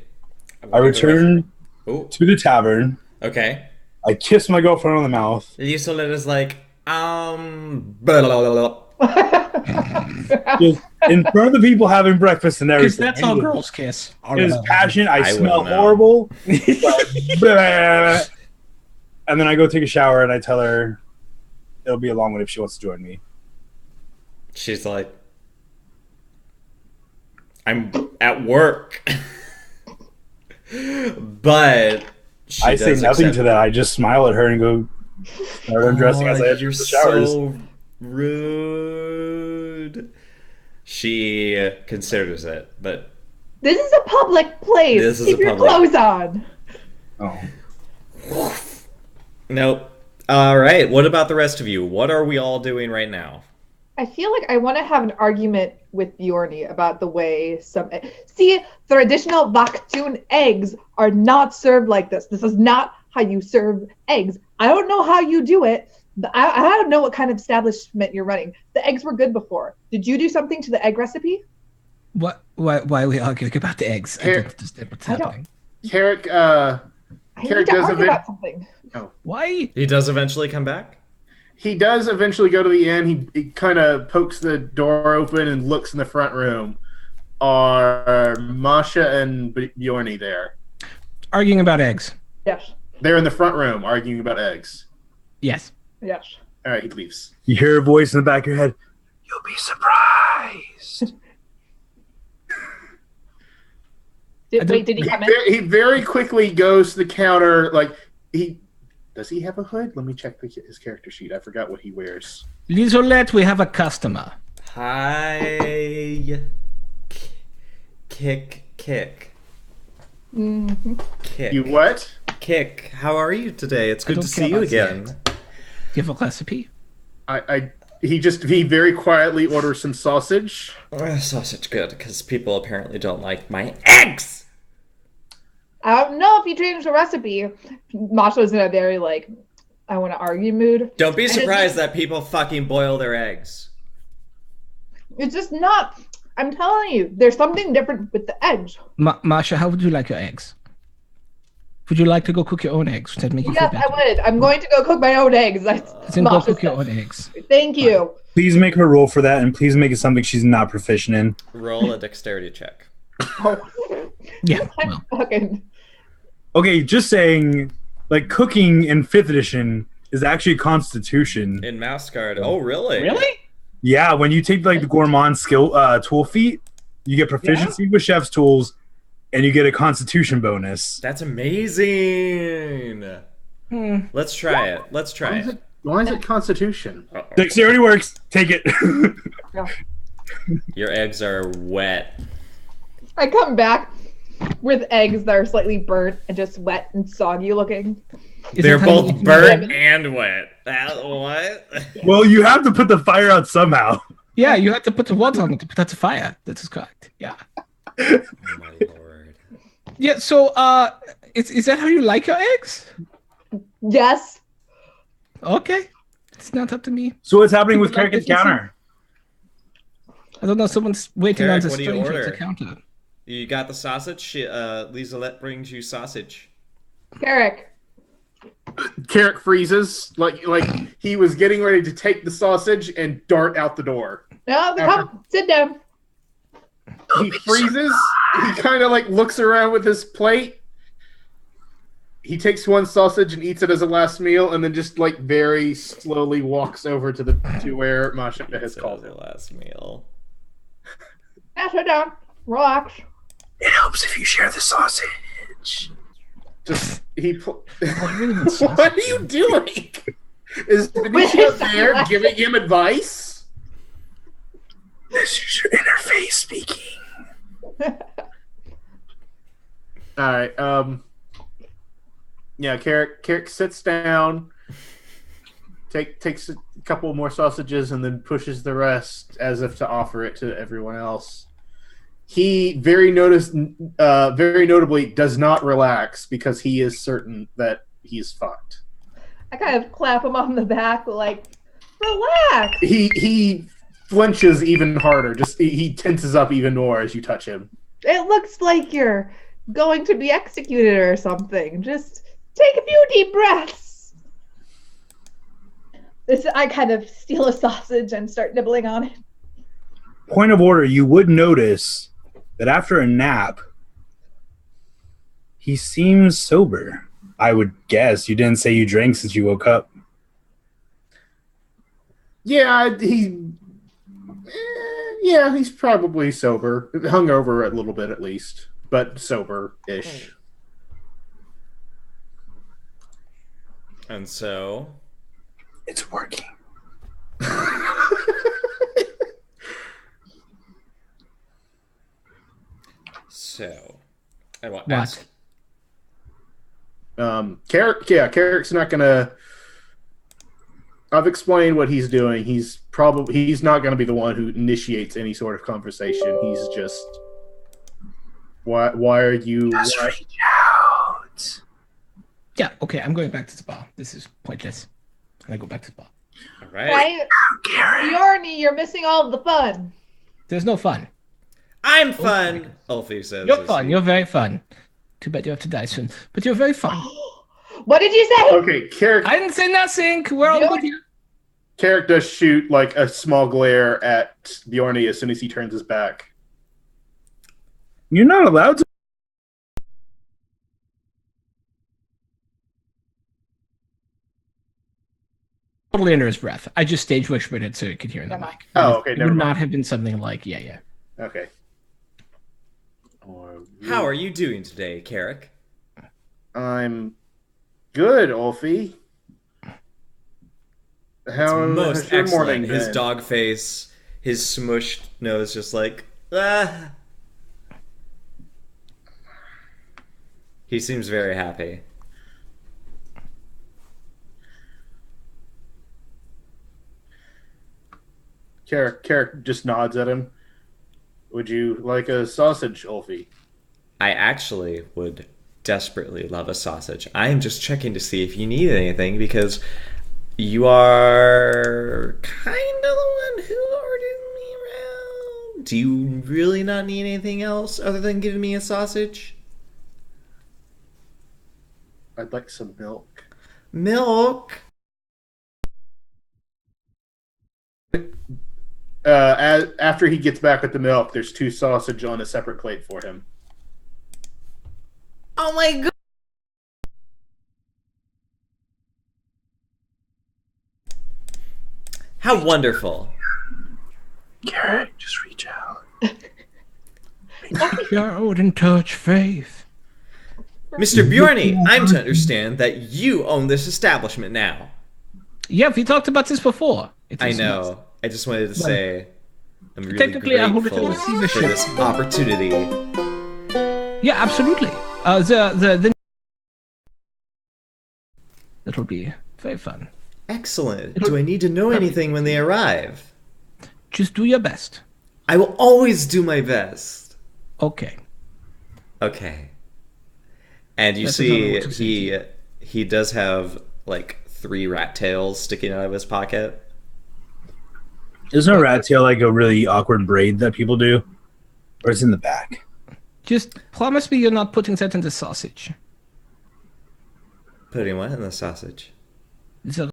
I return Oh, to the tavern. okay. I kiss my girlfriend on the mouth. Yusolet is like, blah, blah, blah, blah. Just in front of the people having breakfast and Because everything. that's how girls kiss. His passion. I smell wouldn't know. horrible. But, and then I go take a shower and I tell her it'll be a long one if she wants to join me. She's like, I'm at work. But she I say does nothing accept- to that. I just smile at her and go start undressing as I enter You're the showers. so rude. She considers it, but This is a public place. This is Keep a your public- clothes on. Oh. nope. All right. What about the rest of you? What are we all doing right now? I feel like I want to have an argument with Bjorny about the way some... See, traditional Vakhtun eggs are not served like this. This is not how you serve eggs. I don't know how you do it. But I don't know what kind of establishment you're running. The eggs were good before. Did you do something to the egg recipe? What? Why are we arguing about the eggs? I Here- don't understand what's I don't- happening. Carrick, I need Carrick to does argue event- about something. Why? He does eventually come back? He does eventually go to the inn. He kind of pokes the door open and looks in the front room. Are Masha and Bjorny there? Arguing about eggs. Yes. They're in the front room arguing about eggs. Yes. Yes. All right, he leaves. You hear a voice in the back of your head. You'll be surprised. Wait, did he come in? He very quickly goes to the counter. Like does he have a hood? Let me check his character sheet. I forgot what he wears. Lisolette, we have a customer. Hi. Kick. Mhm. Kick. You what? Kick. How are you today? It's good don't to care see you about again. sex. Do you have a recipe? He very quietly orders some sausage. Sausage good, because people apparently don't like my eggs. I don't know if you changed the recipe. Masha's in a very, I want to argue mood. Don't be And surprised that people fucking boil their eggs. It's just not. I'm telling you, there's something different with the eggs. Masha, how would you like your eggs? Would you like to go cook your own eggs? Would that make you Yes, feel I better? would. I'm going to go cook my own eggs. Then go Masha cook your said. own eggs. Thank you. Please make her roll for that, and please make it something she's not proficient in. Roll a dexterity check. Yeah. I'm Well, fucking. Okay, just saying, cooking in 5th edition is actually Constitution. In Mouse Guard. Oh, really? really? Yeah, when you take the gourmand skill tool feat, you get proficiency with chef's tools, and you get a Constitution bonus. That's amazing. Let's try it. Let's try it. Why is it Constitution? Dexterity works. Take it. Your eggs are wet. I come back with eggs that are slightly burnt and just wet and soggy looking. They're both burnt and wet. What? Well, you have to put the fire out somehow. Yeah, you have to put the water on it to put out the fire. That is correct. Yeah. Oh my lord. Yeah. So, is that how you like your eggs? Yes. Okay. It's not up to me. So what's happening with People like Carrick this Counter? I don't know. Someone's waiting Carrick, on the what do you stranger at the order? counter. You got the sausage? Lizelette brings you sausage. Carrick. Carrick freezes, like he was getting ready to take the sausage and dart out the door. No, come, sit down. He freezes. He kind of like looks around with his plate. He takes one sausage and eats it as a last meal, and then just like very slowly walks over to where Masha has called the him. last meal. Now sit down. Relax. It helps if you share the sausage. Just he. What What are you doing? Is Benicio there giving him advice? This is your inner face speaking. All right. Yeah, Carrick sits down, takes a couple more sausages, and then pushes the rest as if to offer it to everyone else. He very notably does not relax because he is certain that he's fucked. I kind of clap him on the back, like, relax. He flinches even harder. Just he tenses up even more as you touch him. It looks like you're going to be executed or something. Just take a few deep breaths. I kind of steal a sausage and start nibbling on it. Point of order, you would notice that after a nap, he seems sober. I would guess. You didn't say you drank since you woke up. Yeah, he's probably sober. Hungover a little bit at least, but sober-ish. And so... It's working. So... I want What? Carrick's not gonna. I've explained what he's doing. He's not gonna be the one who initiates any sort of conversation. He's just. Why are you? Just reach out. Yeah. Okay. I'm going back to the bar. This is pointless. I go back to the bar. Alright. Right? Bjorny, you're missing all of the fun. There's no fun. I'm fun! Ulfi says. You're as fun. he- You're very fun. Too bad you have to die soon. But you're very fun. What did you say? Okay, Carrick. I didn't say nothing. We're all good here. Carrick does shoot like a small glare at Bjorny as soon as he turns his back. You're not allowed to. Totally under his breath. I just stage whispered it so you could hear in the mic. Oh, okay, It never would mind. not have been something like, yeah. Okay. How are you doing today, Carrick? I'm good, Ulfi. How's Most your excellent. morning His been? dog face, his smushed nose just like, ah. He seems very happy. Carrick just nods at him. Would you like a sausage, Ulfi? I actually would desperately love a sausage. I am just checking to see if you need anything because you are kind of the one who ordered me around. Do you really not need anything else other than giving me a sausage? I'd like some milk. Milk? After he gets back with the milk, there's 2 sausage on a separate plate for him. Oh my god! How wonderful. Carrick, just reach out. Reach out and touch faith. Mr. Bjorny, I'm to understand that you own this establishment now. Yeah, we talked about this before. It I is know. I just wanted to say I'm really Technically, I hold it in grateful for receivership. this opportunity. Yeah, absolutely. The It'll be very fun. Excellent. Do I need to know anything when they arrive? Just do your best. I will always do my best. Okay. Okay. And you That's another see, what to say he does have like 3 rat tails sticking out of his pocket. Isn't a rat tail like a really awkward braid that people do? Or it's in the back? Just promise me you're not putting that in the sausage. Putting what in the sausage? The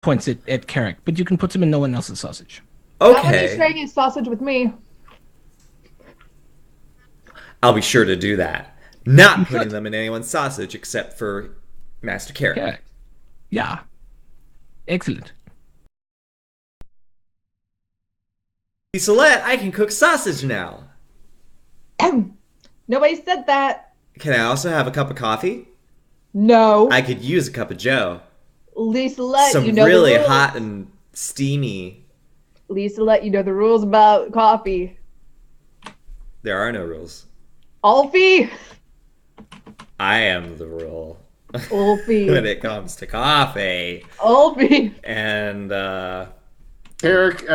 points at Carrick, but you can put them in no one else's sausage. Not when he's Okay. sharing his sausage with me. I'll be sure to do that. Not putting should. them in anyone's sausage except for Master Carrot. Carrick. Yeah. Excellent. Isolette, I can cook sausage now. Nobody said that. Can I also have a cup of coffee? No. I could use a cup of joe. Lisa let Some you know really the rules. hot and steamy. Lisa let you know the rules about coffee. There are no rules. Alfie. I am the rule Alfie. when it comes to coffee. Alfie. And Carrick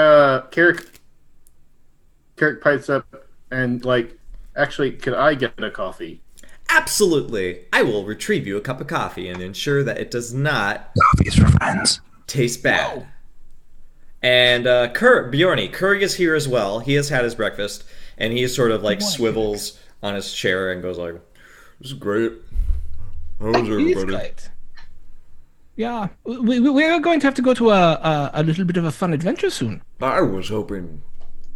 pipes up and like, actually, could I get a coffee? absolutely, I will retrieve you a cup of coffee and ensure that it does not Coffee's for friends. taste bad. And Bjorny, Kurg is here as well. He has had his breakfast, and he sort of like swivels on his chair and goes like, This is great. How's It is everybody? great. Yeah, we're going to have to go to a little bit of a fun adventure soon. I was hoping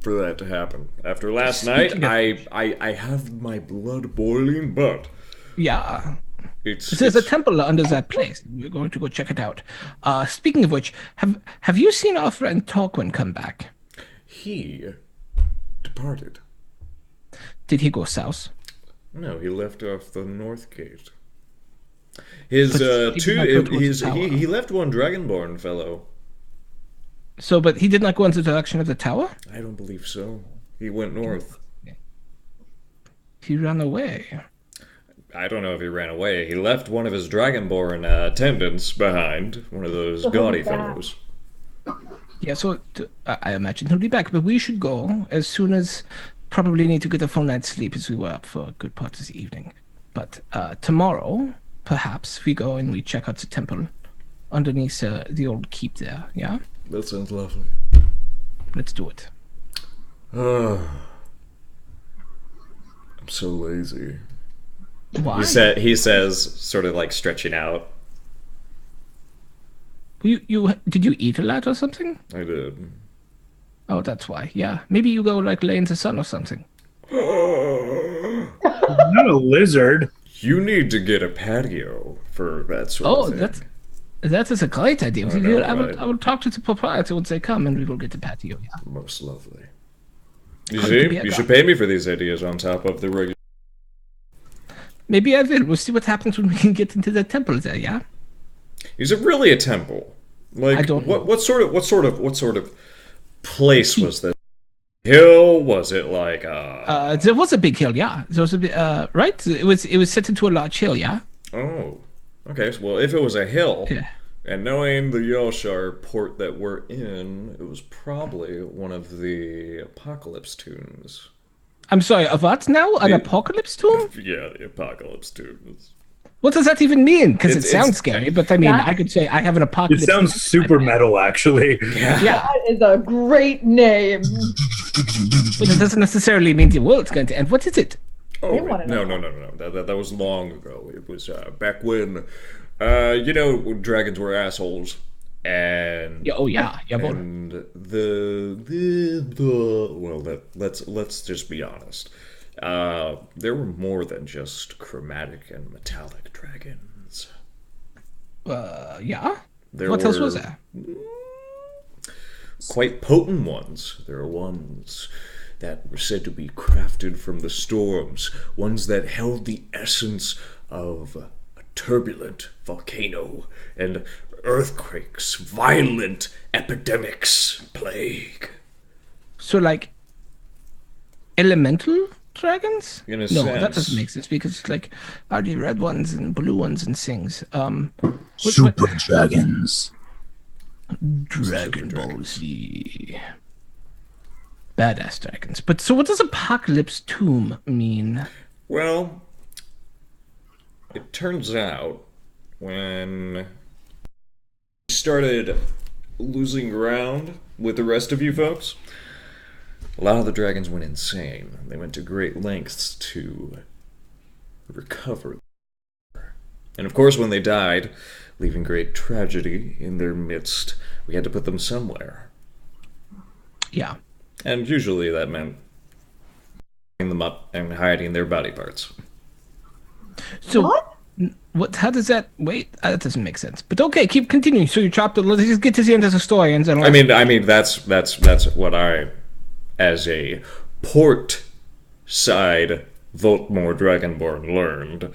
for that to happen. After last night, Speaking of I have my blood boiling, but Yeah, it's there's a temple under that place. We're going to go check it out. Speaking of which, have you seen our friend Torquin come back? he departed. Did he go south? No, he left off the north gate. His But he did not go towards the tower. he left one dragonborn fellow. So, but he did not go in the direction of the tower? I don't believe so. He went north. He ran away. I don't know if he ran away. He left one of his dragonborn attendants behind, one of those So gaudy he'll be back. fellows. Yeah, so I imagine he'll be back, but we should go as soon as probably need to get a full night's sleep as we were up for a good part of the evening. But tomorrow, perhaps, we go and we check out the temple underneath the old keep there, yeah? That sounds lovely. Let's do it. I'm so lazy. Why? he says, sort of like stretching out. Did you eat a lot or something? I did. Oh, that's why. Yeah, maybe you go like lay in the sun or something. Not a lizard. You need to get a patio for that sort of thing. That is a great idea. I know, I right? will talk to the proprietor when they come, and we will get the patio. Yeah. Most lovely. You Could see, be a you guy. should pay me for these ideas on top of the regular. Maybe I will. We'll see what happens when we can get into the temple there. Yeah. Is it really a temple? Like, I don't know. what sort of place was this? Hill? Was it like There was a big hill. Yeah. There was a bit, right. It was set into a large hill. Yeah. Oh, okay. So, well, if it was a hill, Yeah. and knowing the Yalshar port that we're in, it was probably one of the apocalypse tombs. I'm sorry. A what now? An The- apocalypse tomb? Yeah, the apocalypse tombs. What does that even mean? Because it It's- sounds scary. But I mean, That- I could say I have an It apocalypse. sounds super metal, actually. Yeah. That is a great name. But it doesn't necessarily mean the world's going to end. What is it? Oh, wanna no, know. no, no, no, no. That was long ago. It was back when, when dragons were assholes, and Yeah, oh yeah. Yeah. Well, and let's just be honest. There were more than just chromatic and metallic dragons. yeah. There What else were was there? quite potent ones. There are ones that were said to be crafted from the storms, ones that held the essence of a turbulent volcano and earthquakes, violent epidemics, plague. So, like, elemental dragons? In a No, that sense. doesn't make sense because it's like, are the red ones and blue ones and things? Super dragons. Dragon Ball Z. Badass dragons. But so what does Apocalypse Tomb mean? Well, it turns out when we started losing ground with the rest of you folks, a lot of the dragons went insane. They went to great lengths to recover. And of course, when they died, leaving great tragedy in their midst, we had to put them somewhere. Yeah. And usually that meant picking them up and hiding their body parts. So what? How does that? Wait, that doesn't make sense. But okay, keep continuing. So you chopped it. Let's just get to the end of the story, and then. I mean, that's what I, as a port side Voltmore Dragonborn, learned.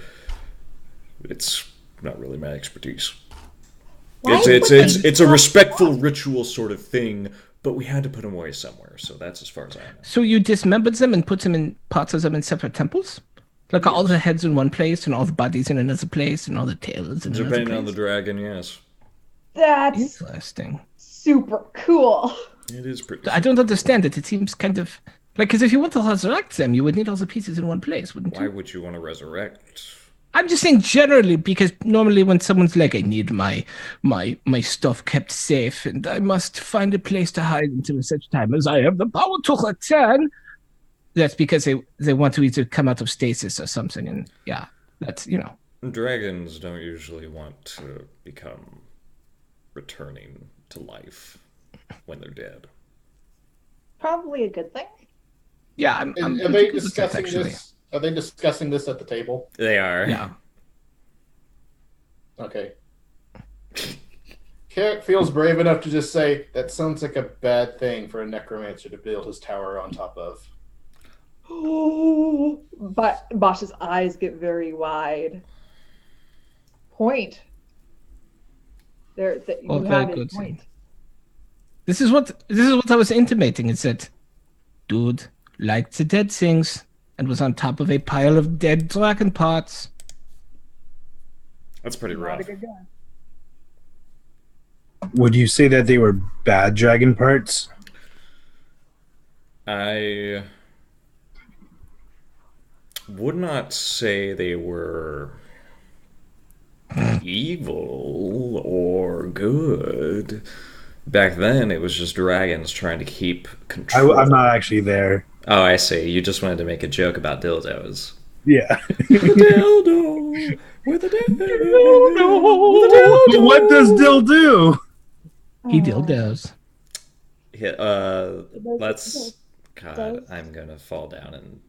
It's not really my expertise. It's a respectful ritual sort of thing, but we had to put them away somewhere, so that's as far as I know. So you dismembered them and put them in parts of them in separate temples, like all the heads in one place and all the bodies in another place and all the tails in another place. Depending on the dragon, yes. That's Interesting. super cool. It is pretty. I don't understand it. It seems kind of like because if you want to resurrect them, you would need all the pieces in one place, wouldn't you? Why would you want to resurrect? I'm just saying generally because normally when someone's like, I need my stuff kept safe and I must find a place to hide until such time as I have the power to return. That's because they want to either come out of stasis or something, and yeah, that's Dragons don't usually want to become returning to life when they're dead. Probably a good thing. Yeah, I'm Are they discussing this? Are they discussing this at the table? They are. Yeah. Okay. Carrot feels brave enough to just say, that sounds like a bad thing for a necromancer to build his tower on top of. But Bosch's eyes get very wide. Point. You very have a good. point. This is what I was intimating. It said, dude liked the dead things and was on top of a pile of dead dragon parts. That's pretty Not rough. a good guy. Would you say that they were bad dragon parts? I would not say they were evil or good. Back then, it was just dragons trying to keep control. I'm not actually there. Oh, I see. You just wanted to make a joke about dildos. Yeah. Dildo with a dildo. What does Dill do? He dildos. Yeah, let's. God, I'm gonna fall down and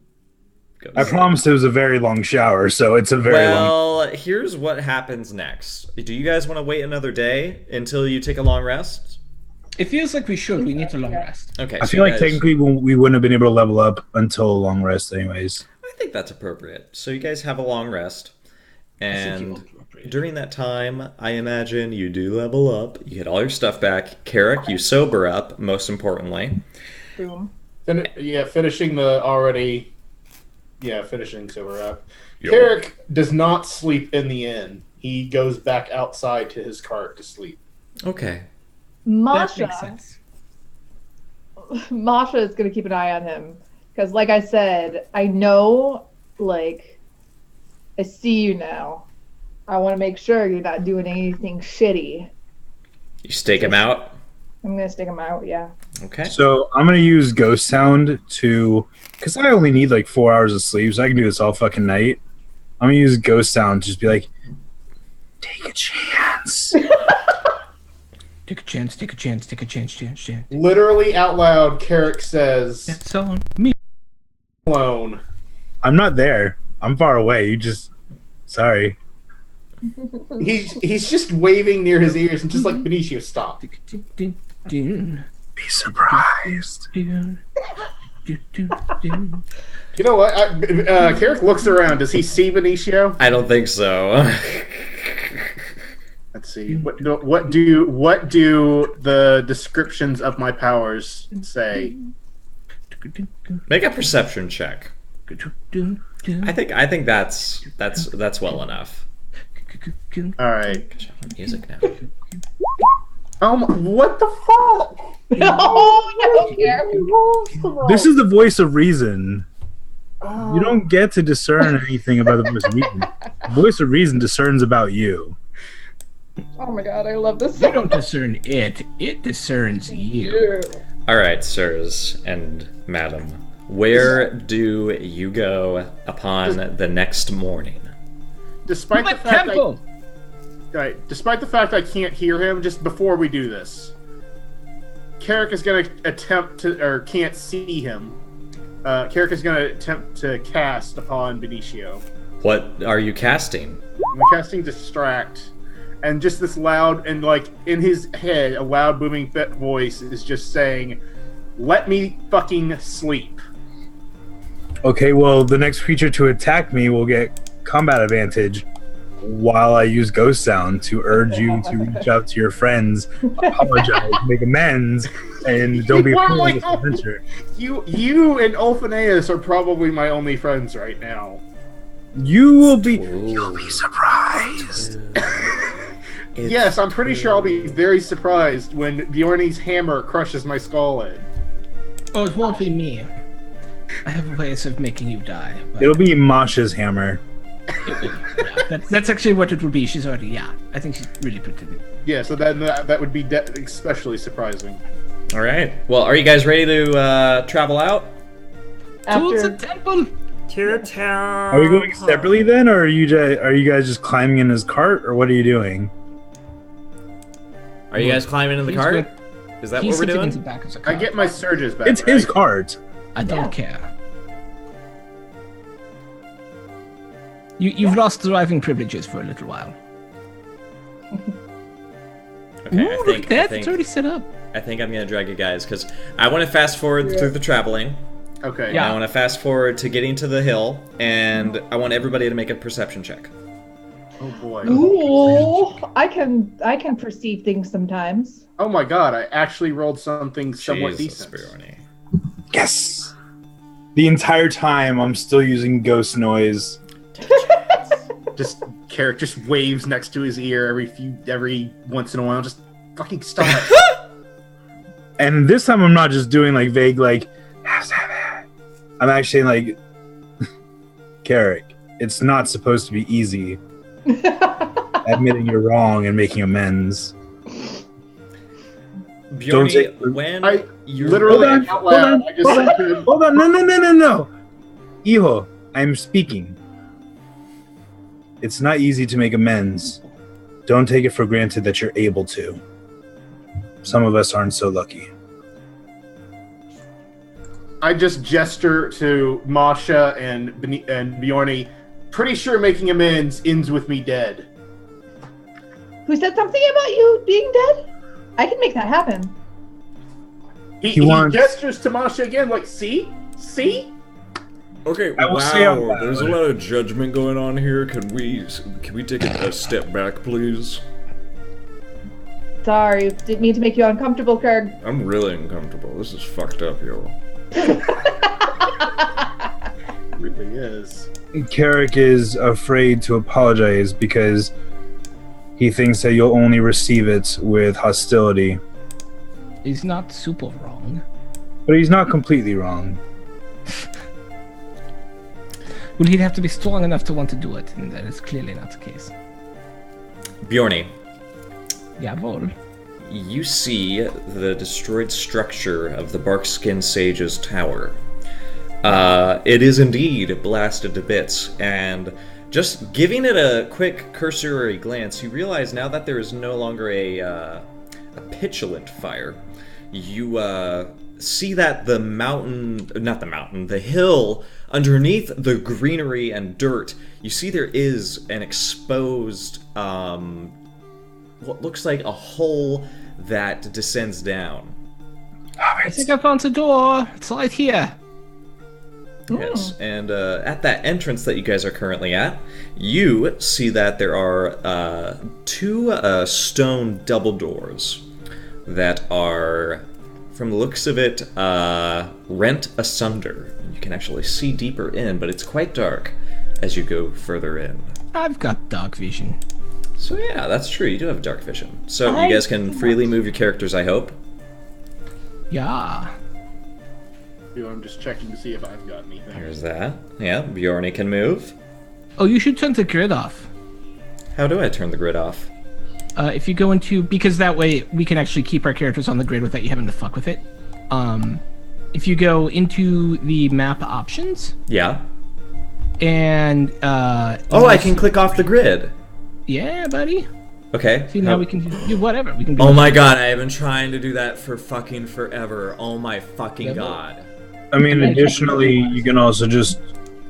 go. I promised it was a very long shower, so it's a very long. Well, here's what happens next. Do you guys want to wait another day until you take a long rest? It feels like we should. We need a long rest. Okay. I so feel like guys- technically we wouldn't have been able to level up until a long rest, anyways. I think that's appropriate. So you guys have a long rest, and during that time, I imagine you do level up. You get all your stuff back. Carrick, you sober up. Most importantly, Boom. Finishing finishing sober up. Yo. Carrick does not sleep in the inn. He goes back outside to his cart to sleep. okay. That makes Masha sense. is going to keep an eye on him. Because, like I said, I know, like, I see you now. I want to make sure you're not doing anything shitty. You stake him out. I'm going to stick him out, yeah. Okay. So I'm gonna use Ghost Sound because I only need like 4 hours of sleep, so I can do this all fucking night. I'm gonna use Ghost Sound to just be like, take a chance. Take a chance. Take a chance. Take a chance. Literally out loud, Carrick says, That's on me. alone. I'm not there. I'm far away. Sorry. He's just waving near his ears and just like, Benicio, stop. Be surprised. You know what? Carrick looks around. Does he see Benicio? I don't think so. Let's see. What do the descriptions of my powers say? Make a perception check. I think that's well enough. All right. Music now. What the fuck? No, I don't care. This is the voice of reason. You don't get to discern anything about the voice of reason. The voice of reason discerns about you. Oh my god, I love this. You don't discern it. It discerns you. All right, sirs and madam. Where do you go upon the next morning? Despite the fact despite the fact I can't hear him, just before we do this, Carrick is going to attempt to, or can't see him. Carrick is going to attempt to cast upon Benicio. What are you casting? I'm casting Distract, and just this loud, and like in his head, a loud booming voice is just saying, "Let me fucking sleep." Okay, well, the next creature to attack me will get combat advantage while I use Ghost Sound to urge you to reach out to your friends, apologize, make amends, and don't be a fool in this adventure. You and Ulfineus are probably my only friends right now. You'll be surprised. Yes, I'm pretty sure I'll be very surprised when Bjorni's hammer crushes my skull in. Oh, it won't be me. I have ways of making you die. It'll be Masha's hammer. That's actually what it will be. She's already, I think she's really pretending. Yeah, so that would be especially surprising. All right. Well, are you guys ready to travel out? Towards the temple. To town. Are we going separately then, or are you guys just climbing in his cart, or what are you doing? Are you guys climbing in the cart? Is that what we're doing? In the back of the cart. I get my surges back. It's his cart. I don't care. You've lost driving privileges for a little while. Okay, Ooh, look at that. It's already set up. I think I'm gonna drag you guys because I want to fast forward through the traveling. Okay. Yeah. I want to fast forward to getting to the hill, and I want everybody to make a perception check. Oh boy. Ooh, I can perceive things sometimes. Oh my god, I actually rolled something somewhat Jesus, decent. Bjorni. Yes. The entire time I'm still using ghost noise. Just Carrick just waves next to his ear every once in a while. Just fucking stop it. And this time I'm not just doing like vague like. I'm actually like, Carrick, it's not supposed to be easy. Admitting you're wrong and making amends. Bjorni, when you literally out loud, I just said, hold on, no. Iho, I'm speaking. It's not easy to make amends. Don't take it for granted that you're able to. Some of us aren't so lucky. I just gesture to Masha and Bjorni. Pretty sure making amends ends with me dead. Who said something about you being dead? I can make that happen. He gestures to Masha again, like, see? Okay, I will say out wow, loud. there's a lot of judgment going on here. Can we take a step back, please? Sorry, didn't mean to make you uncomfortable, Kirk. I'm really uncomfortable. This is fucked up, yo. It really is. Carrick is afraid to apologize because he thinks that you'll only receive it with hostility. He's not super wrong. But he's not completely wrong. Well, he'd have to be strong enough to want to do it, and that is clearly not the case. Bjorni, Jawohl. you see the destroyed structure of the Barkskin Sage's tower. It is indeed blasted to bits, and just giving it a quick cursory glance, you realize now that there is no longer a petulant fire. You see that the hill underneath the greenery and dirt, you see there is an exposed, what looks like a hole that descends down. I think I found the door. It's right here. Yes, and at that entrance that you guys are currently at, you see that there are two stone double doors that are, from the looks of it, rent asunder. You can actually see deeper in, but it's quite dark as you go further in. I've got dark vision. So yeah, that's true. You do have dark vision. So you guys can freely move your characters, I hope. Yeah. I'm just checking to see if I've got anything. Here's that. Yeah, Bjorny can move. Oh, you should turn the grid off. How do I turn the grid off? If you go into, because that way we can actually keep our characters on the grid without you having to fuck with it. If you go into the map options. Yeah. And I can click off the grid. Yeah, buddy. Okay. See, now we can do whatever. We can do Oh my god, I have been trying to do that for fucking forever. Oh my fucking god. I mean, additionally, you can also just,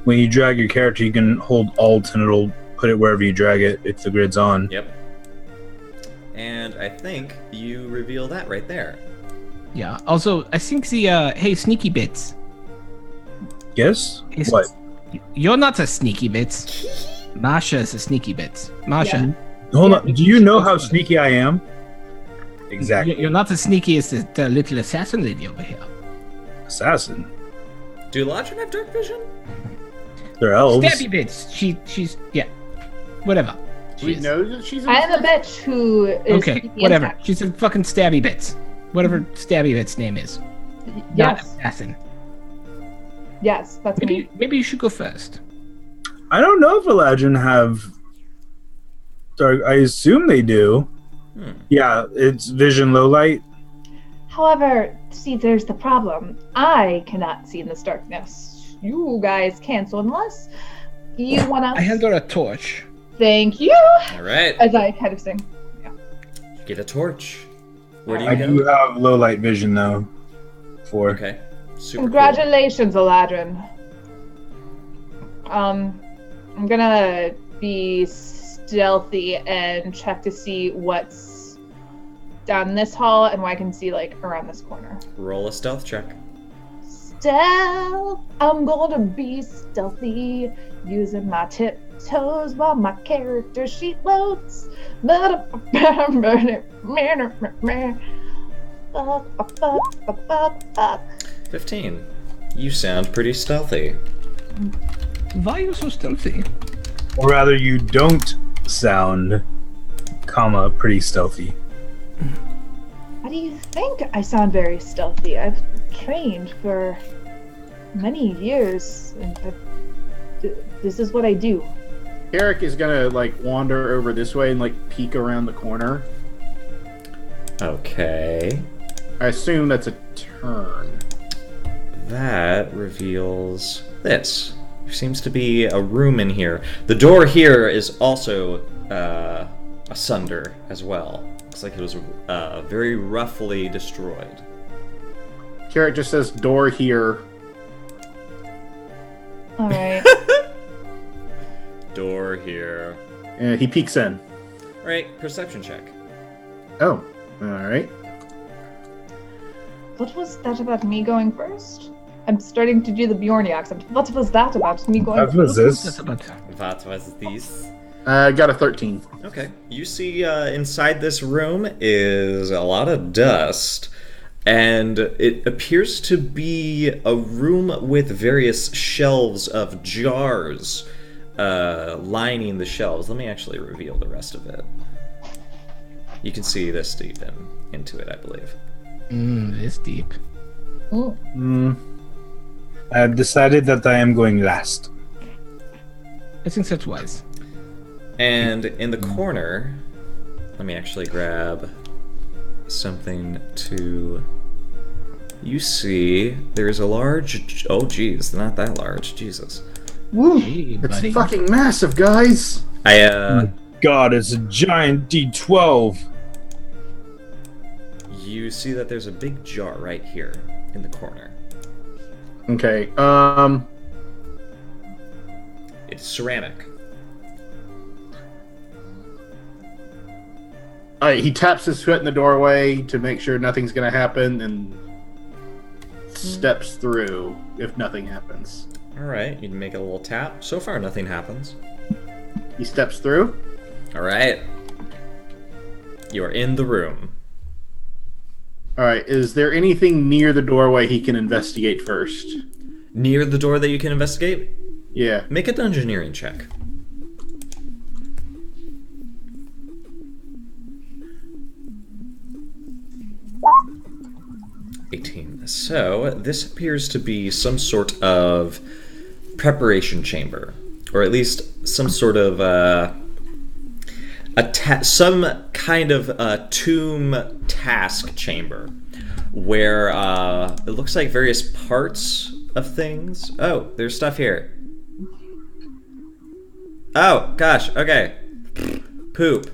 when you drag your character, you can hold Alt and it'll put it wherever you drag it if the grid's on. Yep. And I think you reveal that right there. Yeah. Also, I think the hey, sneaky bits. Yes? Hey, What? You're not a sneaky bits. Masha's a sneaky bits. Masha. Yeah. Hold on. Do you know how sneaky I am? Exactly. You're not as sneaky as the little assassin lady over here. Assassin. Do Eladrin have dark vision? They're elves. Stabby bits. She's yeah. Whatever. Do we know that she's I am a bitch who is Okay, sneaky whatever. and She's a fucking stabby bits. Whatever stabby bits name is. Not Yes, assassin. yes, that's me. Maybe you should go first. I don't know if Eladrin have dark. I assume they do. Yeah, it's vision low light. However, see, there's the problem. I cannot see in this darkness. You guys can, so unless you wanna. I hand her a torch. Thank you. Alright. As I kind of sing. Get a torch. Where do you I go? do have low light vision though. For Okay. Super Congratulations, Eladrin. I'm gonna be stealthy and check to see what's down this hall and what I can see like around this corner. cool. Roll a stealth check. Stealth. I'm gonna be stealthy, using my tiptoes while my character sheet loads. 15. You sound pretty stealthy. Why are you so stealthy? or rather, you don't sound, comma, pretty stealthy. Why do you think I sound very stealthy? I've trained for many years, and this is what I do. Eric is gonna like wander over this way and like peek around the corner. Okay. I assume that's a turn. That reveals this. There seems to be a room in here. The door here is also asunder as well. Looks like it was very roughly destroyed. Carrot just says door here. All right. Door here. He peeks in. Right, perception check. Oh, all right. What was that about me going first? I'm starting to do the Bjorny accent. What was that about me going What was first? this? What was this? I got a 13. Okay. You see inside this room is a lot of dust, and it appears to be a room with various shelves of jars lining the shelves. Let me actually reveal the rest of it. You can see this deep into it, I believe. This deep. I've decided that I am going last. I think that's wise. And in the corner, let me actually grab something to... You see, there's a large... Oh, geez, not that large. Jesus. Hey, It's buddy. fucking massive, guys. God, it's a giant D12. You see that there's a big jar right here in the corner. Okay. It's ceramic. Alright, he taps his foot in the doorway to make sure nothing's gonna happen and steps through if nothing happens. All right, you can make a little tap. So far, nothing happens. He steps through. All right. You are in the room. All right. Is there anything near the doorway he can investigate first? Near the door that you can investigate? Yeah. Make a dungeoneering check. So, this appears to be some sort of preparation chamber, or at least some sort of some kind of tomb task chamber, where it looks like various parts of things. Oh, there's stuff here. Oh gosh, okay. Poop.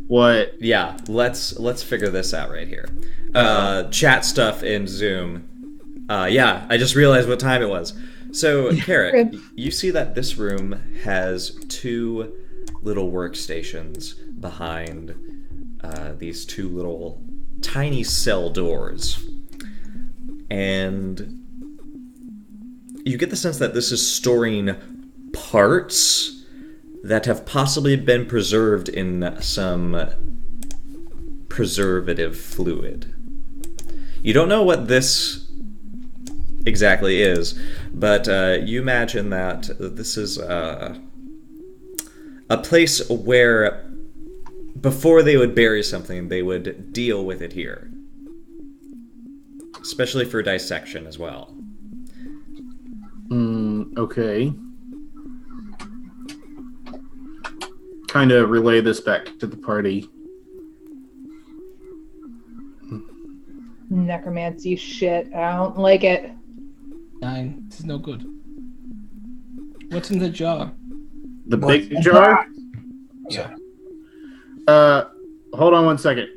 What? Yeah, let's figure this out right here. Chat stuff in Zoom. Yeah, I just realized what time it was. So, Carrick, you see that this room has 2 little workstations behind these 2 little tiny cell doors. And you get the sense that this is storing parts that have possibly been preserved in some preservative fluid. You don't know what this exactly is, but you imagine that this is a place where before they would bury something, they would deal with it here. Especially for dissection as well. Okay. Kind of relay this back to the party. Necromancy shit. I don't like it. 9. This is no good. What's in the jar? The big jar? Yeah. Hold on one second.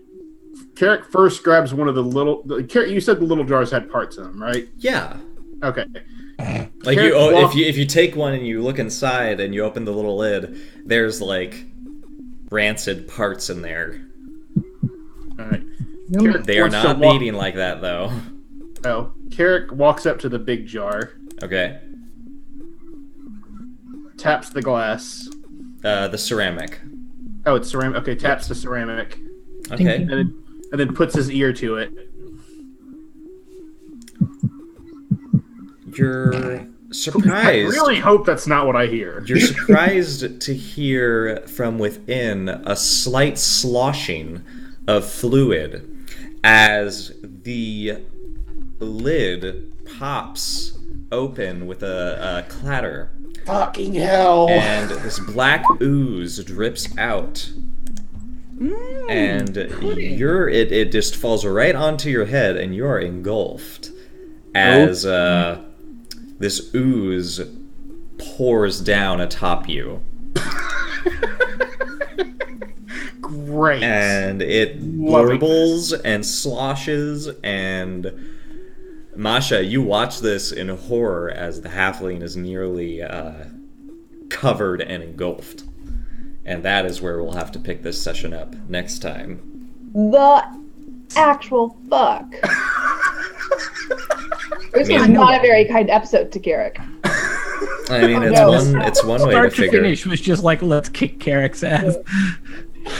Carrick first grabs one of the little... You said the little jars had parts in them, right? Yeah. Okay. Like if you take one and you look inside and you open the little lid, there's like rancid parts in there. All right. They are not beating like that though. Oh, Carrick walks up to the big jar. Okay. Taps the glass. The ceramic. Oh, it's ceramic. Okay, taps the ceramic. Okay. And then puts his ear to it. You're surprised. I really hope that's not what I hear. You're surprised to hear from within a slight sloshing of fluid as the lid pops open with a clatter. Fucking hell. And this black ooze drips out. And it just falls right onto your head and you're engulfed as this ooze pours down atop you. Great. And it burbles and sloshes, and Masha, you watch this in horror as the halfling is nearly covered and engulfed. And that is where we'll have to pick this session up next time. The actual fuck. This was not a very kind episode to Garrick. I mean, it's one way to Start to figure. finish was just like, let's kick Carrick's ass.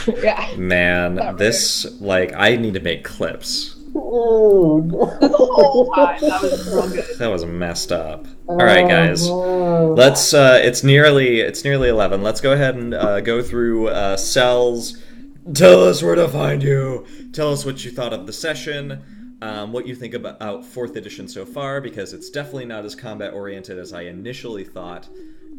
Yeah. Man, this, I need to make clips. The whole time. That was real good. That was messed up. All right, guys. Let's. It's nearly 11. Let's go ahead and go through cells. Tell us where to find you. Tell us what you thought of the session. What you think about 4th edition so far, because it's definitely not as combat oriented as I initially thought.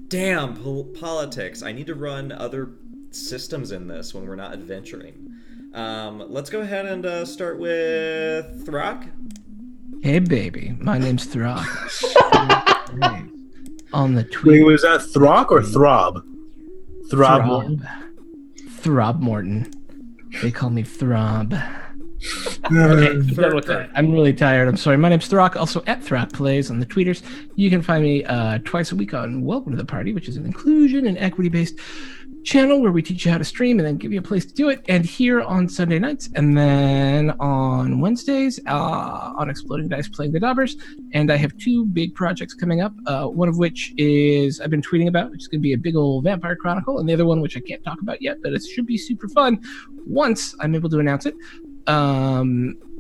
Damn, politics. I need to run other systems in this when we're not adventuring. Let's go ahead and start with Throck. Hey, baby. My name's Throck. On the tweet. Wait, was that Throck or Throb? Throb. Throb Morton. They call me Throb. Okay, done with that. I'm really tired. I'm sorry. My name's Throck, also at Throck Plays on the tweeters. You can find me twice a week on Welcome to the Party, which is an inclusion and equity-based channel where we teach you how to stream and then give you a place to do it. And here on Sunday nights, and then on Wednesdays on Exploding Dice playing the Daubers. And I have 2 big projects coming up. One of which is I've been tweeting about, which is going to be a big old Vampire Chronicle, and the other one which I can't talk about yet, but it should be super fun once I'm able to announce it.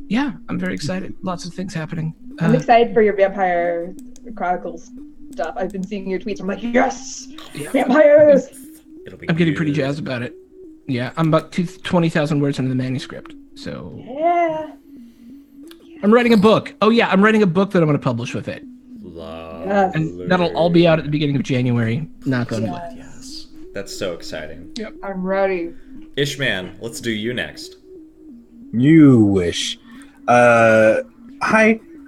Yeah, I'm very excited. Lots of things happening. I'm excited for your Vampire Chronicles stuff. I've been seeing your tweets. I'm like, yes, Yeah. vampires. I'm getting pretty jazzed about it. Yeah, I'm about 20,000 words into the manuscript. So Yeah. I'm writing a book. Oh yeah, I'm writing a book that I'm going to publish with it. Yes. And that'll all be out at the beginning of January. Knock on wood. Yes. That's so exciting. I'm ready. Ishman, let's do you next. You wish. Hi,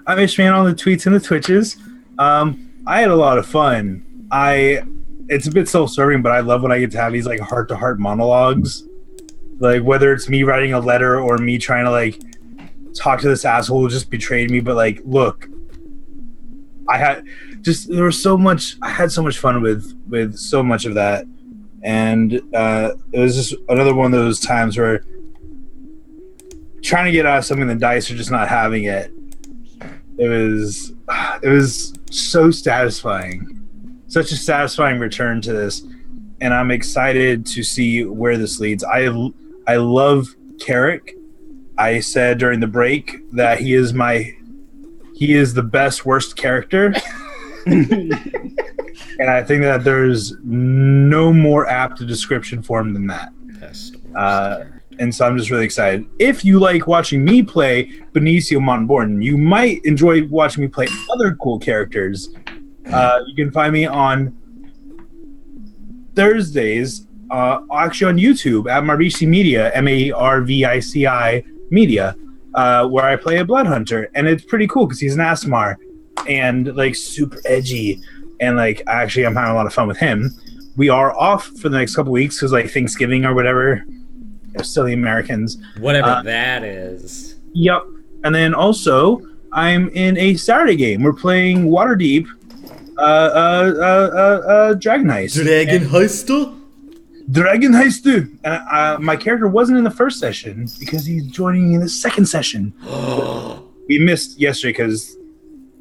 I'm Ishman on the tweets and the Twitches. I had a lot of fun. It's a bit self-serving, but I love when I get to have these like heart-to-heart monologues. Like whether it's me writing a letter or me trying to like talk to this asshole who just betrayed me, but like, look, I had so much fun with so much of that, and it was just another one of those times where trying to get out of something, the dice are just not having it. It was so satisfying. Such a satisfying return to this, and I'm excited to see where this leads. I love Carrick. I said during the break that he is the best worst character. And I think that there's no more apt a description for him than that. And so I'm just really excited. If you like watching me play Benicio Montborn, you might enjoy watching me play other cool characters. You can find me on Thursdays, actually on YouTube at Marvici Media, Marvici Media, where I play a blood hunter, and it's pretty cool because he's an Asmar and like super edgy, and like actually I'm having a lot of fun with him. We are off for the next couple weeks because like Thanksgiving or whatever. They're silly Americans. Whatever that is. Yep. And then also I'm in a Saturday game. We're playing Waterdeep. Dragon Heist. Dragon Heist. And my character wasn't in the first session because he's joining in the second session. We missed yesterday because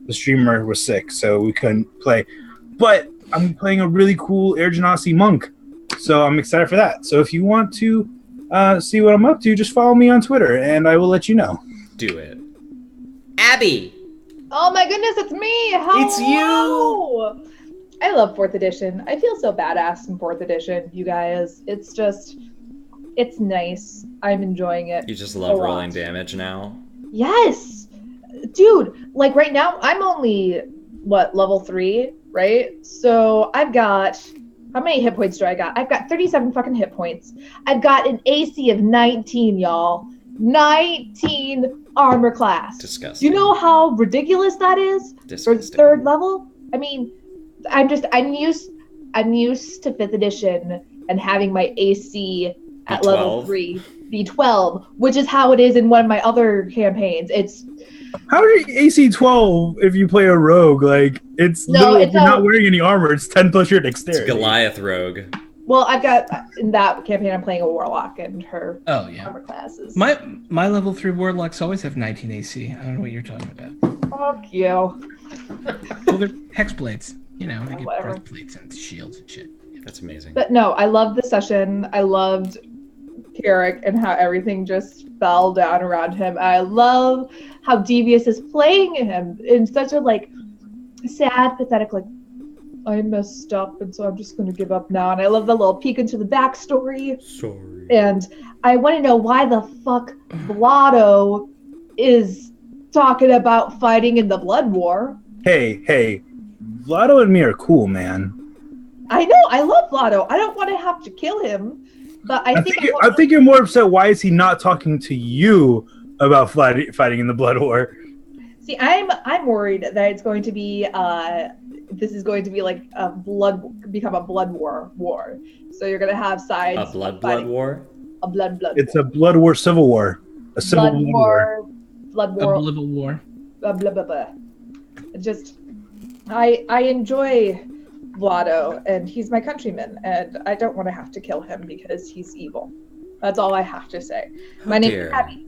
the streamer was sick, so we couldn't play. But I'm playing a really cool Air Genasi monk, so I'm excited for that. So if you want to see what I'm up to, just follow me on Twitter, and I will let you know. Do it. Abby! Oh my goodness, it's me! Hello! It's you! I love 4th edition. I feel so badass in 4th edition, you guys. It's nice. I'm enjoying it. You just love rolling damage now? Yes! Dude, like right now, I'm only, level 3, right? So I've got, how many hit points do I got? I've got 37 fucking hit points. I've got an AC of 19, y'all. 19 armor class. Disgusting. Do you know how ridiculous that is for 3rd level? I mean, I'm used to 5th edition and having my AC at B12? level 3 be 12, which is how it is in one of my other campaigns. It's how are you AC 12 if you play a rogue? Like it's you're not wearing any armor. It's 10 plus your dexterity. It's Goliath rogue. Well, I've got in that campaign I'm playing a warlock and her armor classes. My level 3 warlocks always have 19 AC. I don't know what you're talking about. Fuck you. Well, they're hex blades. You know, they get whatever. breastplates and shields and shit. That's amazing. But no, I loved the session. I loved Carrick and how everything just fell down around him. I love how Devious is playing him in such a like sad, pathetic, like I messed up and so I'm just gonna give up now. And I love the little peek into the backstory. Sorry. And I want to know why the fuck Blotto is talking about fighting in the Blood War. Hey, Vlado and me are cool, man. I know, I love Blotto. I don't want to have to kill him, but I think you're more upset. Why is he not talking to you about fighting in the Blood War? See, I'm worried that it's going to be this is going to be like become a blood war. So you're gonna have sides. A blood war. A blood. It's a blood war, civil war. A civil blood war. Blood war. A blood war. Blah, blah, blah, blah. Just, I enjoy Vlado, and he's my countryman, and I don't want to have to kill him because he's evil. That's all I have to say. My name is Abby.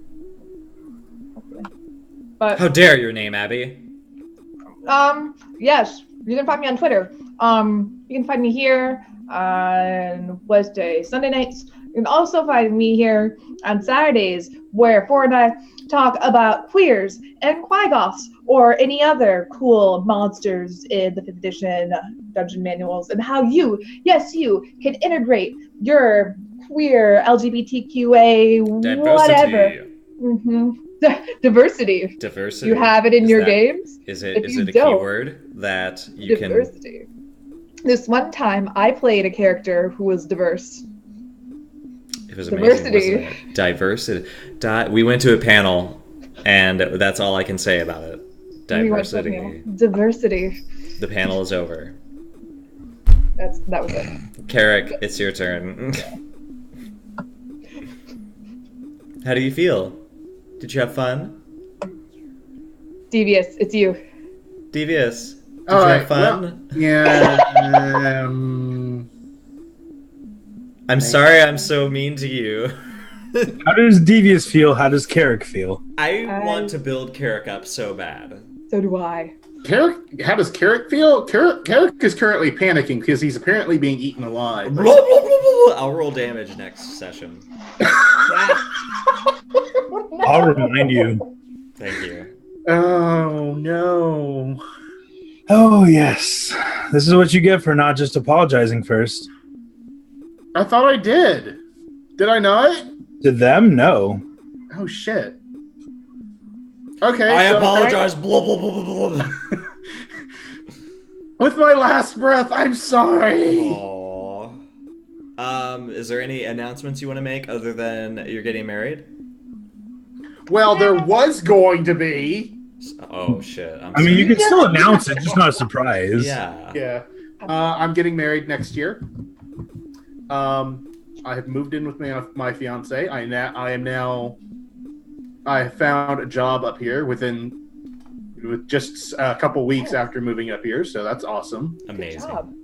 But How dare your name, Abby? yes, you can find me on Twitter. You can find me here on Wednesday, Sunday nights. You can also find me here on Saturdays, where Foray and I talk about queers and Quagoths or any other cool monsters in the 5th edition dungeon manuals, and how you, yes, you, can integrate your queer LGBTQA whatever. Diversity. Diversity. You have it in your games. Is it a keyword that you can? Diversity. This one time, I played a character who was diverse. It was amazing. Wasn't it? Diversity. We went to a panel, and that's all I can say about it. Diversity. Diversity. The panel is over. That was it. Carrick, it's your turn. How do you feel? Did you have fun? Devious, it's you. Devious, did you have fun? Well, yeah. I'm sorry I'm so mean to you. How does Devious feel? How does Carrick feel? I want to build Carrick up so bad. So do I. Carrick, how does Carrick feel? Carrick is currently panicking because he's apparently being eaten alive. I'll roll damage next session. I'll remind you. Thank you. Oh, no. Oh, yes. This is what you get for not just apologizing first. I thought I did. Did I not? To them, no. Oh, shit. Okay. I apologize. Blah, blah, blah, blah, blah. With my last breath, I'm sorry. Aww. Is there any announcements you want to make other than you're getting married? Well, there was going to be. Oh, shit. I mean, you can still announce it, just not a surprise. Yeah. Yeah. I'm getting married next year. I have moved in with my fiance. I found a job up here with just a couple weeks after moving up here, so that's awesome. Amazing.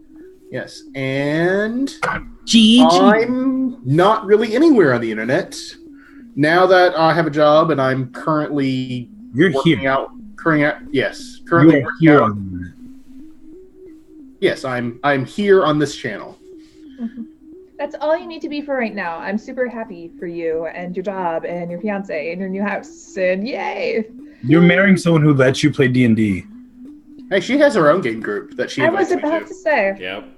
Yes, and I'm not really anywhere on the internet now that I have a job, and I'm currently working here. out. Yes, currently You're working here out. Yes, I'm here on this channel. Mm-hmm. That's all you need to be for right now. I'm super happy for you and your job and your fiance and your new house, and yay! You're marrying someone who lets you play D&D. Hey, she has her own game group that she I was invites me about to say. Yep.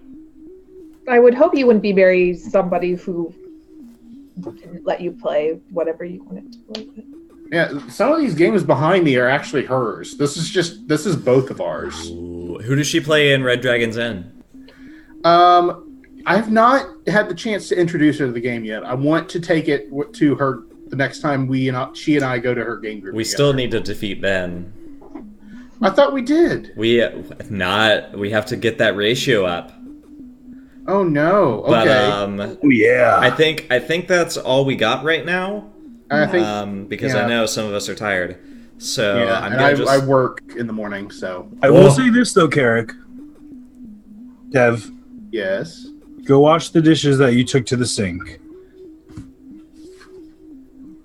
I would hope you wouldn't be marrying somebody who can let you play whatever you wanted to play with. Yeah, some of these games behind me are actually hers. This is both of ours. Ooh, who does she play in Red Dragon's Inn? I've not had the chance to introduce her to the game yet. I want to take it to her the next time she and I go to her game group. We together. still need to defeat Ben. I thought we did. We have to get that ratio up. Oh no. Okay. But Oh, yeah. I think that's all we got right now. I think because yeah. I know some of us are tired. So yeah, I'm and gonna I work in the morning, so I will say this, though, Carrick. Dev, yes. go wash the dishes that you took to the sink.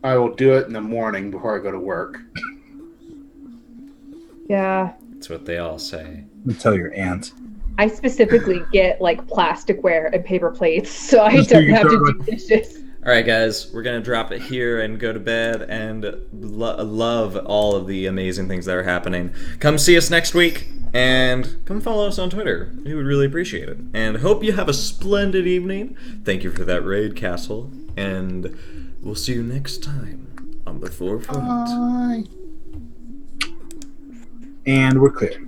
I will do it in the morning before I go to work. Yeah. That's what they all say. Tell your aunt. I specifically get like plasticware and paper plates, so I don't have to do dishes. All right, guys, we're gonna drop it here and go to bed. And love all of the amazing things that are happening. Come see us next week, and come follow us on Twitter. We would really appreciate it. And hope you have a splendid evening. Thank you for that raid, Castle, and we'll see you next time on the Forefront. Bye. And we're clear.